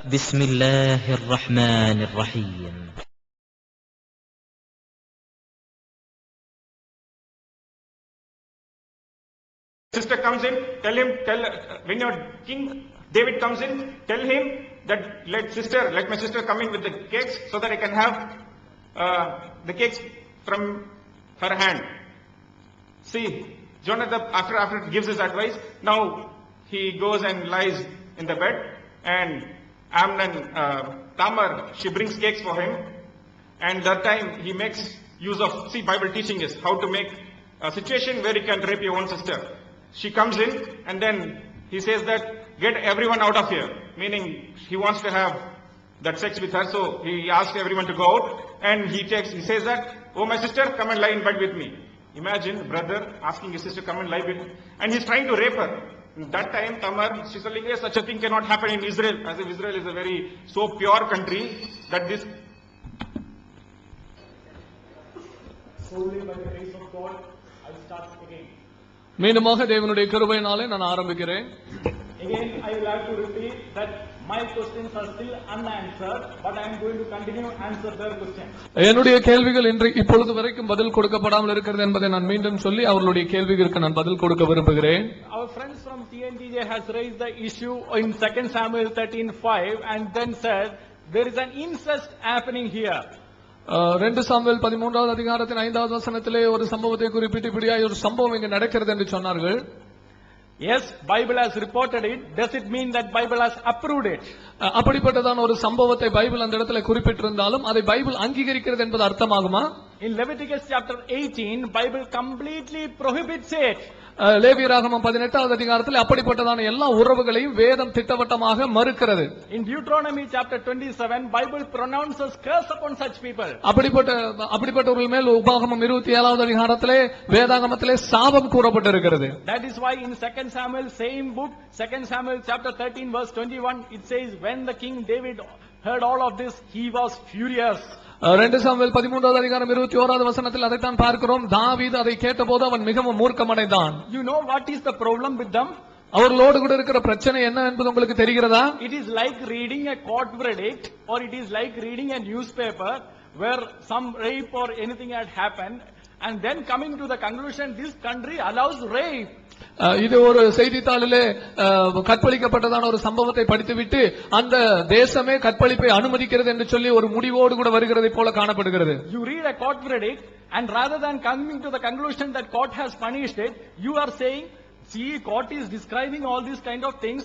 Bismillahir Rahmanir Rahim. Sister comes in, when your King David comes in, tell him that let my sister come in with the cakes so that I can have the cakes from her hand. See, Jonathan after gives his advice, now he goes and lies in the bed, and Tamar, she brings cakes for him, and that time he makes use of, see, Bible teaching is how to make a situation where you can rape your own sister. She comes in, and then he says that, get everyone out of here, meaning he wants to have that sex with her, so he asks everyone to go out, and he says that, oh my sister, come and lie in bed with me. Imagine brother asking his sister, come and lie with me, and he's trying to rape her. That time Tamar, she's telling, yes, such a thing cannot happen in Israel, as if Israel is a very so pure country that this solely by the grace of God I start again. மீண்டுமாக தேவனுடைய கிருபையினாலே நான் ஆரம்பிக்கிறேன். Again I will have to repeat that my questions are still unanswered, but I am going to continue answer their questions. என்னுடைய கேள்விகள் இப்பொழுது வரைக்கும் பதில் கொடுக்கப்படாமல் இருக்கிறது என்பதை நான் மீண்டும் சொல்லி அவர்களுடைய கேள்விகளுக்கு நான் பதில் கொடுக்க விரும்புகிறேன். Our friends from TNTJ has raised the issue in 2 Samuel 13:5 and then said there is an incest happening here. 2 Samuel 13வது அதிகாரத்தின் 5வது வசனத்திலே ஒரு சம்பவத்தை குறிப்பிட்டு இப்படியாய் ஒரு சம்பவம் இங்கு நடக்கிறது என்று சொன்னார்கள். Yes, Bible has reported it. Does it mean that Bible has approved it? அப்படிப்பட்டதான ஒரு சம்பவத்தை பைபிள் அந்த இடத்துல குறிப்பிட்டிருந்தாலும் அதை பைபிள் அங்கீகரிக்கிறது என்பது அர்த்தமாகுமா? In Leviticus chapter 18, Bible completely prohibits it. லேவியராகமம் 18வது அதிகாரத்தில் அப்படிப்பட்டதான எல்லா உறவுகளையும் வேதம் திட்டவட்டமாக மறுக்கிறது. In Deuteronomy chapter 27, Bible pronounces curse upon such people. அப்படிப்பட்டவர்கள் மேல் உபாகமம் 27வது அதிகாரத்திலே வேதாகமத்திலே சாபம் கூறப்பட்டிருக்கிறது. That is why in 2 Samuel same book, 2 Samuel chapter 13 verse 21, it says when the King David heard all of this, he was furious. 2 Samuel 13வது அதிகாரம் 21வது வசனத்தில் அதைத்தான் பார்க்கிறோம். தாவீது அதை கேட்டபோது அவன் மிகவும் மூர்க்கமடைந்தான். You know what is the problem with them? அவர்களோடு கூட இருக்கிற பிரச்சனை என்ன என்பது உங்களுக்கு தெரிகிறதா? It is like reading a court verdict, or it is like reading a newspaper where some rape or anything had happened, and then coming to the conclusion this country allows rape. இது ஒரு செய்தித்தாளிலே கற்பழிக்கப்பட்டதான ஒரு சம்பவத்தை படித்துவிட்டு அந்த தேசமே கற்பழிப்பை அனுமதிக்கிறது என்று சொல்லி ஒரு முடிவோடு கூட வருகிறதை போல காணப்படுகிறது. You read a court verdict, and rather than coming to the conclusion that court has punished it, you are saying, see, court is describing all these kind of things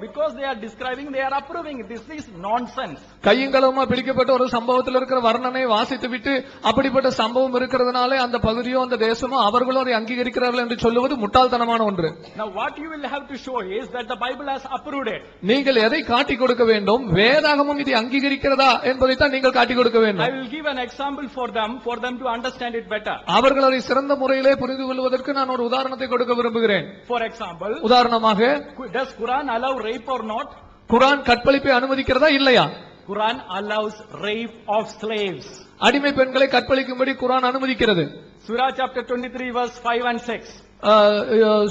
because they are describing, they are approving. This is nonsense. கையங்களமா பிடிக்கப்பட்ட ஒரு சம்பவத்தில் இருக்கிற வர்ணனை வாசித்து விட்டு அப்படிப்பட்ட சம்பவம் இருக்கிறதுனாலே அந்த பகுதியோ அந்த தேசமோ அவர்களும் அதை அங்கீகரிக்கிறார்கள் என்று சொல்லுவது முட்டாள்தனமான ஒன்று. Now what you will have to show is that the Bible has approved it. நீங்கள் எதை காட்டிக் கொடுக்க வேண்டும்? வேதாகமம் இதை அங்கீகரிக்கிறதா என்பதை தான் நீங்கள் காட்டிக் கொடுக்க வேண்டும். I will give an example for them to understand it better. அவர்கள் அதை சிறந்த முறையிலே புரிந்து கொள்வதற்கு நான் ஒரு உதாரணத்தை கொடுக்க விரும்புகிறேன். For example, உதாரணமாக, does Quran allow rape or not? குர்ஆன் கற்பழிப்பை அனுமதிக்கிறதா இல்லையா? Quran allows rape of slaves. அடிமை பெண்களை கற்பழிக்கும்படி குர்ஆன் அனுமதிக்கிறது. Surah chapter 23 verse 5 and 6.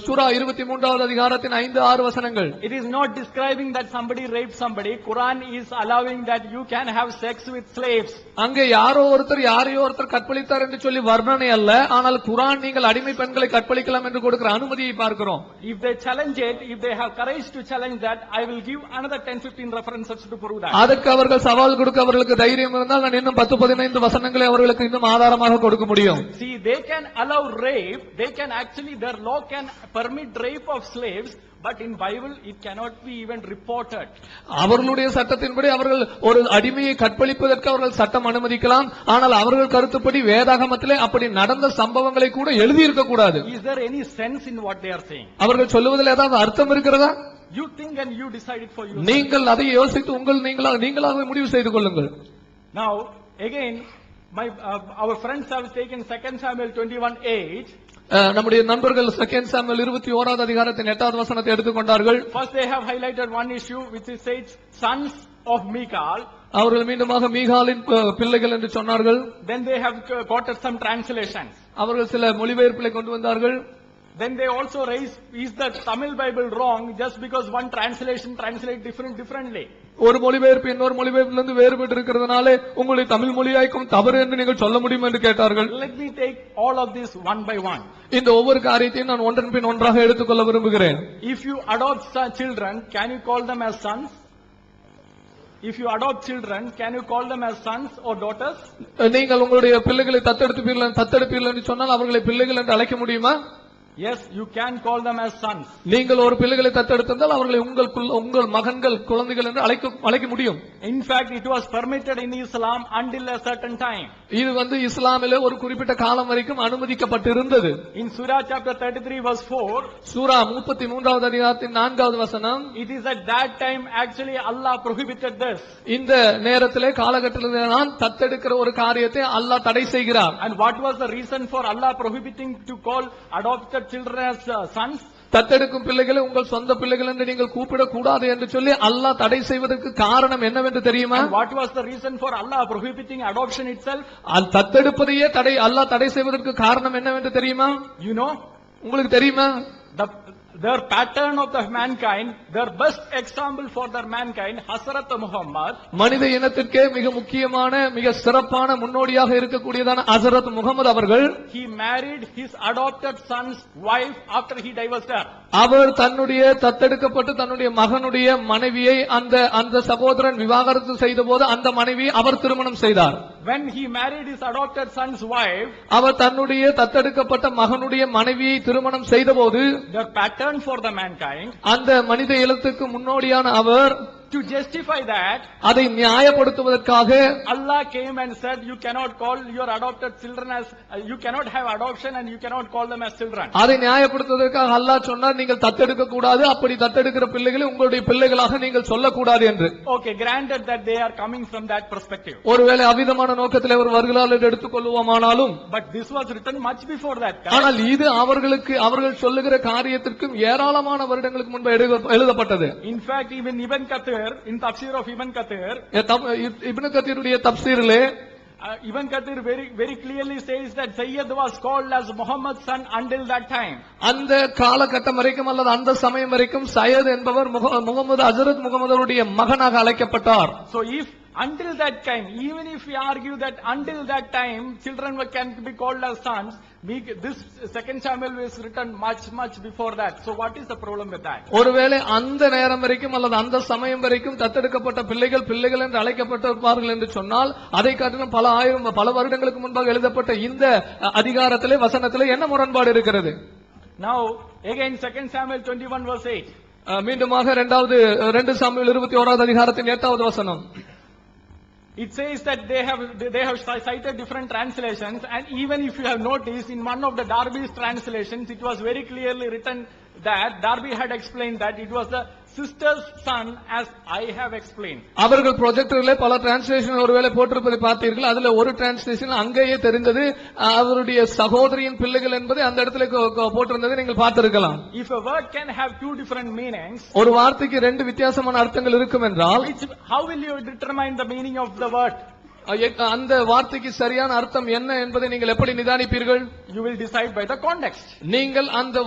சூரா 23வது அதிகாரத்தின் 5-6 வசனங்கள். It is not describing that somebody raped somebody. Quran is allowing that you can have sex with slaves. அங்கே யாரோ ஒருத்தர் கற்பழித்தார் என்று சொல்லி வர்ணனை அல்ல, ஆனால் குர்ஆன் நீங்கள் அடிமை பெண்களை கற்பழிக்கலாம் என்று கொடுக்கிற அனுமதியை பார்க்கிறோம். If they challenge it, if they have courage to challenge that, I will give another 10-15 references to prove that. அதற்கு அவர்கள் சவால் கொடுக்க அவர்களுக்கு தைரியம் இருந்தால் நான் இன்னும் 10-15 வசனங்களை அவர்களுக்கு இன்னும் ஆதாரமாக கொடுக்க முடியும். See, they can allow rape, they can actually, their law can permit rape of slaves, but in Bible it cannot be even reported. அவர்களுடைய சட்டத்தின்படி அவர்கள் ஒரு அடிமையை கற்பழிப்பதற்கு அவர்கள் சட்டம் அனுமதிக்கலாம், ஆனால் அவர்கள் கருத்துப்படி வேதாகமத்திலே அப்படி நடந்த சம்பவங்களை கூட எழுதி இருக்க கூடாது. Is there any sense in what they are saying? அவர்கள் சொல்லுவதில் ஏதாவது அர்த்தம் இருக்கிறதா? You think and you decide it for yourself. நீங்கள் அதை யோசித்து நீங்களாகவே முடிவு செய்து கொள்ளுங்கள். Now again, our friends have taken 2 Samuel 21:8. நம்முடைய நண்பர்கள் 2 சாமுவேல் 21வது அதிகாரத்தின் 8வது வசனத்தை எடுத்துக்கொண்டார்கள். First they have highlighted one issue which is says sons of Michal. அவர்கள் மீண்டுமாக மீகாலின் பிள்ளைகள் என்று சொன்னார்கள். Then they have quoted some translations. அவர்கள் சில மொழிபெயர்ப்புகளை கொண்டு வந்தார்கள். then they also raise, is the Tamil Bible wrong just because one translation translate differently? ஒரு மொழிபெயர்ப்பு இன்னொரு மொழிபெயர்ப்பிலிருந்து வேறுபட்டு இருக்கிறதுனாலே உங்களுடைய தமிழ் மொழியாய்க்கும் தவறு என்று நீங்கள் சொல்ல முடியும் என்று கேட்டார்கள். Let me take all of this one by one. இந்த ஒவ்வொரு காரியத்தையும் நான் ஒன்றன் பின் ஒன்றாக எடுத்துக்கொள்ள விரும்புகிறேன். If you adopt children, can you call them as sons? If you adopt children, can you call them as sons or daughters? நீங்கள் உங்களுடைய பிள்ளைகளை தத்தெடுப்பீர்கள் என்று சொன்னால் அவர்களை பிள்ளைகள் என்று அழைக்க முடியுமா? Yes, you can call them as sons. நீங்கள் ஒரு பிள்ளைகளை தத்தெடுத்தால் அவர்களை உங்கள் மகன்கள் குழந்தைகள் என்று அழைக்க முடியும். In fact, it was permitted in Islam until a certain time. இது இஸ்லாமிலே ஒரு குறிப்பிட்ட காலம் வரைக்கும் அனுமதிக்கப்பட்டிருந்தது. In Surah chapter 33 verse 4, சூரா 33வது அதிகாரத்தின் 4வது வசனம், it is at that time actually Allah prohibited this. இந்த நேரத்திலே காலகட்டத்திலே நான் தத்தெடுக்கிற ஒரு காரியத்தை அல்லாஹ் தடை செய்கிறார். And what was the reason for Allah prohibiting to call adopted children as sons? தத்தெடுக்கும் பிள்ளைகளை உங்கள் சொந்த பிள்ளைகள் என்று நீங்கள் கூப்பிடக்கூடாது என்று சொல்லி அல்லாஹ் தடை செய்வதற்கு காரணம் என்னவென்று தெரியுமா? What was the reason for Allah prohibiting adoption itself? தத்தெடுப்பதையே அல்லாஹ் தடை செய்வதற்கு காரணம் என்னவென்று தெரியுமா? You know, உங்களுக்கு தெரியுமா? Their pattern of the mankind, their best example for their mankind, Hazrat Muhammad. மனித இனத்திற்கே மிக முக்கியமான மிக சிறப்பான முன்னோடியாக இருக்கக்கூடியதான ஹஜ்ரத் முகமது அவர்கள், he married his adopted son's wife after he divorced her. அவர் தன்னுடைய தத்தெடுக்கப்பட்டு தன்னுடைய மகனுடைய மனைவியை அந்த சகோதரன் விவாகரத்து செய்தபோது அந்த மனைவி அவர் திருமணம் செய்தார். When he married his adopted son's wife, அவர் தன்னுடைய தத்தெடுக்கப்பட்ட மகனுடைய மனைவியை திருமணம் செய்தபோது the pattern for the mankind, அந்த மனித இனத்துக்கு முன்னோடியான அவர், to justify that, அதை நியாயப்படுத்துவதற்காக Allah came and said, you cannot call your adopted children as, you cannot have adoption and you cannot call them as children. அதை நியாயப்படுத்துவதற்காக அல்லாஹ் சொன்னார், நீங்கள் தத்தெடுக்க கூடாது, அப்படி தத்தெடுக்கிற பிள்ளைகளை உங்களுடைய பிள்ளைகளாக நீங்கள் சொல்லக்கூடாது என்று. Okay, granted that they are coming from that perspective. ஒருவேளை அவிதமான நோக்கத்தில் அவர் வருகிறார்கள் என்று எடுத்துக்கொள்வோமானாலும், but this was written much before that. ஆனால் இது அவர்கள் சொல்லுகிற காரியத்திற்கும் ஏராளமான வருடங்களுக்கு முன்பு எழுதப்பட்டது. In fact, even Ibn Kathir, in Tafsir of Ibn Kathir, Ibn கத்தீருடைய தப்சீரிலே Ibn Kathir very clearly says that Sayyid was called as Muhammad's son until that time. அந்த காலகட்டம் வரைக்கும் அல்லது அந்த சமயம் வரைக்கும் சையத் என்பவர் ஹஜ்ரத் முகமதுடைய மகனாக அழைக்கப்பட்டார். So if until that time, even if we argue that until that time children can be called as sons, this second Samuel was written much before that. So what is the problem with that? ஒருவேளை அந்த நேரம் வரைக்கும் அல்லது அந்த சமயம் வரைக்கும் தத்தெடுக்கப்பட்ட பிள்ளைகள் என்று அழைக்கப்பட்டிருப்பார்கள் என்று சொன்னால், அதை காட்டிலும் பல வருடங்களுக்கு முன்பாக எழுதப்பட்ட இந்த அதிகாரத்திலே வசனத்திலே என்ன முரண்பாடு இருக்கிறது? Now again 2 Samuel 21 verse 8. மீண்டுமாக 2 சாமுவேல் 21வது அதிகாரத்தின் 8வது வசனம். It says that they have cited different translations, and even if you have noticed in one of the Darby's translations, it was very clearly written that Darby had explained that it was the sister's son, as I have explained. அவர்கள் ப்ரொஜெக்டரிலே பல translation ஒருவேளை போட்டிருப்பதை பார்த்தீர்கள். அதுல ஒரு translation அங்கேயே தெரிந்தது அவருடைய சகோதரியின் பிள்ளைகள் என்பதை அந்த இடத்துல போட்டிருந்ததை நீங்கள் பார்த்திருக்கலாம். If a word can have two different meanings, ஒரு வார்த்தைக்கு ரெண்டு வித்தியாசமான அர்த்தங்கள் இருக்கும் என்றால், how will you determine the meaning of the word? அந்த வார்த்தைக்கு சரியான அர்த்தம் என்ன என்பதை நீங்கள் எப்படி நிதானிப்பீர்கள்? You will decide by the context. நீங்கள் அந்த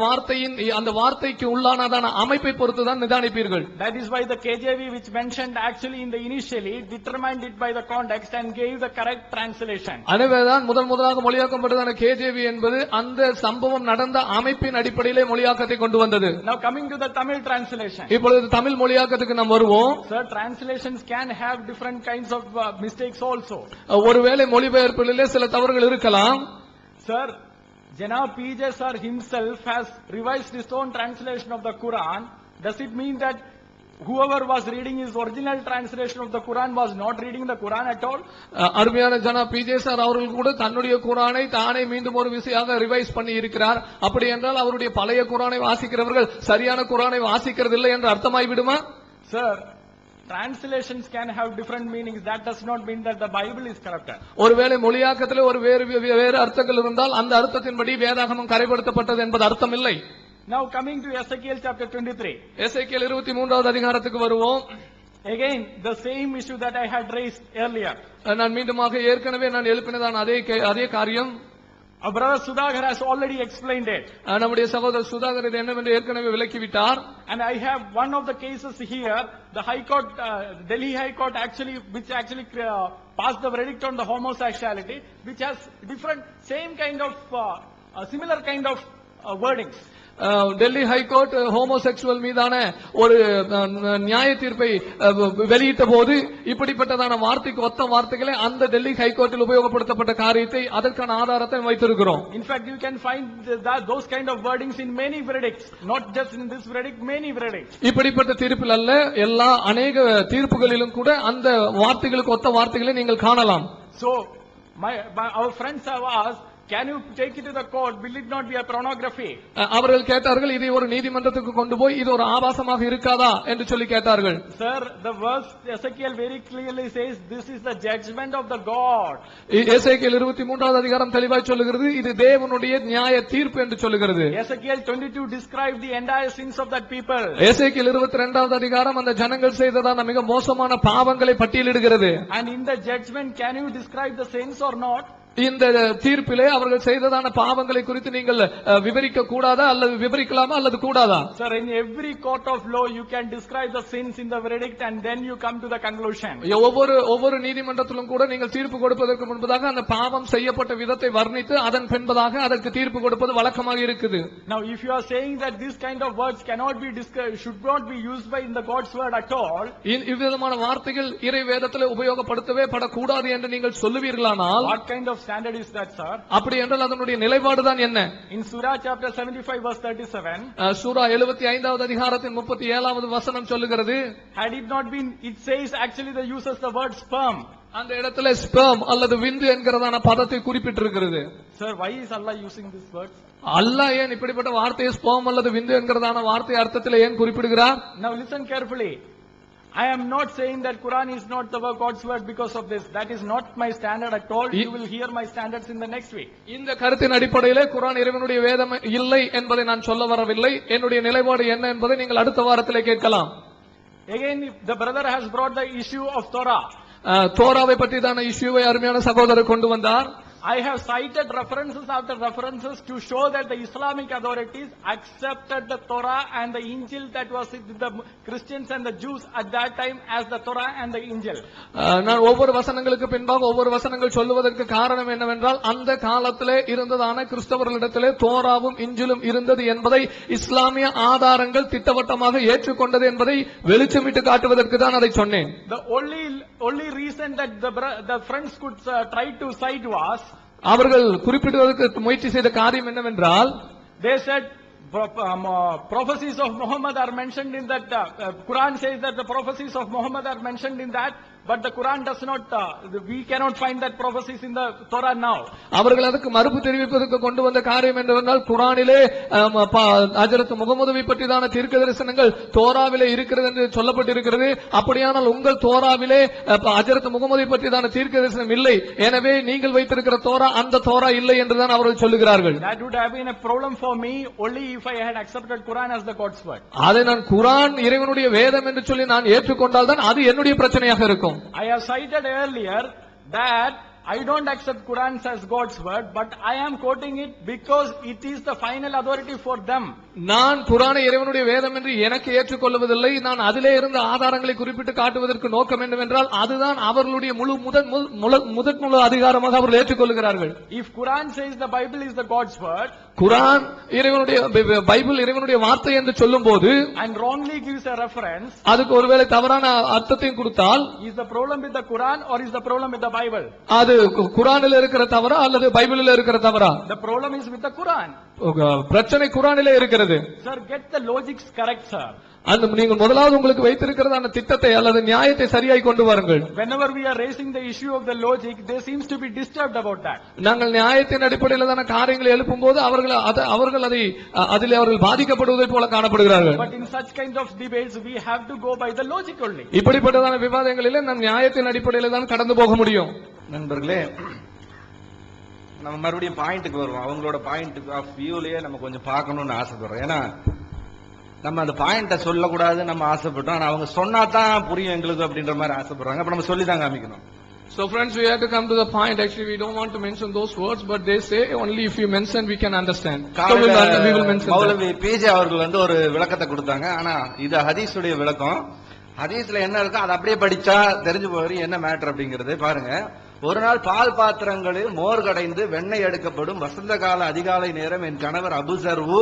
வார்த்தைக்கு உள்ளானதான அமைப்பை பொறுத்து தான் நிதானிப்பீர்கள். That is why the KJV, which mentioned actually in the initially, determined it by the context and gave the correct translation. அதுவேதான் முதலாக மொழியாக்கப்பட்டதான KJV என்பது அந்த சம்பவம் நடந்த அமைப்பின் அடிப்படையிலே மொழியாக்கத்தை கொண்டு வந்தது. Now coming to the Tamil translation. இப்பொழுது தமிழ் மொழியாக்கத்துக்கு நாம் வருவோம். Sir, translations can have different kinds of mistakes also. ஒருவேளை மொழிபெயர்ப்பிலே சில தவறுகள் இருக்கலாம். Sir, Janab PJ sir himself has revised his own translation of the Quran. Does it mean that whoever was reading his original translation of the Quran was not reading the Quran at all? அருமையான ஜனாப் PJ sir அவர்கள் கூட தன்னுடைய குர்ஆனை தானே மீண்டும் ஒரு விசையாக revise பண்ணி இருக்கிறார். அப்படி என்றால் அவருடைய பழைய குர்ஆனை வாசிக்கிறவர்கள் சரியான குர்ஆனை வாசிக்கிறதில்லை என்று அர்த்தமாய் விடுமா? Sir, translations can have different meanings. That does not mean that the Bible is corrupted. ஒருவேளை மொழியாக்கத்திலே வேறு அர்த்தங்கள் இருந்தால் அந்த அர்த்தத்தின்படி வேதாகமம் கரைப்படுத்தப்பட்டது என்பது அர்த்தம் இல்லை. Now coming to Ezekiel chapter 23. எசேக்கியேல் 23வது அதிகாரத்துக்கு வருவோம். Again the same issue that I had raised earlier. நான் மீண்டுமாக ஏற்கனவே நான் எழுப்பினதான அதே காரியம். Our brother Sudhakar has already explained it. நம்முடைய சகோதரர் சுதாகர் இது என்னவென்று ஏற்கனவே விளக்கிவிட்டார். And I have one of the cases here, the High Court, Delhi High Court which actually passed the verdict on the homosexuality, which has different, same kind of, similar kind of wordings. Delhi high court homosexual மீதான ஒரு நியாய தீர்ப்பை வெளியிட்ட போது இப்படிப்பட்டதான வார்த்தைக்கு ஒத்த வார்த்தைகளை அந்த டெல்லி ஹைகோர்ட்டில் உபயோகப்படுத்தப்பட்ட காரியத்தை அதற்கான ஆதாரத்தை வைத்திருக்கிறோம். In fact, you can find those kind of wordings in many verdicts, not just in this verdict, many verdicts. இப்படிப்பட்ட தீர்ப்பில் அல்ல, எல்லா அநேக தீர்ப்புகளிலும் கூட அந்த வார்த்தைகளுக்கு ஒத்த வார்த்தைகளை நீங்கள் காணலாம். So our friends have asked, can you take it to the court? Will it not be a pornography? அவர்கள் கேட்டார்கள், இதை ஒரு நீதிமன்றத்துக்கு கொண்டு போய் இது ஒரு ஆபாசமாக இருக்காதா என்று சொல்லி கேட்டார்கள். Sir, the verse Ezekiel very clearly says this is the judgment of the God. எசேக்கியேல் 23வது அதிகாரம் தெளிவாய் சொல்லுகிறது, இது தேவனுடைய நியாய தீர்ப்பு என்று சொல்லுகிறது. Ezekiel 22 describes the entire sins of that people. எசேக்கியேல் 22வது அதிகாரம் அந்த ஜனங்கள் செய்ததான மிக மோசமான பாவங்களை பட்டியலிடுகிறது. And in the judgment, can you describe the sins or not? இந்த தீர்ப்பிலே அவர்கள் செய்ததான பாவங்களை குறித்து நீங்கள் விவரிக்க கூடாதா அல்லது விவரிக்கலாமா அல்லது கூடாதா? Sir, in every court of law you can describe the sins in the verdict and then you come to the conclusion. ஒவ்வொரு நீதிமன்றத்திலும் கூட நீங்கள் தீர்ப்பு கொடுப்பதற்கு முன்பதாக அந்த பாவம் செய்யப்பட்ட விதத்தை வர்ணித்து அதன் பின்பதாக அதற்கு தீர்ப்பு கொடுப்பது வழக்கமாக இருக்குது. Now if you are saying that this kind of words cannot be should not be used by in the God's word at all, இவ்விதமான வார்த்தைகள் இறை வேதத்திலே உபயோகப்படுத்தவே படக்கூடாது என்று நீங்கள் சொல்லுவீர்களானால், what kind of standard is that, sir? அப்படி என்றால் அதனுடைய நிலைப்பாடுதான் என்ன? In Surah chapter 75 verse 37, சூரா 75வது அதிகாரத்தின் 37வது வசனம் சொல்லுகிறது, had it not been, it says actually the uses the word sperm. அந்த இடத்துல ஸ்பெர்ம் அல்லது விந்து என்கிறதான பதத்தை குறிப்பிட்டிருக்கிறது. Sir, why is Allah using this word? அல்லாஹ் ஏன் இப்படிப்பட்ட வார்த்தையை ஸ்பெர்ம் அல்லது விந்து என்கிறதான வார்த்தை அர்த்தத்தில் ஏன் குறிப்பிடுகிறார்? Now listen carefully. I am not saying that Quran is not the God's word because of this. That is not my standard at all. You will hear my standards in the next week. இந்த கருத்தின் அடிப்படையிலே குர்ஆன் இறைவனுடைய வேதம் இல்லை என்பதை நான் சொல்ல வரவில்லை. என்னுடைய நிலைப்பாடு என்ன என்பதை நீங்கள் அடுத்த வாரத்திலே கேட்கலாம். Again, the brother has brought the issue of Torah. தோராவை பற்றிதான இஷ்யூவை அருமையான சகோதரர் கொண்டு வந்தார். I have cited references after references to show that the Islamic authorities accepted the Torah and the Injil that was with the Christians and the Jews at that time as the Torah and the Injil. நான் ஒவ்வொரு வசனங்களுக்கு பின்பாக ஒவ்வொரு வசனங்கள் சொல்லுவதற்கு காரணம் என்னவென்றால், அந்த காலத்திலே இருந்ததான கிறிஸ்தவர்களிடத்திலே தோராவும் இஞ்சிலும் இருந்தது என்பதை இஸ்லாமிய ஆதாரங்கள் திட்டவட்டமாக ஏற்றுக்கொண்டது என்பதை வெளிச்சமிட்டு காட்டுவதற்கு தான் அதை சொன்னேன். The only reason that the friends could try to cite was, அவர்கள் குறிப்பிடுவதற்கு முயற்சி செய்த காரியம் என்னவென்றால், they said prophecies of Muhammad are mentioned in that Quran says that the prophecies of Muhammad are mentioned in that, but the Quran does not, we cannot find that prophecies in the Torah now. அவர்கள் அதுக்கு மறுப்பு தெரிவிப்பதற்கு கொண்டு வந்த காரியம் என்னவென்றால், குர்ஆனிலே ஹஜ்ரத் முகமதுவை பற்றிதான தீர்க்க தரிசனங்கள் தோராவிலே இருக்கிறது என்று சொல்லப்பட்டிருக்கிறது. அப்படியானால் உங்கள் தோராவிலே ஹஜ்ரத் முகமதை பற்றிதான தீர்க்க தரிசனம் இல்லை, எனவே நீங்கள் வைத்திருக்கிற தோரா அந்த தோரா இல்லை என்றுதான் அவர்கள் சொல்லுகிறார்கள். That would have been a problem for me only if I had accepted Quran as the God's word. அதை நான் குர்ஆன் இறைவனுடைய வேதம் என்று சொல்லி நான் ஏற்றுக்கொண்டால் தான் அது என்னுடைய பிரச்சனையாக இருக்கும். I have cited earlier that I don't accept Quran as God's word, but I am quoting it because it is the final authority for them. நான் குர்ஆனை இறைவனுடைய வேதம் என்று எனக்கு ஏற்றுக்கொள்வதில்லை. நான் அதிலே இருந்த ஆதாரங்களை குறிப்பிட்டு காட்டுவதற்கு நோக்கம் என்னவென்றால், அதுதான் அவர்களுடைய முழு அதிகாரமாக அவர்கள் ஏற்றுக்கொள்கிறார்கள். If Quran says the Bible is the God's word, குர்ஆன் இறைவனுடைய பைபிள் இறைவனுடைய வார்த்தை என்று சொல்லும்போது, and wrongly gives a reference, அதுக்கு ஒருவேளை தவறான அர்த்தத்தையும் கொடுத்தால், is the problem with the Quran or is the problem with the Bible? அது குர்ஆனில் இருக்கிற தவறா அல்லது பைபிளில் இருக்கிற தவறா? The problem is with the Quran. பிரச்சனை குர்ஆனிலே இருக்கிறது. Sir, get the logics correct, sir. அந்த நீங்கள் முதலாவது உங்களுக்கு வைத்திருக்கிறதான திட்டத்தை அல்லது நியாயத்தை சரியாய் கொண்டு வாருங்கள். Whenever we are raising the issue of the logic, they seems to be disturbed about that. நாங்கள் நியாயத்தின் அடிப்படையில் தான காரியங்களை எழுப்பும்போது அவர்கள் அதிலே அவர்கள் பாதிக்கப்படுவதை போல காணப்படுகிறார்கள். But in such kind of debates we have to go by the logic only. இப்படிப்பட்டதான விவாதங்களிலே நாம் நியாயத்தின் அடிப்படையில் தான் கடந்து போக முடியும். நண்பர்களே, நம்ம மறுபடியும் பாயிண்ட்டுக்கு வருவோம். அவங்களோட பாயிண்ட் ஆஃப் வியூலயே நம்ம கொஞ்சம் பார்க்கணும்னு ஆசைப்படுறோம். ஏன்னா நம்ம அந்த பாயிண்ட சொல்லக்கூடாது நம்ம ஆசைப்பட்டோம். ஆனா அவங்க சொன்னா தான் புரியும் எங்களுக்கு அப்படின்ற மாதிரி ஆசைப்படுறாங்க. அப்ப நம்ம சொல்லி தான் காமிக்கணும். So friends, we have to come to the point. Actually, we don't want to mention those words, but they say only if you mention, we can understand. So we will mention that. Moulavi PJ அவர்கள் வந்து ஒரு விளக்கத்தை கொடுத்தாங்க. ஆனா இது ஹதீஸுடைய விளக்கம். ஹதீஸ்ல என்ன இருக்கோ அதை அப்படியே படிச்சா தெரிஞ்சு போயிரு என்ன மேட்டர் அப்படிங்கறது. பாருங்க, ஒரு நாள் பால் பாத்திரங்களில் மோர் கடைந்து வெண்ணெய் எடுக்கப்படும் வசந்த கால அதிகாலை நேரம் என் கணவர் அபுசர்வு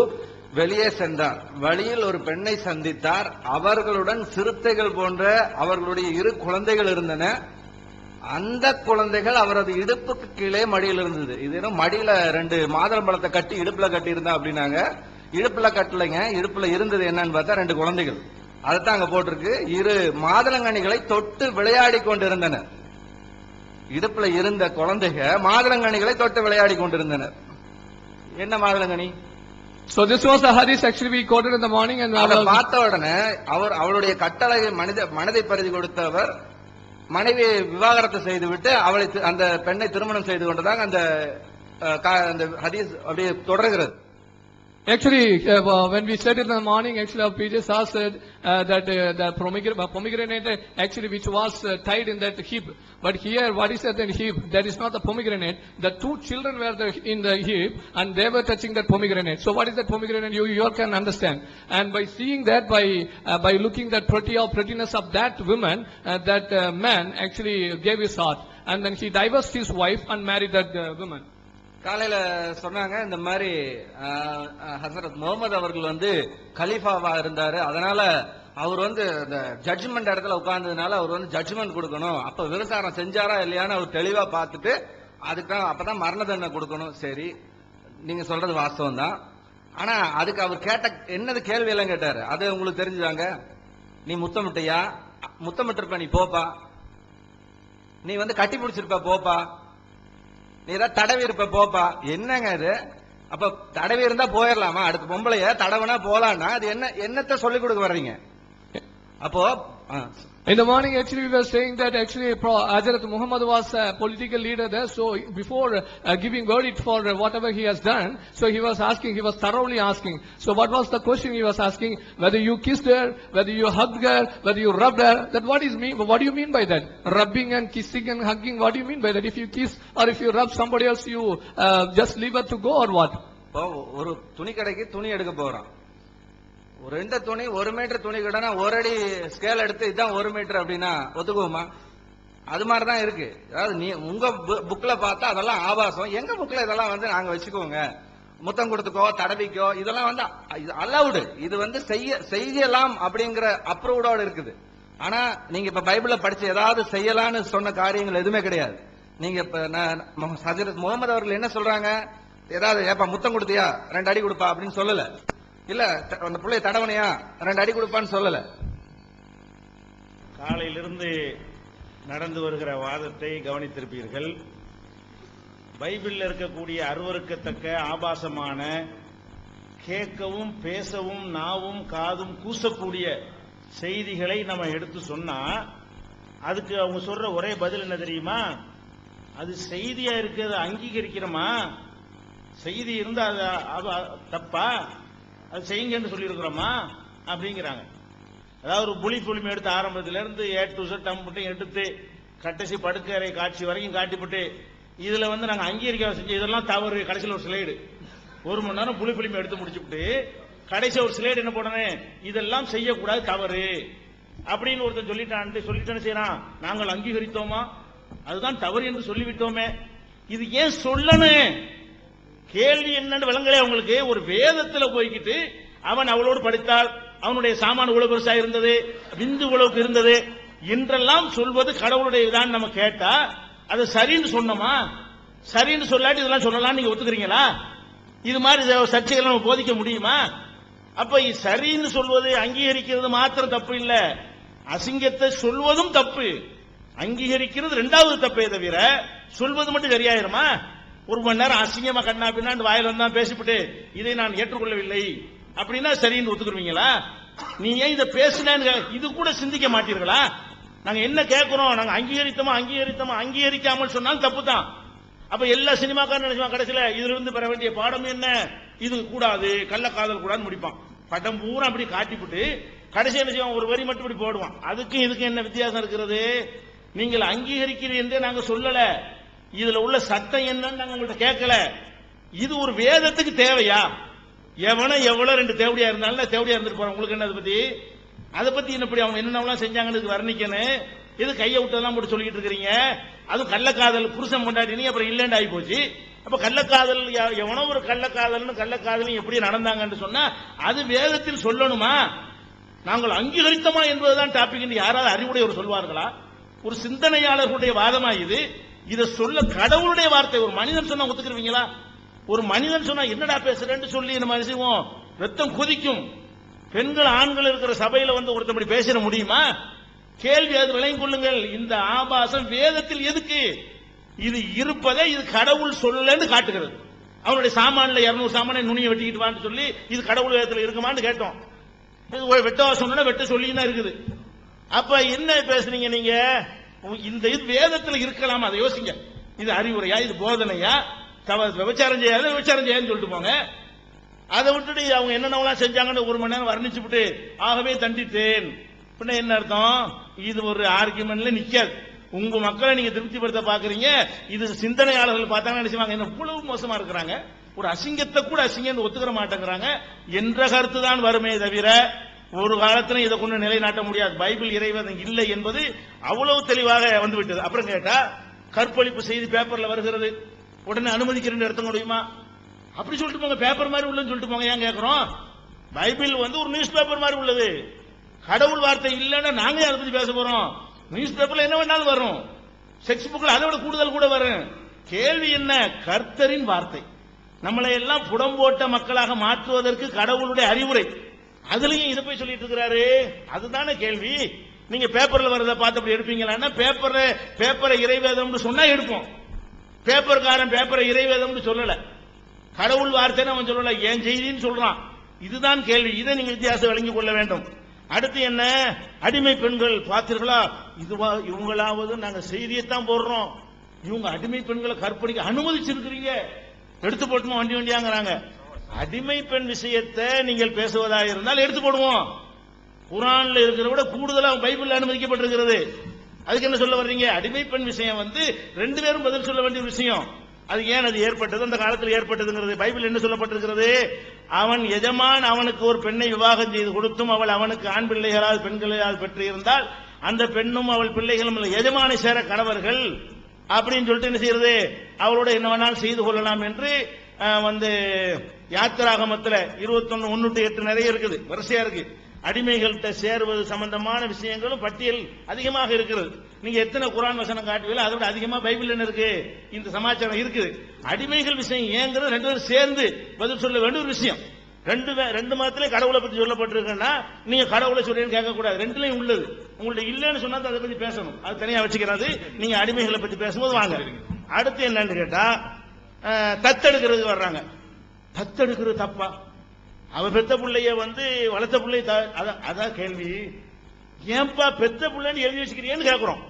வெளியே சென்றார். வழியில் ஒரு பெண்ணை சந்தித்தார். அவர்களுடன் சிறுத்தைகள் போன்ற அவர்களுடைய 2 குழந்தைகள் இருந்தன. அந்த குழந்தைகள் அவரது இடுப்புக்கு கீழே மடியில் இருந்தது. இது மடியில 2 மாதுளம்பழத்தை கட்டி இடுப்புல கட்டி இருந்தா அப்படின்னாங்க. இடுப்புல கட்டலைங்க, இடுப்புல இருந்தது என்னன்னு பார்த்தா 2 குழந்தைகள். அதைத்தான் அங்க போட்டிருக்கு. 2 மாதுளங்கனிகளை தொட்டு விளையாடி கொண்டிருந்தனர். இடுப்புல இருந்த குழந்தைகள் மாதுளங்கனிகளை தொட்டு விளையாடி கொண்டிருந்தனர். என்ன மாதுளங்கனி? So this was the hadith actually we quoted in the morning, and பார்த்த உடனே அவளுடைய கட்டளை மனதை பரிதி கொடுத்தவர் மனைவி விவாகரத்து செய்துவிட்டு அவளை அந்த பெண்ணை திருமணம் செய்து கொண்டதாக அந்த ஹதீஸ் அப்படியே தொடர்கிறது. Actually, when we said it in the morning, actually our previous house said that the pomegranate actually which was tied in that heap. But here, what is said in heap? That is not the pomegranate. The 2 children were in the heap, and they were touching that pomegranate. So what is that pomegranate? You can understand. And by seeing that, by looking that prettiness of that woman, that man actually gave his heart, and then he divorced his wife and married that woman. காலையில சொன்னாங்க இந்த மாதிரி ஹசரத் முகமது அவர்கள் வந்து கலீஃபாவா இருந்தாரு. அதனால அவர் வந்து இந்த ஜட்ஜ்மெண்ட் இடத்துல உட்கார்ந்ததுனால அவர் வந்து ஜட்ஜ்மெண்ட் கொடுக்கணும். அப்ப விபச்சாரம் செஞ்சாரா இல்லையான்னு அவர் தெளிவா பார்த்துட்டு அதுக்கு அப்பதான் மரண தண்டனை கொடுக்கணும். சரி, நீங்க சொல்றது வாஸ்தவம் தான். ஆனா அதுக்கு அவர் கேட்ட என்னது கேள்வி எல்லாம் கேட்டாரு. அது உங்களுக்கு தெரிஞ்சுதாங்க. நீ முத்தமிட்டையா? முத்தமிட்டிருப்ப, நீ போப்பா. நீ வந்து கட்டி பிடிச்சிருப்ப, போப்பா. நீ ஏதாவது தடவி இருப்ப, போப்பா. என்னங்க இது? அப்ப தடவி இருந்தா போயிடலாமா? அடுத்த பொம்பளைய தடவனா போலான்னா அது என்னத்தை சொல்லிக் கொடுக்க வர்றீங்க? அப்போ in the morning actually we were saying that actually Hazrat Muhammad was a political leader there, so before giving verdict for whatever he has done, so he was thoroughly asking. So what was the question he was asking? Whether you kissed her, whether you hugged her, whether you rubbed her. That what do you mean by that? Rubbing and kissing and hugging, what do you mean by that? If you kiss or if you rub somebody else, you just leave her to go or what? ஒரு துணி கடைக்கு துணி எடுக்க போறான். ஒரு 2 துணி 1 metre துணி கடைனா 1 அடி ஸ்கேல் எடுத்து இதான் 1 மீட்டர் அப்படின்னா ஒத்துக்குவோமா? அது மாதிரிதான் இருக்கு. அதாவது நீ உங்க புக்ல பார்த்தா அதெல்லாம் ஆபாசம், எங்க புக்ல இதெல்லாம் வந்து நாங்க வச்சுக்கோங்க. முத்தம் கொடுத்துக்கோ, தடவிக்கோ, இதெல்லாம் வந்து அலவுடு. இது வந்து செய்யலாம் அப்படிங்கிற அப்ரூவ்டோட இருக்குது. ஆனா நீங்க இப்ப பைபிள்ல படிச்சு ஏதாவது செய்யலாம்னு சொன்ன காரியங்கள் எதுவுமே கிடையாது. நீங்க இப்ப ஹஜ்ரத் முகமது அவர்கள் என்ன சொல்றாங்க? ஏதாவது ஏப்பா முத்தம் கொடுத்தியா 2 அடி கொடுப்பா அப்படின்னு சொல்லல. இல்ல அந்த பிள்ளைய தடவனையா 2 அடி கொடுப்பான்னு சொல்லல. காலையிலிருந்து நடந்து வருகிற வாதத்தை கவனித்திருப்பீர்கள். பைபிளில் இருக்கக்கூடிய அருவருக்கத்தக்க ஆபாசமான கேட்கவும் பேசவும் நாவும் காதும் கூசக்கூடிய செய்திகளை நம்ம எடுத்து சொன்னா அதுக்கு அவங்க சொல்ற ஒரே பதில் என்ன தெரியுமா? அது செய்தியா இருக்கிறத அங்கீகரிக்கிறோமா? செய்தி இருந்தா அது தப்பா? அது செய்யுங்கன்னு சொல்லி இருக்கிறோமா அப்படிங்கிறாங்க. அதாவது ஒரு புலி புலிமை எடுத்து ஆரம்பத்தில இருந்து A to Z மட்டும் எடுத்து கடைசி படுக்கறை காட்சி வரைக்கும் காட்டிவிட்டு இதுல வந்து நாங்க அங்கீகரிக்க செஞ்ச இதெல்லாம் தவறு. கடைசியில் ஒரு ஸ்லைடு 1 மணி நேரம் புலி புலிமை எடுத்து முடிச்சுட்டு கடைசி ஒரு ஸ்லைடு என்ன போடனே இதெல்லாம் செய்யக்கூடாது, தவறு அப்படின்னு ஒருத்தர் சொல்லிட்டான்னு செய்யறான். நாங்கள் அங்கீகரித்தோமா? அதுதான் தவறு என்று சொல்லிவிட்டோமே. இது ஏன் சொல்லணும்? கேள்வி என்னன்னு விளங்கலே அவங்களுக்கு. ஒரு வேதத்துல போய்கிட்டு அவன் அவளோடு படித்தால் அவனுடைய சாமான உழவு பெருசா இருந்தது, விந்து உழவுக்கு இருந்தது என்றெல்லாம் சொல்வது கடவுளுடைய தான். நம்ம கேட்டா அது சரின்னு சொன்னோமா? சரின்னு சொல்லாட்டி இதெல்லாம் சொல்லலாம் நீங்க ஒத்துக்கிறீங்களா? இது மாதிரி சர்ச்சைகளை நம்ம போதிக்க முடியுமா? அப்ப சரின்னு சொல்வது அங்கீகரிக்கிறது மாத்திரம் தப்பு இல்ல, அசிங்கத்தை சொல்வதும் தப்பு. அங்கீகரிக்கிறது 2வது தப்பே தவிர சொல்வது மட்டும் சரியாயிருமா? 1 மணி நேரம் அசிங்கமா கண்ணா பின்னா வாயில வந்தா பேசிவிட்டு இதை நான் ஏற்றுக்கொள்ளவில்லை அப்படின்னா சரின்னு ஒத்துக்குருவீங்களா? நீ ஏன் இதை பேசினேன்னு இது கூட சிந்திக்க மாட்டீர்களா? நாங்க என்ன கேட்கிறோம்? நாங்க அங்கீகரித்தோமா அங்கீகரிக்காமல் சொன்னாலும் தப்பு தான். அப்ப எல்லா சினிமாக்காரன் நினைச்சுவான் கடைசியில இதுல இருந்து பெற வேண்டிய பாடம் என்ன? இது கூடாது, கள்ளக்காதல் கூடாதுன்னு முடிப்பான். படம் பூரா அப்படி காட்டிவிட்டு கடைசி என்ன செய்வான்? ஒரு வரி மட்டும் இப்படி போடுவான். அதுக்கும் இதுக்கும் என்ன வித்தியாசம் இருக்கிறது? நீங்கள் அங்கீகரிக்கிறீர்கள் என்றே நாங்க சொல்லல. இதுல உள்ள சட்டம் என்னன்னு நாங்க உங்கள்கிட்ட கேட்கல. இது ஒரு வேதத்துக்கு தேவையா? எவனோ எவ்வளவு ரெண்டு தேவடியா இருந்தாலும் தேவடியா இருந்துட்டு போறோம். உங்களுக்கு என்ன அதை பத்தி எப்படி அவங்க என்னென்னலாம் செஞ்சாங்கன்னு வர்ணிக்கணும். இது கையை விட்டதெல்லாம் போட்டு சொல்லிட்டு இருக்கிறீங்க. அதுவும் கள்ளக்காதல் புருஷன் கொண்டாடினீங்க, அப்புறம் இல்லைன்னு ஆகி போச்சு. அப்ப கள்ளக்காதல் எவனோ ஒரு கள்ளக்காதலும் எப்படி நடந்தாங்கன்னு சொன்னா அது வேதத்தில் சொல்லணுமா? நாங்கள் அங்கீகரித்தமா என்பதுதான் டாபிக். யாராவது அறிவுடையவர் சொல்வார்களா? ஒரு சிந்தனையாளர்களுடைய வாதமா இது? இதை சொல்ல கடவுளுடைய வார்த்தை. ஒரு மனிதன் சொன்னா ஒத்துக்குருவீங்களா? ஒரு மனிதன் சொன்னா என்னடா பேசுறேன்னு சொல்லி நம்ம செய்வோம், ரத்தம் கொதிக்கும். பெண்கள் ஆண்கள் இருக்கிற சபையில வந்து ஒருத்தபடி பேசிட முடியுமா? கேள்வி அது விளங்கிக் கொள்ளுங்கள். இந்த ஆபாசம் வேதத்தில் எதுக்கு? இது இருப்பதை இது கடவுள் சொல்லன்னு காட்டுகிறது. அவனுடைய சாமான்ல 200 சாமான நுனியை வெட்டிக்கிட்டு வான்னு சொல்லி இது கடவுள் வேதத்தில் இருக்குமான்னு கேட்டோம். வெட்ட சொன்னா வெட்ட சொல்லி தான் இருக்குது. அப்ப என்ன பேசுறீங்க நீங்க? இந்த இது வேதத்தில் இருக்கலாம், அதை யோசிங்க. இது அறிவுரையா? இது போதனையா? விபச்சாரம் செய்யாத விபச்சாரம் செய்யாதுன்னு சொல்லிட்டு போங்க. அதை விட்டுட்டு அவங்க என்னென்னலாம் செஞ்சாங்கன்னு 1 மணி நேரம் வர்ணிச்சு விட்டு ஆகவே தண்டித்தேன் பின்ன என்ன அர்த்தம்? இது ஒரு ஆர்குமெண்ட்ல நிக்காது. உங்க மக்களை நீங்க திருப்திப்படுத்த பாக்குறீங்க. இது சிந்தனையாளர்கள் பார்த்தாங்க நினைச்சுவாங்க என்ன இவ்வளவு மோசமா இருக்கிறாங்க, ஒரு அசிங்கத்தை கூட அசிங்கம் ஒத்துக்கிற மாட்டேங்கிறாங்க என்ற கருத்து தான் வருமே தவிர ஒரு காலத்துல இதை கொண்டு நிலைநாட்ட முடியாது. பைபிள் இறைவன் இல்லை என்பது அவ்வளவு தெளிவாக வந்துவிட்டது. அப்புறம் கேட்டா கற்பழிப்பு செய்தி பேப்பர்ல வருகிறது, உடனே அனுமதிக்கிறேன்னு எடுத்த முடியுமா? அப்படி சொல்லிட்டு போங்க, பேப்பர் மாதிரி உள்ளன்னு சொல்லிட்டு போங்க. ஏன் கேட்கிறோம்? பைபிள் வந்து ஒரு நியூஸ் பேப்பர் மாதிரி உள்ளது. கடவுள் வார்த்தை இல்லைன்னா நாங்க அதை பத்தி பேச போறோம்? நியூஸ் பேப்பர்ல என்ன வேணாலும் வரும், செக்ஸ் புக்ல அதை விட கூடுதல் கூட வரும். கேள்வி என்ன? கர்த்தரின் வார்த்தை நம்மளை எல்லாம் புடம்போட்ட மக்களாக மாற்றுவதற்கு கடவுளுடைய அறிவுரை. அதுலயும் இதை போய் சொல்லிட்டு இருக்கிறாரு. அதுதானே கேள்வி. நீங்க பேப்பர்ல வரதை பார்த்து அப்படி எடுப்பீங்களா? பேப்பரை இறைவேதம் சொன்னா எடுப்போம். பேப்பர்காரன் பேப்பரை இறைவேதம் சொல்லல, கடவுள் வார்த்தைன்னு அவன் சொல்லல, ஏன் செய்தின்னு சொல்றான். இதுதான் கேள்வி. இதை நீங்க வித்தியாசம் விளங்கிக் கொள்ள வேண்டும். அடுத்து என்ன? அடிமை பெண்கள் பார்த்தீர்களா? இதுவா இவங்களாவது நாங்க செய்தியைத்தான் போடுறோம், இவங்க அடிமை பெண்களை கற்பழிக்க அனுமதிச்சிருக்கிறீங்க, எடுத்து போட்டுமா வண்டி வண்டியாங்கிறாங்க. அடிமை பெண் விஷயத்தை நீங்கள் பேசுவதாக இருந்தால் எடுத்து போடுவோம். குரான்ல இருக்கிறத விட கூடுதலாக பைபிள் அனுமதிக்கப்பட்டிருக்கிறது. அதுக்கு என்ன சொல்ல வர்றீங்க? அடிமை பெண் விஷயம் வந்து 2 பேரும் பதில் சொல்ல வேண்டிய விஷயம். அது ஏன் அது ஏற்பட்டது, அந்த காலத்தில் ஏற்பட்டதுங்கிறது பைபிள் என்ன சொல்லப்பட்டிருக்கிறது? அவன் எஜமான் அவனுக்கு ஒரு பெண்ணை விவாகம் செய்து கொடுத்தும் அவள் அவனுக்கு ஆண் பிள்ளைகளால் பெண்களால் பெற்று இருந்தால் அந்த பெண்ணும் அவள் பிள்ளைகளும் எஜமானை சேர கணவர்கள் அப்படின்னு சொல்லிட்டு என்ன செய்யறது? அவளோட என்ன வேணாலும் செய்து கொள்ளலாம் என்று வந்து யாத்திராகமத்தில் 21:1-8 நிறைய இருக்குது, வரிசையா இருக்கு. அடிமைகள்கிட்ட சேருவது சம்பந்தமான விஷயங்களும் பட்டியல் அதிகமாக இருக்கிறது. நீங்க எத்தனை குரான் வசனம் காட்டுவீங்களோ அதை விட அதிகமா பைபிள் என்ன இருக்கு, இந்த சமாச்சாரம் இருக்குது. அடிமைகள் விஷயம் ஏங்கிறது 2 பேரும் சேர்ந்து பதில் சொல்ல வேண்டிய ஒரு விஷயம். 2 மதத்திலே கடவுளை பத்தி சொல்லப்பட்டிருக்குன்னா நீங்க கடவுளை சொல்றீங்கன்னு கேட்க கூடாது. 2லயும் உள்ளது. உங்கள்ட்ட இல்லைன்னு சொன்னா அதை பத்தி பேசணும், அது தனியா வச்சுக்கிறது. நீங்க அடிமைகளை பத்தி பேசும்போது வாங்க. அடுத்து என்னன்னு கேட்டா தத்தெடுக்கிறது வர்றாங்க. தத்தெடுக்கிறது தப்பா? அவ பெத்த பிள்ளைய வந்து வளர்த்த பிள்ளை, அதான் கேள்வி. ஏன்பா பெத்த பிள்ளைன்னு எழுதி வச்சுக்கிறீன்னு கேட்கிறோம்.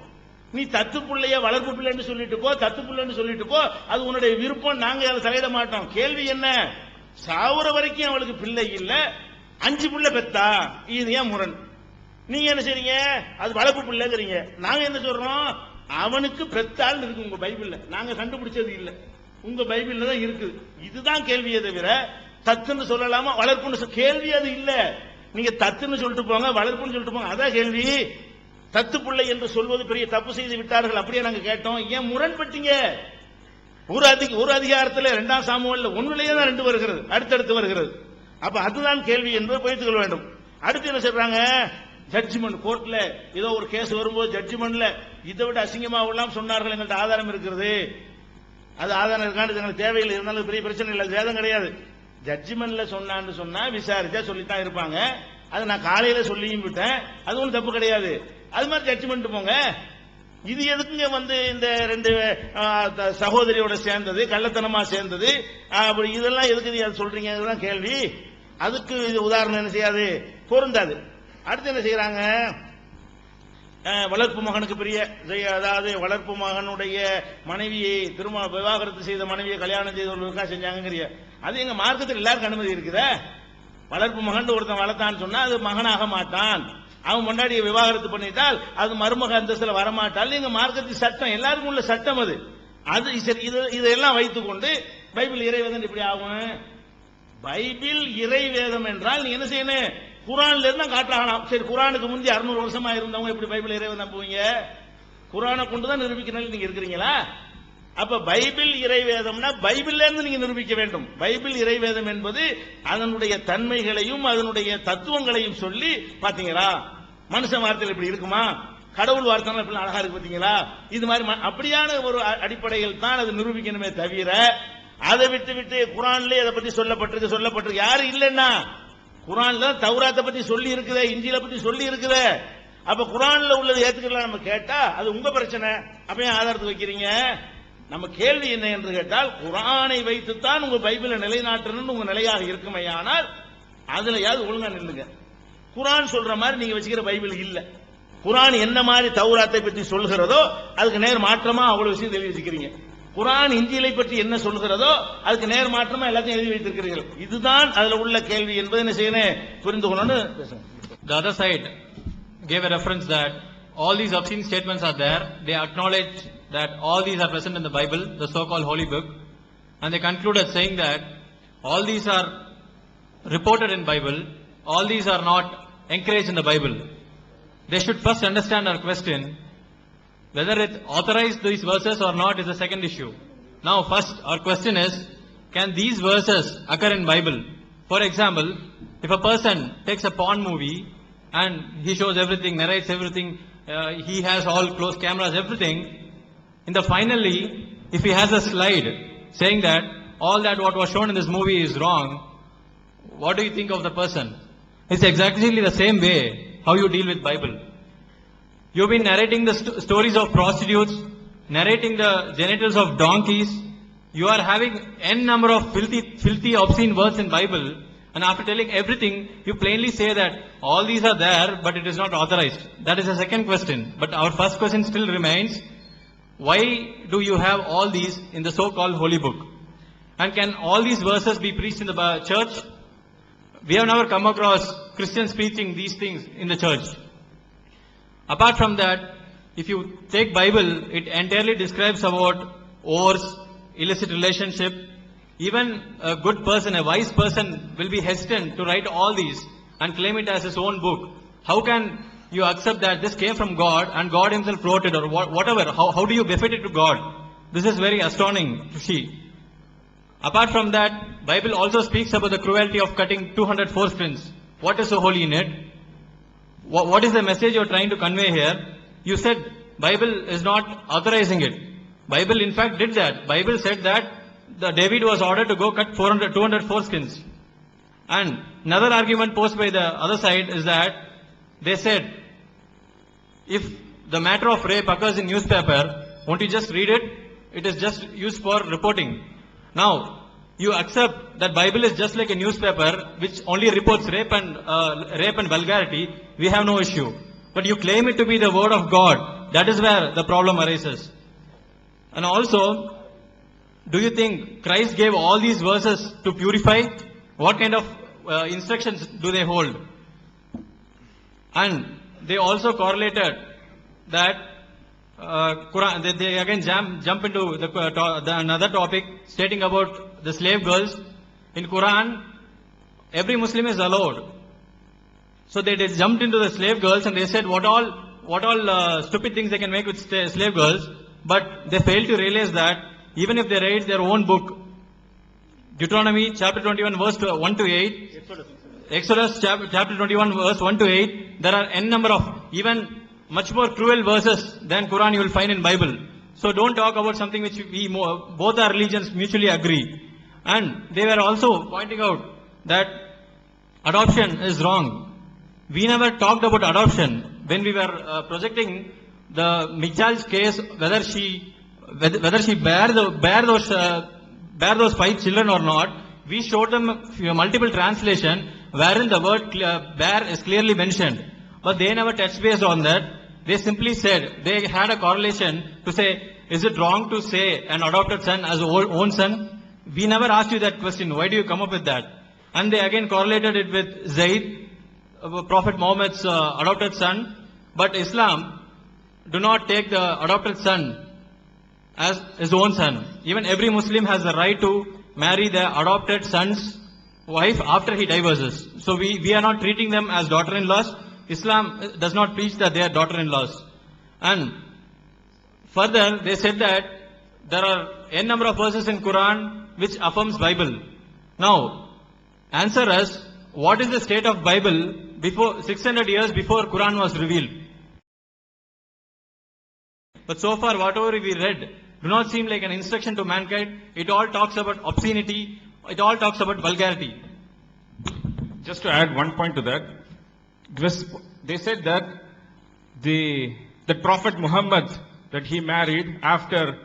நீ தத்து பிள்ளைய வளர்ப்பு பிள்ளைன்னு சொல்லிட்டு போ, தத்து பிள்ளைன்னு சொல்லிட்டு போ, அது உன்னுடைய விருப்பம், நாங்க அதை தலையிட மாட்டோம். கேள்வி என்ன? சாவுற வரைக்கும் அவளுக்கு பிள்ளை இல்ல, 5 பிள்ளை பெத்தா, இது ஏன் முரண்? நீங்க என்ன செய்றீங்க? அது வளர்ப்பு பிள்ளைங்கிறீங்க. நாங்க என்ன சொல்றோம்? அவனுக்கு பெத்தாள் இருக்கு உங்க பைபிள்ல, நாங்க கண்டுபிடிச்சது இல்ல, உங்க பைபிள்ல தான் இருக்குது. இதுதான் கேள்வியே தவிர தத்துன்னு சொல்லலாமா வளர்ப்புன்னு கேள்வி அது இல்ல. நீங்க தத்துன்னு சொல்லிட்டு போங்க, வளர்ப்புன்னு சொல்லிட்டு போங்க, அதான் கேள்வி. தத்து பிள்ளை என்று சொல்வது பெரிய தப்பு செய்து விட்டார்கள், அப்படியே நாங்க கேட்டோம். ஏன் முரண்பட்டீங்க? ஒரு அதிகாரத்தில் 2 சாமுவேல்ல 1லயே தான் 2 வருகிறது, அடுத்தடுத்து வருகிறது. அப்ப அதுதான் கேள்வி என்பதை புரிந்து கொள்ள வேண்டும். அடுத்து என்ன சொல்றாங்க? ஜட்ஜ்மெண்ட் கோர்ட்ல ஏதோ ஒரு கேஸ் வரும்போது ஜட்ஜ்மெண்ட்ல இதை விட அசிங்கமாவெல்லாம் சொன்னார்கள், எங்கள்கிட்ட ஆதாரம் இருக்கிறது. அது ஆதாரம் இருக்கான்னு எங்களுக்கு தேவையில்லை, இருந்தாலும் பெரிய பிரச்சனை இல்லை, வேதம் கிடையாது. ஜட்ஜ்மெண்ட்ல சொன்னான்னு சொன்னா விசாரிச்சா சொல்லித்தான் இருப்பாங்க. அது நான் காலையில சொல்லியும் விட்டேன், அது ஒன்றும் தப்பு கிடையாது. அது மாதிரி ஜட்ஜ்மெண்ட் போங்க. இது எதுக்குங்க வந்து இந்த 2 சகோதரியோட சேர்ந்தது, கள்ளத்தனமா சேர்ந்தது, அப்படி இதெல்லாம் எதுக்கு நீங்க சொல்றீங்க? இதுதான் கேள்வி. அதுக்கு இது உதாரணம் என்ன செய்யாது, பொருந்தாது. அடுத்து என்ன செய்யறாங்க? வளர்ப்பு மகனுக்கு பெரிய, அதாவது வளர்ப்பு மகனுடைய மனைவியை விவாகரத்து செய்த மனைவியை கல்யாணம் செய்தவர்களுக்காக செஞ்சாங்க. அது எங்க மார்க்கத்தில் எல்லாருக்கும் அனுமதி இருக்குதா? வளர்ப்பு மகன் ஒருத்தன் வளர்த்தான்னு சொன்னா அது மகனாக மாட்டான், அவன் முன்னாடி விவாகரத்து பண்ணிட்டால் அது மருமக அந்தஸ்துல வரமாட்டால் எங்க மார்க்கத்தின் சட்டம், எல்லாருக்கும் உள்ள சட்டம் அது. அது சரி, இதெல்லாம் வைத்துக்கொண்டு பைபிள் இறைவேதம் இப்படி ஆகும். பைபிள் இறைவேதம் என்றால் நீங்க என்ன செய்யணும், குரான்ல இருந்து காட்டலாம். சரி, குரானுக்கு முந்தி 600 வருஷமா இருந்தவங்க எப்படி பைபிள் இறைவேதம் போவீங்க? குரானை கொண்டுதான் நிரூபிக்கணும் நீங்க இருக்கிறீங்களா? அப்ப பைபிள் இறைவேதம்னா பைபிள்ல இருந்து நீங்க நிரூபிக்க வேண்டும். பைபிள் இறைவேதம் என்பது அதனுடைய தன்மைகளையும் அதனுடைய தத்துவங்களையும் சொல்லி, பாத்தீங்களா மனுஷன் வார்த்தையில் இப்படி இருக்குமா, கடவுள் வார்த்தை இப்படி அழகா இருக்கு பாத்தீங்களா, இது மாதிரி அப்படியான ஒரு அடிப்படையில் தான் அது நிரூபிக்கணுமே தவிர, அதை விட்டு குரான்ல அதை பத்தி சொல்லப்பட்டிருக்கு யாரும் இல்லைன்னா, குரான்ல தௌராத்தை பத்தி சொல்லி இருக்குது, இஞ்சில பத்தி சொல்லி இருக்குது. அப்ப குரான்ல உள்ளது ஏத்துக்கலாம் நம்ம கேட்டா அது உங்க பிரச்சனை. அப்ப ஏன் ஆதாரத்தை வைக்கிறீங்க? நம்ம கேள்வி என்ன என்று கேட்டால், குரானை வைத்துத்தான் உங்க பைபிளை நிலைநாட்டணும் உங்க நிலையாக இருக்குமையானால் அதுலயாவது ஒழுங்கா நில்லுங்க. குரான் சொல்ற மாதிரி நீங்க வச்சுக்கிற பைபிள் இல்ல. குரான் என்ன மாதிரி தௌராத்தை பற்றி சொல்கிறதோ அதுக்கு நேர் மாற்றமா அவ்வளவு விஷயம் எழுதி வச்சுக்கிறீங்க. குரான் இஞ்சிலை பற்றி என்ன சொல்கிறதோ அதுக்கு நேர் மாற்றமா எல்லாத்தையும் எழுதி வைத்திருக்கிறீர்கள். இதுதான் அதுல உள்ள கேள்வி என்பதை என்ன செய்யணும், புரிந்து கொள்ளணும்னு பேசுங்க. The other side gave a reference that all these obscene statements are there. They acknowledge that all these are present in the Bible, the so-called Holy Book, and they concluded saying that all these are reported in Bible, all these are not encouraged in the Bible. They should first understand our question. Whether it authorized these verses or not is the second issue. Now first our question is, can these verses occur in Bible? For example, if a person takes a porn movie and he shows everything, narrates everything, he has all close cameras, everything, in the finally, if he has a slide saying that all that what was shown in this movie is wrong, what do you think of the person? It's exactly the same way how you deal with Bible. You've been narrating the stories of prostitutes, narrating the genitals of donkeys. You are having n number of filthy, obscene words in Bible, and after telling everything, you plainly say that all these are there, but it is not authorized. That is the second question. But our first question still remains, why do you have all these in the so-called Holy Book? And can all these verses be preached in the church? We have never come across Christians preaching these things in the church. Apart from that, if you take Bible, it entirely describes about wars, illicit relationship. Even a good person, a wise person will be hesitant to write all these and claim it as his own book. How can you accept that this came from God and God himself wrote it, or whatever? How do you befit it to God? This is very astounding to see. Apart from that, Bible also speaks about the cruelty of cutting 200 foreskins. What is so holy in it? What is the message you are trying to convey here? You said Bible is not authorizing it. Bible in fact did that. Bible said that David was ordered to go cut 200 foreskins. And another argument posed by the other side is that they said, if the matter of rape occurs in newspaper, won't you just read it? It is just used for reporting. Now, you accept that Bible is just like a newspaper which only reports rape and vulgarity. We have no issue. But you claim it to be the word of God. That is where the problem arises. And also, do you think Christ gave all these verses to purify? What kind of instructions do they hold? And they also correlated that Quran, they again jump into another topic stating about the slave girls. In Quran, every Muslim is allowed. So they jumped into the slave girls and they said what all stupid things they can make with slave girls, but they failed to realize that even if they write their own book, Deuteronomy chapter 21 verse 1 to 8, Exodus chapter 21 verse 1 to 8, there are n number of even much more cruel verses than Quran you will find in Bible. So don't talk about something which both our religions mutually agree. And they were also pointing out that adoption is wrong. We never talked about adoption when we were projecting the Michal's case, whether she bear those 5 children or not. We showed them multiple translation wherein the word bear is clearly mentioned. But they never touched base on that. They simply said, they had a correlation to say, is it wrong to say an adopted son as own son? We never asked you that question. Why do you come up with that? And they again correlated it with Zaid, Prophet Muhammad's adopted son, but Islam do not take the adopted son as his own son. Even every Muslim has the right to marry the adopted son's wife after he divorces. So we are not treating them as daughter-in-laws. Islam does not preach that they are daughter-in-laws. And further, they said that there are n number of verses in Quran which affirms Bible. Now, answer us, what is the state of Bible before 600 years before Quran was revealed? But so far, whatever we read do not seem like an instruction to mankind. It all talks about obscenity. It all talks about vulgarity. Just to add one point to that, they said that the Prophet Muhammad, that he married after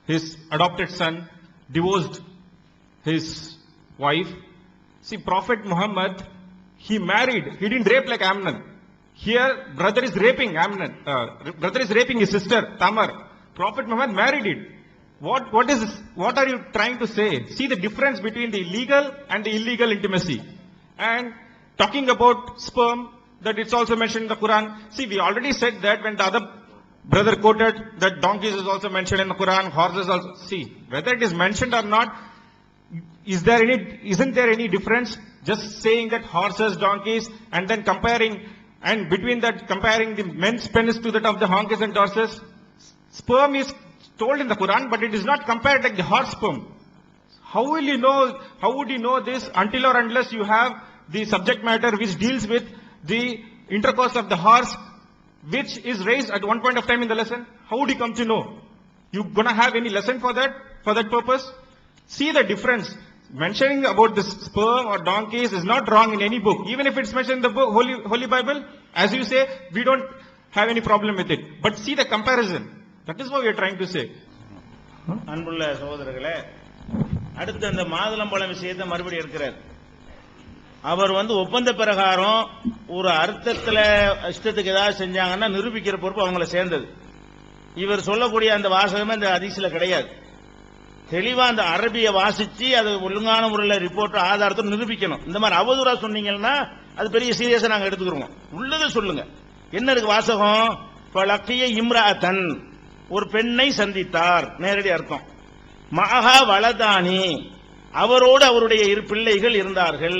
his adopted son divorced his wife. See, Prophet Muhammad, he married, he didn't rape like Amnon. Here, brother is raping Amnon, brother is raping his sister, Tamar. Prophet Muhammad married it. What are you trying to say? See the difference between the legal and the illegal intimacy. And talking about sperm, that it's also mentioned in the Quran. See, we already said that when the other brother quoted that donkeys is also mentioned in the Quran, horses also. See, whether it is mentioned or not, isn't there any difference? Just saying that horses, donkeys, and then comparing, and between that comparing the men's penis to that of the donkeys and horses. Sperm is told in the Quran, but it is not compared like the horse sperm. How would you know this until or unless you have the subject matter which deals with the intercourse of the horse, which is raised at one point of time in the lesson? How would you come to know? You gonna have any lesson for that purpose? See the difference. Mentioning about this sperm or donkeys is not wrong in any book. Even if it's mentioned in the book, Holy Bible, as you say, we don't have any problem with it. But see the comparison. That is what we are trying to say. அன்புள்ள சகோதரர்களே, அடுத்து அந்த மாதுளம்பழம் விஷயத்தை மறுபடியும் இருக்கிறார். அவர் ஒப்பந்த பிரகாரம் ஒரு அர்த்தத்துல இஷ்டத்துக்கு ஏதாவது செஞ்சாங்கன்னா நிரூபிக்கிற பொறுப்பு அவங்கள சேர்ந்தது. இவர் சொல்லக்கூடிய அந்த வாசகமே அந்த ஹதீஸ்ல கிடையாது. தெளிவா அந்த அரபியை வாசிச்சு அது ஒழுங்கான முறையில் ரிப்போர்ட் ஆதாரத்தை நிரூபிக்கணும். இந்த மாதிரி அவதூறா சொன்னீங்கன்னா அது பெரிய சீரியஸா நாங்க எடுத்துக்கிறோம். உள்ளதை சொல்லுங்க. என்ன இருக்கு வாசகம்? பலக்கிய இம்ராத்தன், ஒரு பெண்ணை சந்தித்தார், நேரடி அர்த்தம். மகா வலதானி, அவரோடு அவருடைய இரு பிள்ளைகள் இருந்தார்கள்.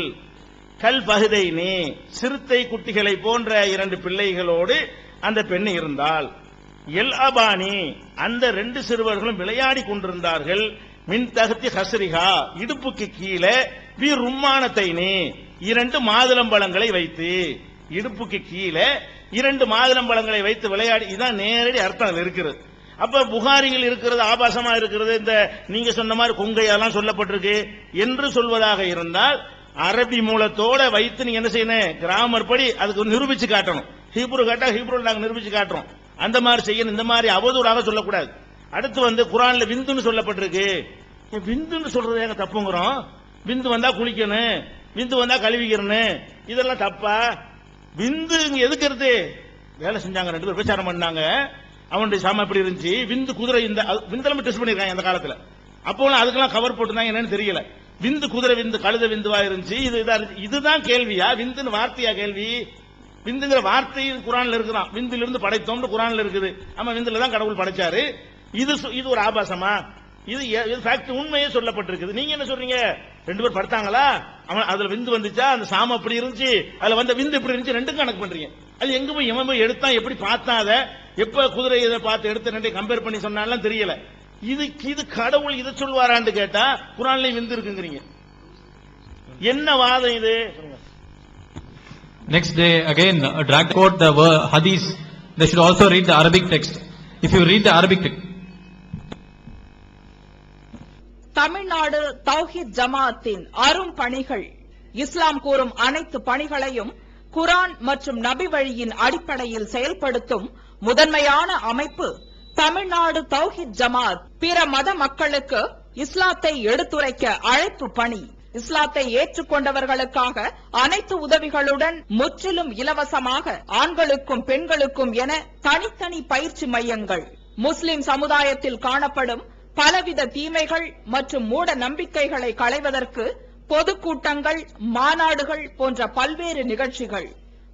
கல் பகுதைனி, சிறுத்தை குட்டிகளை போன்ற இரண்டு பிள்ளைகளோடு அந்த பெண் இருந்தாள். எல் அபானி, அந்த ரெண்டு சிறுவர்களும் விளையாடி கொண்டிருந்தார்கள். மின் தகத்தி ஹஸ்ரிகா, இடுப்புக்கு கீழே, வி ரும்மானத்தைனி, இரண்டு மாதுளம்பழங்களை வைத்து, இடுப்புக்கு கீழே இரண்டு மாதுளம்பழங்களை வைத்து விளையாடி. இதான் நேரடி அர்த்தம் இருக்கிறது. அப்ப புகாரியில் இருக்கிறது ஆபாசமா இருக்கிறது, இந்த நீங்க சொன்ன மாதிரி கொங்கையெல்லாம் சொல்லப்பட்டிருக்கு என்று சொல்வதாக இருந்தால் அரபி மூலத்தோட வைத்து நீங்க என்ன செய்யணும்? கிராமர் படி அதுக்கு நிரூபிச்சு காட்டணும். ஹீப்ரு கேட்டா ஹீப்ரு நாங்க நிரூபிச்சு காட்டுறோம். அந்த மாதிரி செய்யணும். இந்த மாதிரி அவதூறாக சொல்லக்கூடாது. அடுத்து குரான்ல விந்துன்னு சொல்லப்பட்டிருக்கு. விந்துன்னு சொல்றது எங்க தப்புங்கிறோம்? விந்து வந்தா குளிக்கணும், விந்து வந்தா கழுவிக்கணும், இதெல்லாம் தப்பா? விந்து இங்க எதுக்கிறது? வேலை செஞ்சாங்க, ரெண்டு பேர் பிரச்சாரம் பண்ணாங்க. அவனுடைய சாம எப்படி இருந்துச்சு? விந்து குதிரை, இந்த விந்தெல்லாம் டெஸ்ட் பண்ணிருக்காங்க அந்த காலத்துல. அப்போ அதுக்கெல்லாம் கவர் போட்டுருந்தாங்க, என்னன்னு தெரியல. விந்து குதிரை விந்து, கழுத விந்துவா இருந்துச்சு. இதுதான் கேள்வியா? விந்துன்னு வார்த்தையா கேள்வி? விந்துங்கிற வார்த்தை குரான்ல இருக்கிறான். விந்திலிருந்து படைத்தோம்னு குரான்ல இருக்குது. ஆமா, விந்துல தான் கடவுள் படைச்சாரு. இது ஒரு ஆபாசமா? இது ஃபேக்ட், உண்மையே சொல்லப்பட்டிருக்குது. நீங்க என்ன சொல்றீங்க? ரெண்டு பேர் படுத்தாங்களா, அவன் அதுல விந்து வந்துச்சா, அந்த சாம அப்படி இருந்துச்சு, அதுல வந்த விந்து எப்படி இருந்துச்சு, ரெண்டும் கணக்கு பண்றீங்க. அது எங்க போய் எவன் போய் எடுத்தான், எப்படி பார்த்தான், அதை எப்ப குதிரை இதை பார்த்து எடுத்து ரெண்டையும் கம்பேர் பண்ணி சொன்னாலும் தெரியல. இது கடவுள் இதை சொல்வாரான்னு கேட்டா குரான்லயும் விந்து இருக்குங்கிறீங்க. என்ன வாதம் இது? Next day again drag quote the hadith. They should also read the Arabic text. If you read the Arabic text. Tamil Nadu தௌஹீத் ஜமாஅத்தின் அரும் பணிகள். இஸ்லாம் கூறும் அனைத்து பணிகளையும் குரான் மற்றும் நபி வழியின் அடிப்படையில் செயல்படுத்தும் முதன்மையான அமைப்பு தமிழ்நாடு தௌஹீத் ஜமாஅத். பிற மத மக்களுக்கு இஸ்லாத்தை எடுத்துரைக்க அழைப்பு பணி. இஸ்லாத்தை ஏற்றுக்கொண்டவர்களுக்காக அனைத்து உதவிகளுடன் முற்றிலும் இலவசமாக ஆண்களுக்கும் பெண்களுக்கும் என தனித்தனி பயிற்சி மையங்கள். முஸ்லிம் சமுதாயத்தில் காணப்படும் பலவித தீமைகள் மற்றும் மூட நம்பிக்கைகளை களைவதற்கு பொதுக்கூட்டங்கள், மாநாடுகள் போன்ற பல்வேறு நிகழ்ச்சிகள்.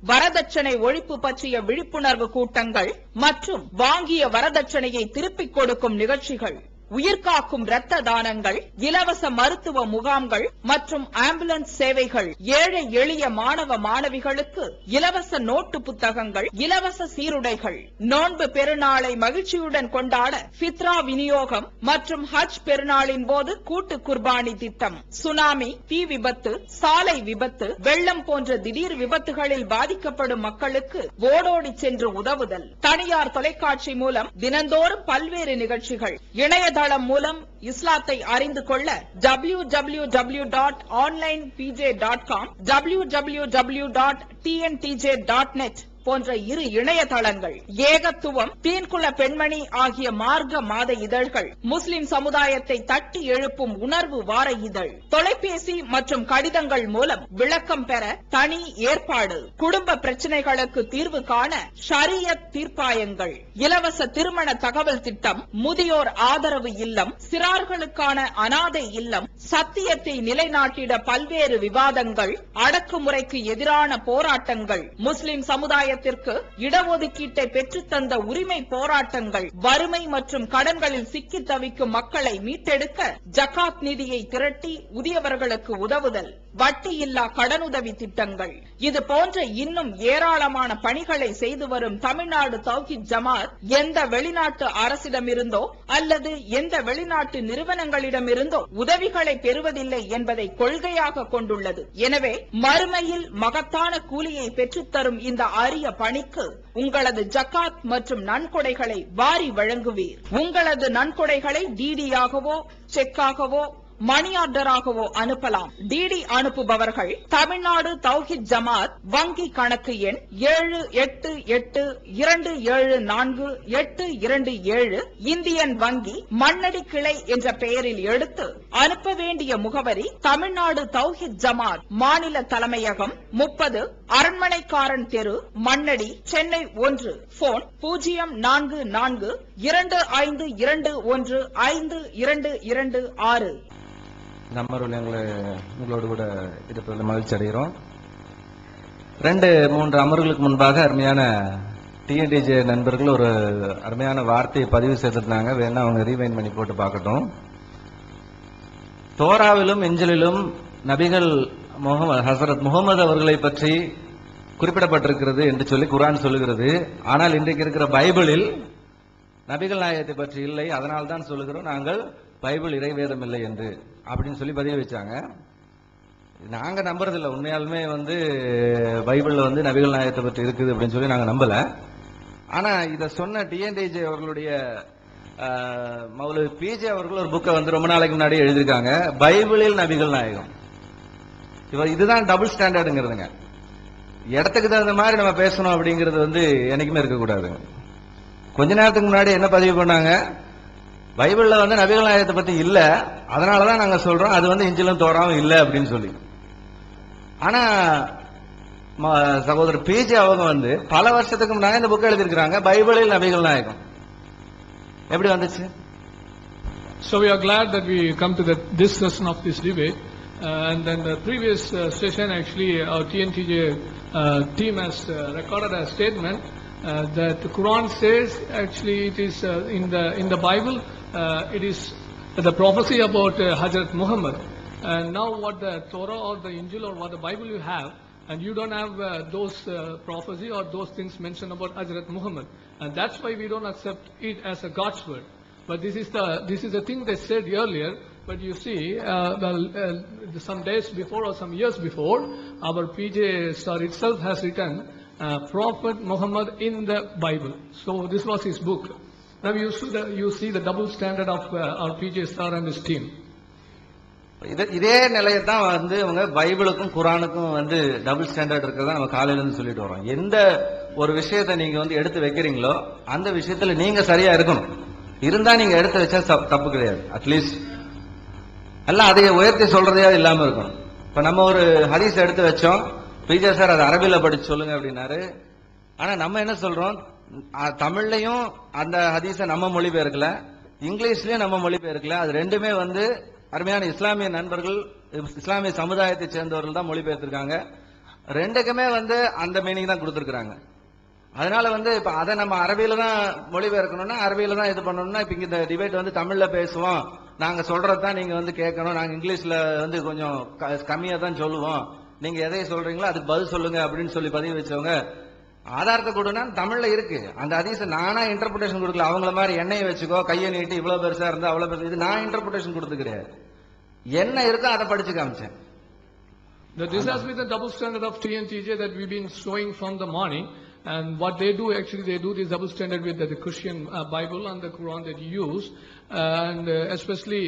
வரதட்சணை ஒழிப்பு பற்றிய விழிப்புணர்வு கூட்டங்கள் மற்றும் வாங்கிய வரதட்சணையை திருப்பிக் கொடுக்கும் நிகழ்ச்சிகள், உயிர்காக்கும் இரத்த தானங்கள், இலவச மருத்துவ முகாம்கள் மற்றும் ஆம்புலன்ஸ் சேவைகள், ஏழை எளிய மாணவ மாணவிகளுக்கு இலவச நோட்டு புத்தகங்கள், இலவச சீருடைகள், நோன்பு பெருநாளை மகிழ்ச்சியுடன் கொண்டாட ஃபித்ரா விநியோகம் மற்றும் ஹஜ் பெருநாளின் போது கூட்டு குர்பானி திட்டம், சுனாமி, தீ விபத்து, சாலை விபத்து, வெள்ளம் போன்ற திடீர் விபத்துகளில் பாதிக்கப்படும் மக்களுக்கு ஓடோடி சென்று உதவுதல், தனியார் தொலைக்காட்சி மூலம் தினந்தோறும் பல்வேறு நிகழ்ச்சிகள், இணையதளம் மூலம் இஸ்லாத்தை அறிந்து கொள்ள www.onlinepj.com, www.tntj.net போன்ற இரு இணையதளங்கள், ஏகத்துவம், தீன்குல பெண்மணி ஆகிய மார்க்க மாத இதழ்கள், முஸ்லிம் சமுதாயத்தை தட்டி எழுப்பும் உணர்வு வார இதழ், தொலைபேசி மற்றும் கடிதங்கள் மூலம் விளக்கம் பெற தனி ஏற்பாடு, குடும்ப பிரச்சனைகளுக்கு தீர்வு காண ஷரியத் தீர்ப்பாயங்கள், இலவச திருமண தகவல் திட்டம், முதியோர் ஆதரவு இல்லம், சிறார்களுக்கான அனாதை இல்லம், சத்தியத்தை நிலைநாட்டிட பல்வேறு விவாதங்கள், அடக்குமுறைக்கு எதிரான போராட்டங்கள், முஸ்லிம் சமுதாய இடஒதுக்கீட்டை பெற்றுத்தந்த உரிமை போராட்டங்கள், வறுமை மற்றும் கடன்களில் சிக்கி தவிக்கும் மக்களை மீட்டெடுக்க ஜகாத் நிதியை திரட்டி உரியவர்களுக்கு உதவுதல், வட்டியில்லா கடனுதவி திட்டங்கள், இது போன்ற இன்னும் ஏராளமான பணிகளை செய்து வரும் தமிழ்நாடு தௌஹீத் ஜமாத் எந்த வெளிநாட்டு அரசிடமிருந்தோ அல்லது எந்த வெளிநாட்டு நிறுவனங்களிடமிருந்தோ உதவிகளை பெறுவதில்லை என்பதை கொள்கையாக கொண்டுள்ளது. எனவே மறுமையில் மகத்தான கூலியை பெற்றுத்தரும் இந்த அரிய பணிக்கு உங்களது ஜகாத் மற்றும் நன்கொடைகளை வாரி வழங்குவீர். உங்களது நன்கொடைகளை டிடியாகவோ செக்காகவோ மணி ஆர்டராகவோ அனுப்பலாம். டிடி அனுப்புபவர்கள் தமிழ்நாடு தௌஹீத் ஜமாத் வங்கி கணக்கு எண் 7882748227 இந்தியன் வங்கி மண்ணடி கிளை என்ற பெயரில் எடுத்து அனுப்ப வேண்டிய முகவரி தமிழ்நாடு தௌஹீத் ஜமாத் மாநில தலைமையகம் 30 அரண்மனைக்காரன் தெரு மண்ணடி சென்னை 1. போன் 044252152226. நம்மளுடைய உங்களோடு கூட இருப்பதில் மகிழ்ச்சி அடைகிறோம். 2-3 அமர்வுகளுக்கு முன்பாக அருமையான டிஎன்டிஜே நண்பர்கள் ஒரு அருமையான வார்த்தையை பதிவு செய்திருந்தாங்க. வேணா அவங்க ரீவைண்ட் பண்ணி போட்டு பார்க்கட்டும். தோராவிலும் இஞ்சிலும் நபிகள் ஹசரத் முகமது அவர்களை பற்றி குறிப்பிடப்பட்டிருக்கிறது என்று சொல்லி குர்ஆன் சொல்லுகிறது. ஆனால் இன்றைக்கு இருக்கிற பைபிளில் நபிகள் நாயகத்தை பற்றி இல்லை. அதனால் தான் சொல்லுகிறோம் நாங்கள் பைபிள் இறைவேதம் இல்லை என்று அப்படின்னு சொல்லி பதிவு வச்சாங்க. நாங்க நம்புறதில்லை. உண்மையாலுமே பைபிள்ல நபிகள் நாயகத்தை பற்றி இருக்குது அப்படின்னு சொல்லி நாங்க நம்பல. ஆனா இத சொன்ன டிஎன்டிஜே அவர்களுடைய மௌலவி பிஜே அவர்கள் ஒரு புக்கை ரொம்ப நாளைக்கு முன்னாடி எழுதியிருக்காங்க, பைபிளில் நபிகள் நாயகம். இதுதான் டபுள் ஸ்டாண்டர்டுங்கிறதுங்க. இடத்துக்கு தகுந்த மாதிரி நம்ம பேசணும் அப்படிங்கிறது என்னைக்குமே இருக்கக்கூடாது. கொஞ்ச நேரத்துக்கு முன்னாடி என்ன பதிவு பண்ணாங்க, பைபிள்ல நபிகள் நாயகத்தை பத்தி இல்ல, அதனாலதான் நாங்க சொல்றோம் அது இஞ்சிலும் தோறாவும் இல்ல அப்படின்னு சொல்லி. ஆனா சகோதரர் பிஜே அவங்க பல வருஷத்துக்கு முன்னாடி இந்த புக் எழுதியிருக்கிறாங்க, பைபிளில் நபிகள் நாயகம். எப்படி வந்துச்சு? So we are glad that we come to this session of this debate. And then the previous session, actually, our TNTJ team has recorded a statement that the Quran says, actually, it is in the Bible, it is the prophecy about Hazrat Muhammad. And now, what the Torah or the Injil or what the Bible you have, and you don't have those prophecy or those things mentioned about Hazrat Muhammad, and that's why we don't accept it as a God's word. But this is the thing they said earlier. But you see, some days before or some years before, our PJ Star itself has written Prophet Muhammad in the Bible. So this was his book. Now you see the double standard of our PJ Star and his team. இதே நிலையை தான் இவங்க பைபிளுக்கும் குரானுக்கும் double standard இருக்கிறதா நம்ம காலையில இருந்து சொல்லிட்டு வரோம். எந்த ஒரு விஷயத்தை நீங்க எடுத்து வைக்கிறீங்களோ அந்த விஷயத்துல நீங்க சரியா இருக்கணும். இருந்தா நீங்க எடுத்து வச்சா தப்பு கிடையாது. அட்லீஸ்ட் எல்லாம் அதை உயர்த்தி சொல்றதே இல்லாம இருக்கணும். இப்ப நம்ம ஒரு ஹதீஸ் எடுத்து வச்சோம், பிஜே சார் அதை அரபில படிச்சு சொல்லுங்க அப்படின்னாரு. ஆனா நம்ம என்ன சொல்றோம், தமிழ்லையும் அந்த ஹதீஸ நம்ம மொழிபெயர்க்கல, இங்கிலீஷ்லயும் நம்ம மொழிபெயர்க்கல. அது ரெண்டுமே அருமையான இஸ்லாமிய நண்பர்கள், இஸ்லாமிய சமுதாயத்தை சேர்ந்தவர்கள் தான் மொழிபெயர்த்திருக்காங்க. ரெண்டுக்குமே வந்து அந்த மீனிங் தான் கொடுத்துருக்காங்க. அதனால வந்து இப்ப அதை நம்ம அரபியில தான் மொழிபெயர்க்கணும்னா அரபியில தான் இது பண்ணணும்னா இப்ப இந்த டிபேட் வந்து தமிழ்ல பேசுவோம், நாங்க சொல்றதுதான் நீங்க வந்து கேட்கணும், நாங்க இங்கிலீஷ்ல வந்து கொஞ்சம் கம்மியா தான் சொல்லுவோம், நீங்க எதை சொல்றீங்களோ அதுக்கு பதில் சொல்லுங்க அப்படின்னு சொல்லி பதிவு வச்சவங்க ஆதாரத்தை கொடுனா தமிழ்ல இருக்கு. அந்த ஹதீஸை நானா இன்டர்பிரேஷன் கொடுக்கல, அவங்கள மாதிரி எண்ணெயை வச்சுக்கோ, கையை நீட்டி இவ்வளவு பெருசா இருந்தா அவ்வளவு பெருசா, இது நான் இன்டர்பிரேஷன் கொடுத்து கிடையாது. என்ன இருக்கோ அதை படிச்சு காமிச்சேன். This has been the double standard of TNTJ that we've been showing from the morning. And what they do, actually, they do this double standard with the Christian Bible and the Quran that you use. And especially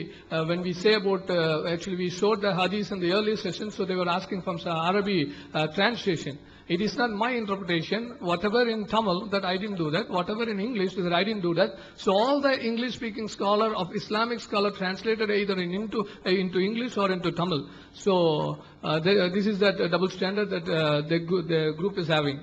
when we say about, actually we showed the hadith in the earlier session, so they were asking from some Arabic translation. It is not my interpretation. Whatever in Tamil, that I didn't do that. Whatever in English, that I didn't do that. So all the English-speaking scholar of Islamic scholar translated either into English or into Tamil. So this is that double standard that the group is having.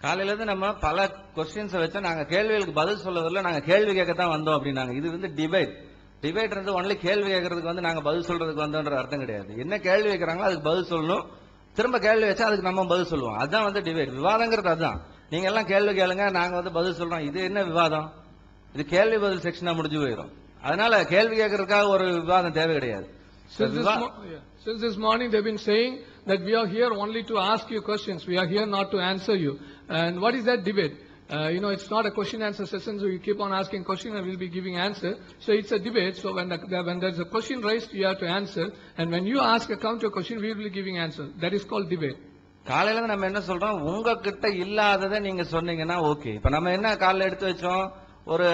காலையில இருந்து நம்ம பல questions வச்சு நாங்க கேள்விகளுக்கு பதில் சொல்லதில்லை, நாங்க கேள்வி கேட்கத்தான் வந்தோம் அப்படின்னாங்க. இது வந்து டிபேட் வந்து ஒன்லி கேள்வி கேட்கறதுக்கு வந்து நாங்க பதில் சொல்றதுக்கு வந்தோன்ற அர்த்தம் கிடையாது. என்ன கேள்வி வைக்கிறாங்களோ அதுக்கு பதில் சொல்லணும், திரும்ப கேள்வி வச்சா அதுக்கு நம்ம பதில் சொல்லுவோம். அதுதான் வந்து டிபேட். விவாதங்கிறது அதுதான். நீங்க எல்லாம் கேள்வி கேளுங்க, நாங்க வந்து பதில் சொல்றோம். இது என்ன விவாதம்? இது கேள்வி பதில் செக்ஷனா முடிஞ்சு போயிடும். அதனால கேள்வி கேட்கறதுக்காக ஒரு விவாதம் தேவை கிடையாது. Since this morning they've been saying that we are here only to ask you questions. We are here not to answer you. And what is that debate? It's not a question answer session, so you keep on asking question and we'll be giving answer. So it's a debate. So when there's a question raised, you have to answer. And when you ask a counter question, we will be giving answer. That is called debate. காலையில நம்ம என்ன சொல்றோம், உங்ககிட்ட இல்லாததை நீங்க சொன்னீங்கன்னா okay. இப்ப நம்ம என்ன காலையில எடுத்து வச்சோம், ஒரு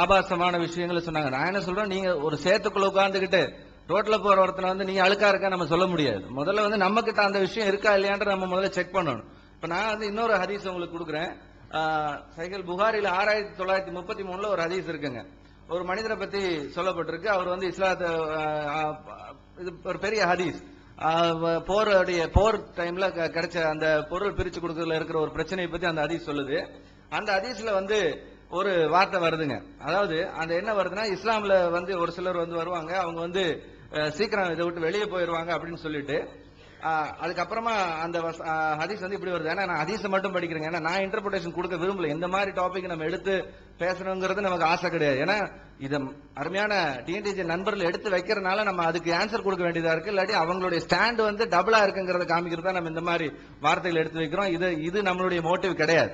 ஆபாசமான விஷயங்களை சொன்னாங்க. நான் என்ன சொல்றேன், நீங்க ஒரு சேத்துக்குள்ள உட்கார்ந்துகிட்டு ரோட்ல போற ஒருத்தனை வந்து நீங்க அழுக்கா இருக்கா நம்ம சொல்ல முடியாது. முதல்ல வந்து நம்ம கிட்ட அந்த விஷயம் இருக்கா இல்லையான்ற நம்ம முதல்ல செக் பண்ணணும். இப்ப நான் வந்து இன்னொரு ஹதீஸ் உங்களுக்கு கொடுக்குறேன். சஹீஹ் புகாரில 6933 ஒரு ஹதீஸ் இருக்குங்க. ஒரு மனிதரை பத்தி சொல்லப்பட்டிருக்கு. அவர் வந்து இஸ்லாத்தை இது ஒரு பெரிய ஹதீஸ், போர் டைம்ல கிடைச்ச அந்த பொருள் பிரிச்சு கொடுக்கறதுல இருக்கிற ஒரு பிரச்சனையை பத்தி அந்த ஹதீஸ் சொல்லுது. அந்த ஹதீஸ்ல வந்து ஒரு வார்த்தை வருதுங்க. அதாவது அந்த என்ன வருதுன்னா, இஸ்லாம்ல வந்து ஒரு சிலர் வந்து வருவாங்க, அவங்க வந்து சீக்கிரம் இதை விட்டு வெளியே போயிருவாங்க அப்படின்னு சொல்லிட்டு, அதுக்கப்புறமா அந்த ஹதீஸ் வந்து இப்படி வருது. ஏன்னா நான் ஹதீஸை மட்டும் படிக்கிறேங்க, ஏன்னா நான் இன்டர்பிரேஷன் கொடுக்க விரும்பல. இந்த மாதிரி டாபிக் நம்ம எடுத்து பேசணுங்கிறது நமக்கு ஆசை கிடையாது. ஏன்னா இதை அருமையான டிஎன்டிஜி நண்பர்கள் எடுத்து வைக்கிறதுனால நம்ம அதுக்கு ஆன்சர் கொடுக்க வேண்டியதா இருக்கு. இல்லாட்டி அவங்களுடைய ஸ்டாண்ட் வந்து டபுளா இருக்குங்கிறத காமிக்கிறதா நம்ம இந்த மாதிரி வார்த்தைகள் எடுத்து வைக்கிறோம். இது நம்மளுடைய மோட்டிவ் கிடையாது.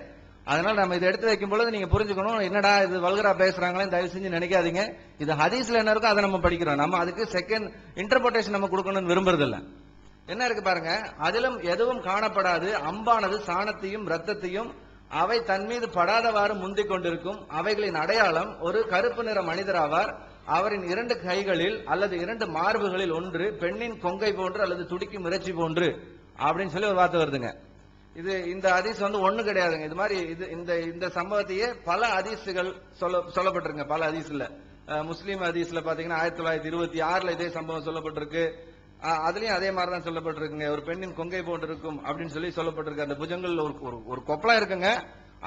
அதனால நம்ம இதை எடுத்து வைக்கும் பொழுது நீங்க புரிஞ்சுக்கணும், என்னடா இது வல்கரா பேசுறாங்களே தயவு செஞ்சு நினைக்காதீங்க. இது ஹதீஸ்ல என்ன இருக்கோ அதை நம்ம படிக்கிறோம். நம்ம அதுக்கு செகண்ட் இன்டர்பிரேஷன் நம்ம கொடுக்கணும்னு விரும்புறது இல்ல. என்ன இருக்கு பாருங்க, அதிலும் எதுவும் காணப்படாது, அம்பானது சாணத்தையும் ரத்தத்தையும் அவை தன் மீது படாதவாறு முந்திக் கொண்டிருக்கும். அவைகளின் அடையாளம் ஒரு கருப்பு நிற மனிதராவார். அவரின் 2 கைகளில் அல்லது 2 மார்புகளில் ஒன்று பெண்ணின் கொங்கை போன்று அல்லது துடிக்கும் இறைச்சி போன்று அப்படின்னு சொல்லி ஒரு வார்த்தை வருதுங்க. இது இந்த ஹதீஸ் வந்து ஒண்ணு கிடையாதுங்க. இது மாதிரி இந்த சம்பவத்தையே பல ஹதீஸ்கள் சொல்லப்பட்டிருங்க. பல ஹதீஸ்ல முஸ்லீம் ஹதீஸ்ல பாத்தீங்கன்னா 1926 இதே சம்பவம் சொல்லப்பட்டிருக்கு. அதுலயும் அதே மாதிரிதான் சொல்லப்பட்டிருக்குங்க. ஒரு பெண்ணின் கொங்கை போன்று இருக்கும் அப்படின்னு சொல்லி சொல்லப்பட்டிருக்கு. அந்த புஜங்கள் ஒரு கொப்பளம் இருக்குங்க.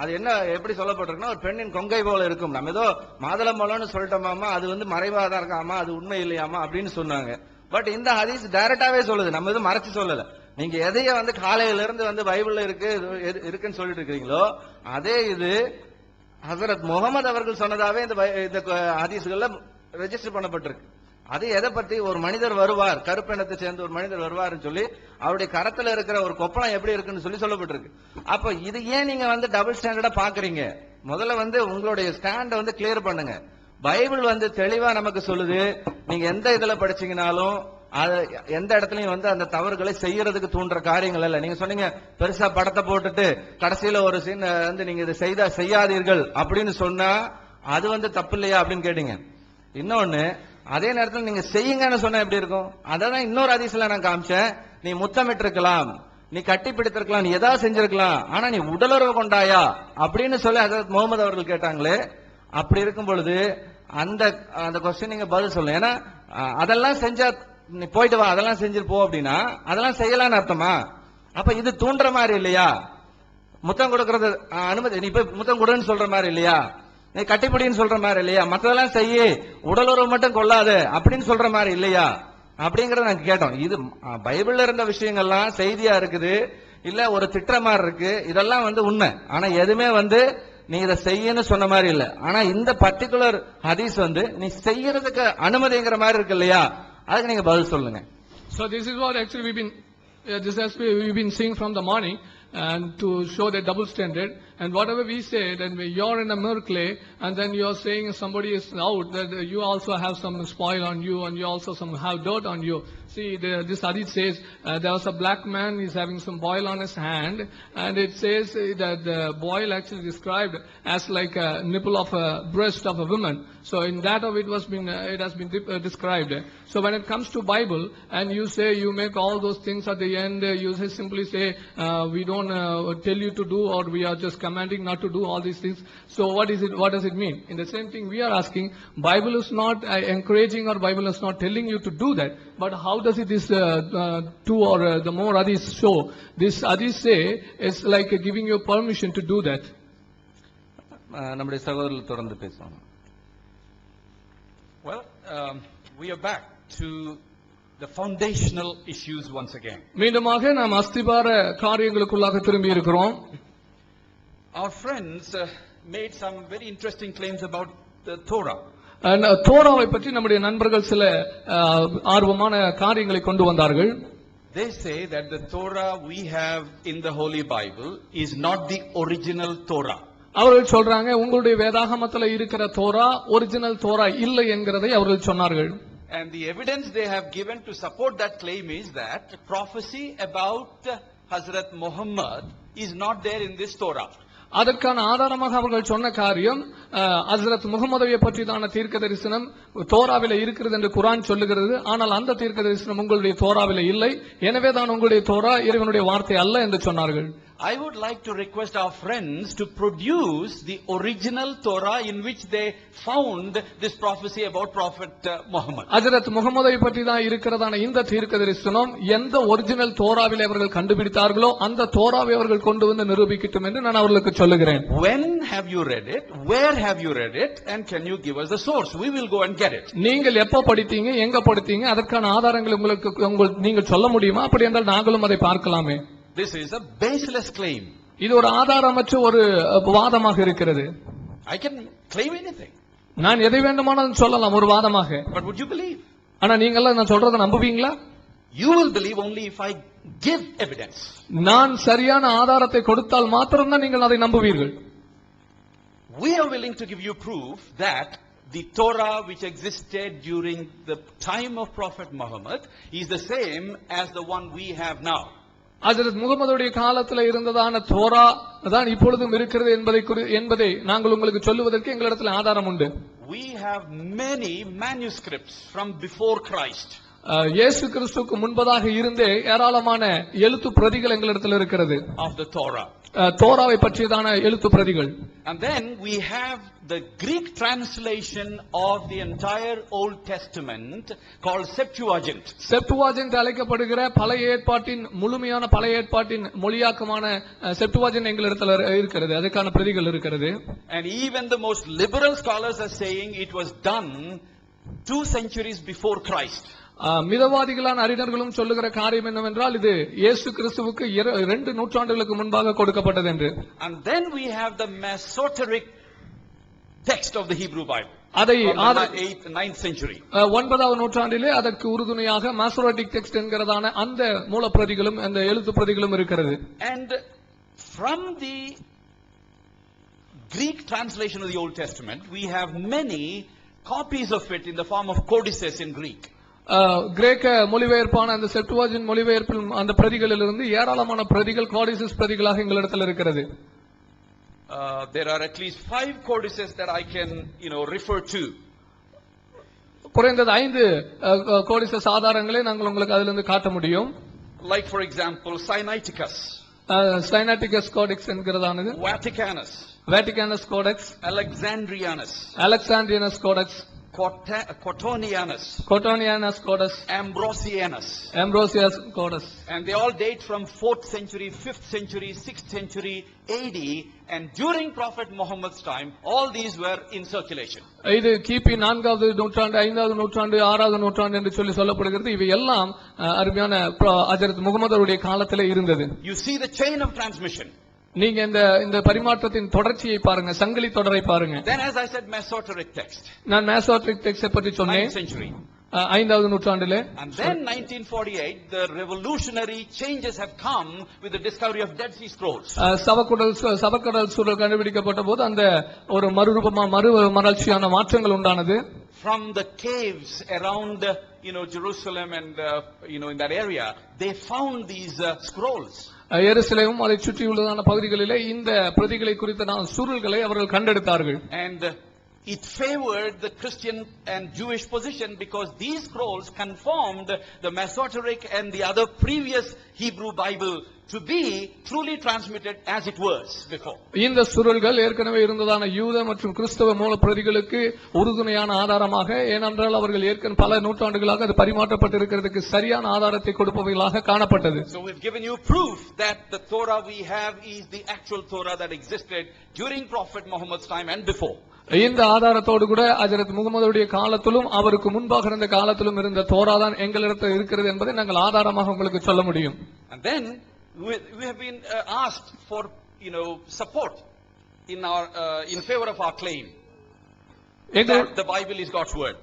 அது என்ன எப்படி சொல்லப்பட்டிருக்குன்னா, ஒரு பெண்ணின் கொங்கை போல இருக்கும். நம்ம ஏதோ மாதுளம்பழம்னு சொல்லிட்டோமாமா, அது வந்து மறைவாதான் இருக்காமா, அது உண்மை இல்லையாமா அப்படின்னு சொன்னாங்க. பட் இந்த ஹதீஸ் டைரக்டாவே சொல்லுது, நம்ம எதுவும் மறைச்சு சொல்லல. நீங்க எதைய வந்து காலையில இருந்து வந்து பைபிள்ல இருக்குன்னு சொல்லிட்டு இருக்கீங்களோ அதே இது ஹசரத் முகமது அவர்கள் சொன்னதாவே இந்த ஹதீஸ்கள்ல ரெஜிஸ்டர் பண்ணப்பட்டிருக்கு. அது எதை பத்தி, ஒரு மனிதர் வருவார், கருப்பினத்தை சேர்ந்த ஒரு மனிதர் வருவார்னு சொல்லி அவருடைய கரத்துல இருக்கிற ஒரு கொப்பளம் எப்படி இருக்குன்னு சொல்லி சொல்லப்பட்டிருக்கு. அப்ப இது ஏன் நீங்க வந்து டபுள் ஸ்டாண்டர்டா பாக்குறீங்க? முதல்ல வந்து உங்களுடைய ஸ்டாண்ட வந்து கிளியர் பண்ணுங்க. பைபிள் வந்து தெளிவா நமக்கு சொல்லுது, நீங்க எந்த இதுல படிச்சீங்கனாலும் எந்த இடத்துலயும் வந்து அந்த தவறுகளை செய்யறதுக்கு தூண்டுற காரியங்கள் இல்ல. நீங்க சொன்னீங்க பெருசா படத்தை போட்டுட்டு கடைசியில ஒரு சீன் வந்து நீங்க இதை செய்யாதீர்கள் அப்படின்னு சொன்னா அது வந்து தப்பு இல்லையா அப்படின்னு கேட்டீங்க. இன்னொன்னு, அதே நேரத்தில் நீங்க செய்யுங்கன்னு சொன்னா எப்படி இருக்கும்? அதான் இன்னொரு ஹதீஸ்ல நான் காமிச்சேன். நீ முத்தமிட்டு இருக்கலாம், நீ கட்டி பிடித்திருக்கலாம், நீ ஏதாவது செஞ்சிருக்கலாம், ஆனா நீ உடலுறவு கொண்டாயா அப்படின்னு சொல்லி ஹஜ்ரத் முகமது அவர்கள் கேட்டாங்களே. அப்படி இருக்கும் பொழுது அந்த கொஸ்டின் நீங்க பதில் சொல்லணும். ஏன்னா அதெல்லாம் செஞ்சா நீ போயிட்டு வா, அதெல்லாம் செஞ்சுட்டு போ அப்படின்னா அதெல்லாம் செய்யலான்னு அர்த்தமா? அப்ப இது தூண்டுற மாதிரி இல்லையா? முத்தம் கொடுக்கறது அனுமதி, நீ போய் முத்தம் கொடுன்னு சொல்ற மாதிரி இல்லையா? நீ கட்டிப்பிடின்னு சொல்ற மாதிரி இல்லையா? மற்றதெல்லாம் செய்ய, உடலுறவு மட்டும் கொள்ளாது அப்படின்னு சொல்ற மாதிரி இல்லையா? அப்படிங்கறத நாங்க கேட்டோம். இது பைபிள்ல இருந்த விஷயங்கள்லாம் செய்தியா இருக்குது, இல்ல ஒரு திட்ட மாதிரி இருக்கு, இதெல்லாம் உண்மை. ஆனா எதுவுமே நீ இதை செய்யன்னு சொன்ன மாதிரி இல்ல. ஆனா இந்த பர்டிகுலர் ஹதீஸ் நீ செய்யறதுக்கு அனுமதிங்கிற மாதிரி இருக்கு இல்லையா, அதுக்கு நீங்க பதில் சொல்லுங்க. So this is what actually we've been seeing from the morning, and to show the double standard. And whatever we say, then you're in a milk clay, and then you're saying somebody is out, that you also have some spoil on you, and you also have dirt on you. See, this hadith says there was a black man, he's having some boil on his hand, and it says that the boil actually described as like a nipple of a breast of a woman. So in that of it has been described. So when it comes to Bible, and you say you make all those things at the end, you simply say we don't tell you to do, or we are just commanding not to do all these things. So what does it mean? In the same thing we are asking, Bible is not encouraging, or Bible is not telling you to do that. But how does it this two or the more hadiths show? This hadith say is like giving you permission to do that. நம்முடைய சகோதரர்கள் தொடர்ந்து பேசுவாங்க. Well, we are back to the foundational issues once again. மீண்டுமாக நாம் அஸ்திபார காரியங்களுக்குள்ளாக திரும்பி இருக்கிறோம். Our friends made some very interesting claims about the Torah. தோராவை பற்றி நம்முடைய நண்பர்கள் சில ஆர்வமான காரியங்களை கொண்டு வந்தார்கள். They say that the Torah we have in the Holy Bible is not the original Torah. அவர்கள் சொல்றாங்க, உங்களுடைய வேதாகமத்தில் இருக்கிற தோரா ஒரிஜினல் தோரா இல்லை என்கிறதை அவர்கள் சொன்னார்கள். And the evidence they have given to support that claim is that prophecy about Hazrat Muhammad is not there in this Torah. அதற்கான ஆதாரமாக அவர்கள் சொன்ன காரியம், ஹஸ்ரத் முகமதுவை பற்றிதான தீர்க்க தரிசனம் தோராவில இருக்கிறது என்று குர்ஆன் சொல்லுகிறது. ஆனால் அந்த தீர்க்க தரிசனம் உங்களுடைய தோராவில இல்லை, எனவே தான் உங்களுடைய தோரா இறைவனுடைய வார்த்தை அல்ல என்று சொன்னார்கள். I would like to request our friends to produce the original Torah in which they found this prophecy about Prophet Muhammad. ஹஜ்ரத் முகமதை பற்றி தான் இருக்கிறதான இந்த தீர்க்க தரிசனம் எந்த ஒரிஜினல் தோராவிலே அவர்கள் கண்டுபிடித்தார்களோ அந்த தோராவை அவர்கள் கொண்டு வந்து நிரூபிக்கட்டும் என்று நான் அவர்களுக்கு சொல்லுகிறேன். When have you read it? Where have you read it? And can you give us the source? We will go and get it. நீங்கள் எப்ப படித்தீங்க, எங்க படித்தீங்க, அதற்கான ஆதாரங்கள் உங்களுக்கு நீங்கள் சொல்ல முடியுமா? அப்படி என்றால் நாங்களும் அதை பார்க்கலாமே. This is a baseless claim. இது ஒரு ஆதாரமற்ற ஒரு வாதமாக இருக்கிறது. I can claim anything. நான் எதை வேண்டுமானாலும் சொல்லலாம் ஒரு வாதமாக. But would you believe? ஆனா நீங்க நான் சொல்றதை நம்புவீங்களா? You will believe only if I give evidence. நான் சரியான ஆதாரத்தை கொடுத்தால் மாத்திரம்தான் நீங்கள் அதை நம்புவீர்கள். We are willing to give you proof that the Torah which existed during the time of Prophet Muhammad is the same as the one we have now. ஹஜ்ரத் முகமதுடைய காலத்தில் இருந்ததான Torah தான் இப்பொழுதும் இருக்கிறது என்பதை நாங்கள் உங்களுக்கு சொல்லுவதற்கு எங்களிடத்தில் ஆதாரம் உண்டு. We have many manuscripts from before Christ. இயேசு கிறிஸ்துவுக்கு முன்பதாக இருந்தே ஏராளமான எழுத்து பிரதிகள் எங்களிடத்தில் இருக்கிறது. Of the Torah. தோராவை பற்றியதான எழுத்து பிரதிகள். And then we have the Greek translation of the entire Old Testament called Septuagint. செப்டுவாஜின்ட் அழைக்கப்படுகிற பழைய ஏற்பாட்டின் முழுமையான பழைய ஏற்பாட்டின் மொழியாக்கமான செப்டுவாஜின்ட் எங்களிடத்தில் இருக்கிறது. அதுக்கான பிரதிகள் இருக்கிறது. And even the most liberal scholars are saying it was done 2 centuries before Christ. மிதவாதிகளான அறிஞர்களும் சொல்லுகிற காரியம் என்னவென்றால் இது இயேசு கிறிஸ்துவுக்கு 2 நூற்றாண்டுகளுக்கு முன்பாக கொடுக்கப்பட்டது என்று. And then we have the Masoretic text of the Hebrew Bible. அதை 8th 9th century. 9வது நூற்றாண்டிலே அதற்கு உறுதுணையாக மாசோரெட்டிக் டெக்ஸ்ட் என்கிறதான அந்த மூலப்பிரதிகளும் அந்த எழுத்து பிரதிகளும் இருக்கிறது. And from the Greek translation of the Old Testament we have many copies of it in the form of codices in Greek. கிரேக்க மொழிபெயர்ப்பான அந்த செப்டுவாஜின்ட் மொழிபெயர்ப்பில் அந்த பிரதிகளிலிருந்து ஏராளமான பிரதிகள் கோடிசஸ் பிரதிகளாக எங்களிடத்தில் இருக்கிறது. There are at least 5 codices that I can refer to. குறைந்தது 5 கோடிசஸ் ஆதாரங்களை நாங்கள் உங்களுக்கு அதிலிருந்து காட்ட முடியும். Like for example Sinaiticus, Sinaiticus codex என்கிறதானது, Vaticanus, Vaticanus codex, Alexandrianus, Alexandrianus codex, Cottonianus, Cottonianus Scotus, Ambrosianus. Ambrosius Scotus. And they all date from 4th century, 5th century, 6th century AD. And during Prophet Muhammad's time, all these were in circulation. இது கிபி 4வது நூற்றாண்டு 5வது நூற்றாண்டு 6வது நூற்றாண்டு என்று சொல்லி சொல்லப்படுகிறது. இவை எல்லாம் அருமையான ஹஜ்ரத் முகமதுடைய காலத்திலே இருந்தது. You see the chain of transmission. நீங்க இந்த பரிமாற்றத்தின் தொடர்ச்சியை பாருங்க, சங்கிலி தொடரை பாருங்க. Then as I said, Masoretic text. நான் மேசோரிக் டெக்ஸ்டை பற்றி சொன்னேன். 9th century. 5வது நூற்றாண்டிலே. And then 1948 the revolutionary changes have come with the discovery of Dead Sea Scrolls. சவக்கடல் சூழல் கண்டுபிடிக்கப்பட்ட போது அந்த ஒரு மறுமலர்ச்சியான மாற்றங்கள் உண்டானது. From the caves around Jerusalem and in that area they found these scrolls. எருசலேமும் அதை சுற்றியுள்ளதான பகுதிகளிலே இந்த பிரதிகளை குறித்த சுருள்களை அவர்கள் கண்டெடுத்தார்கள். And it favored the Christian and Jewish position because these scrolls confirmed the Masoretic and the other previous Hebrew Bible to be truly transmitted as it was before. இந்த சுருள்கள் ஏற்கனவே இருந்ததான யூத மற்றும் கிறிஸ்தவ மூல பிரதிகளுக்கு உறுதுணையான ஆதாரமாக, ஏனென்றால் அவர்கள் ஏற்கனவே பல நூற்றாண்டுகளாக அது பரிமாற்றப்பட்டிருக்கிறதுக்கு சரியான ஆதாரத்தை கொடுப்பவைகளாக காணப்பட்டது. So we've given you proof that the Torah we have is the actual Torah that existed during Prophet Muhammad's time and before. இந்த ஆதாரத்தோடு கூட ஹஜ்ரத் முகமதுடைய காலத்திலும் அவருக்கு முன்பாக இருந்த காலத்திலும் இருந்த தோரா தான் எங்களிடத்தில் இருக்கிறது என்பதை நாங்கள் ஆதாரமாக உங்களுக்கு சொல்ல முடியும். And then we have been asked for support in favor of our claim that the Bible is God's word.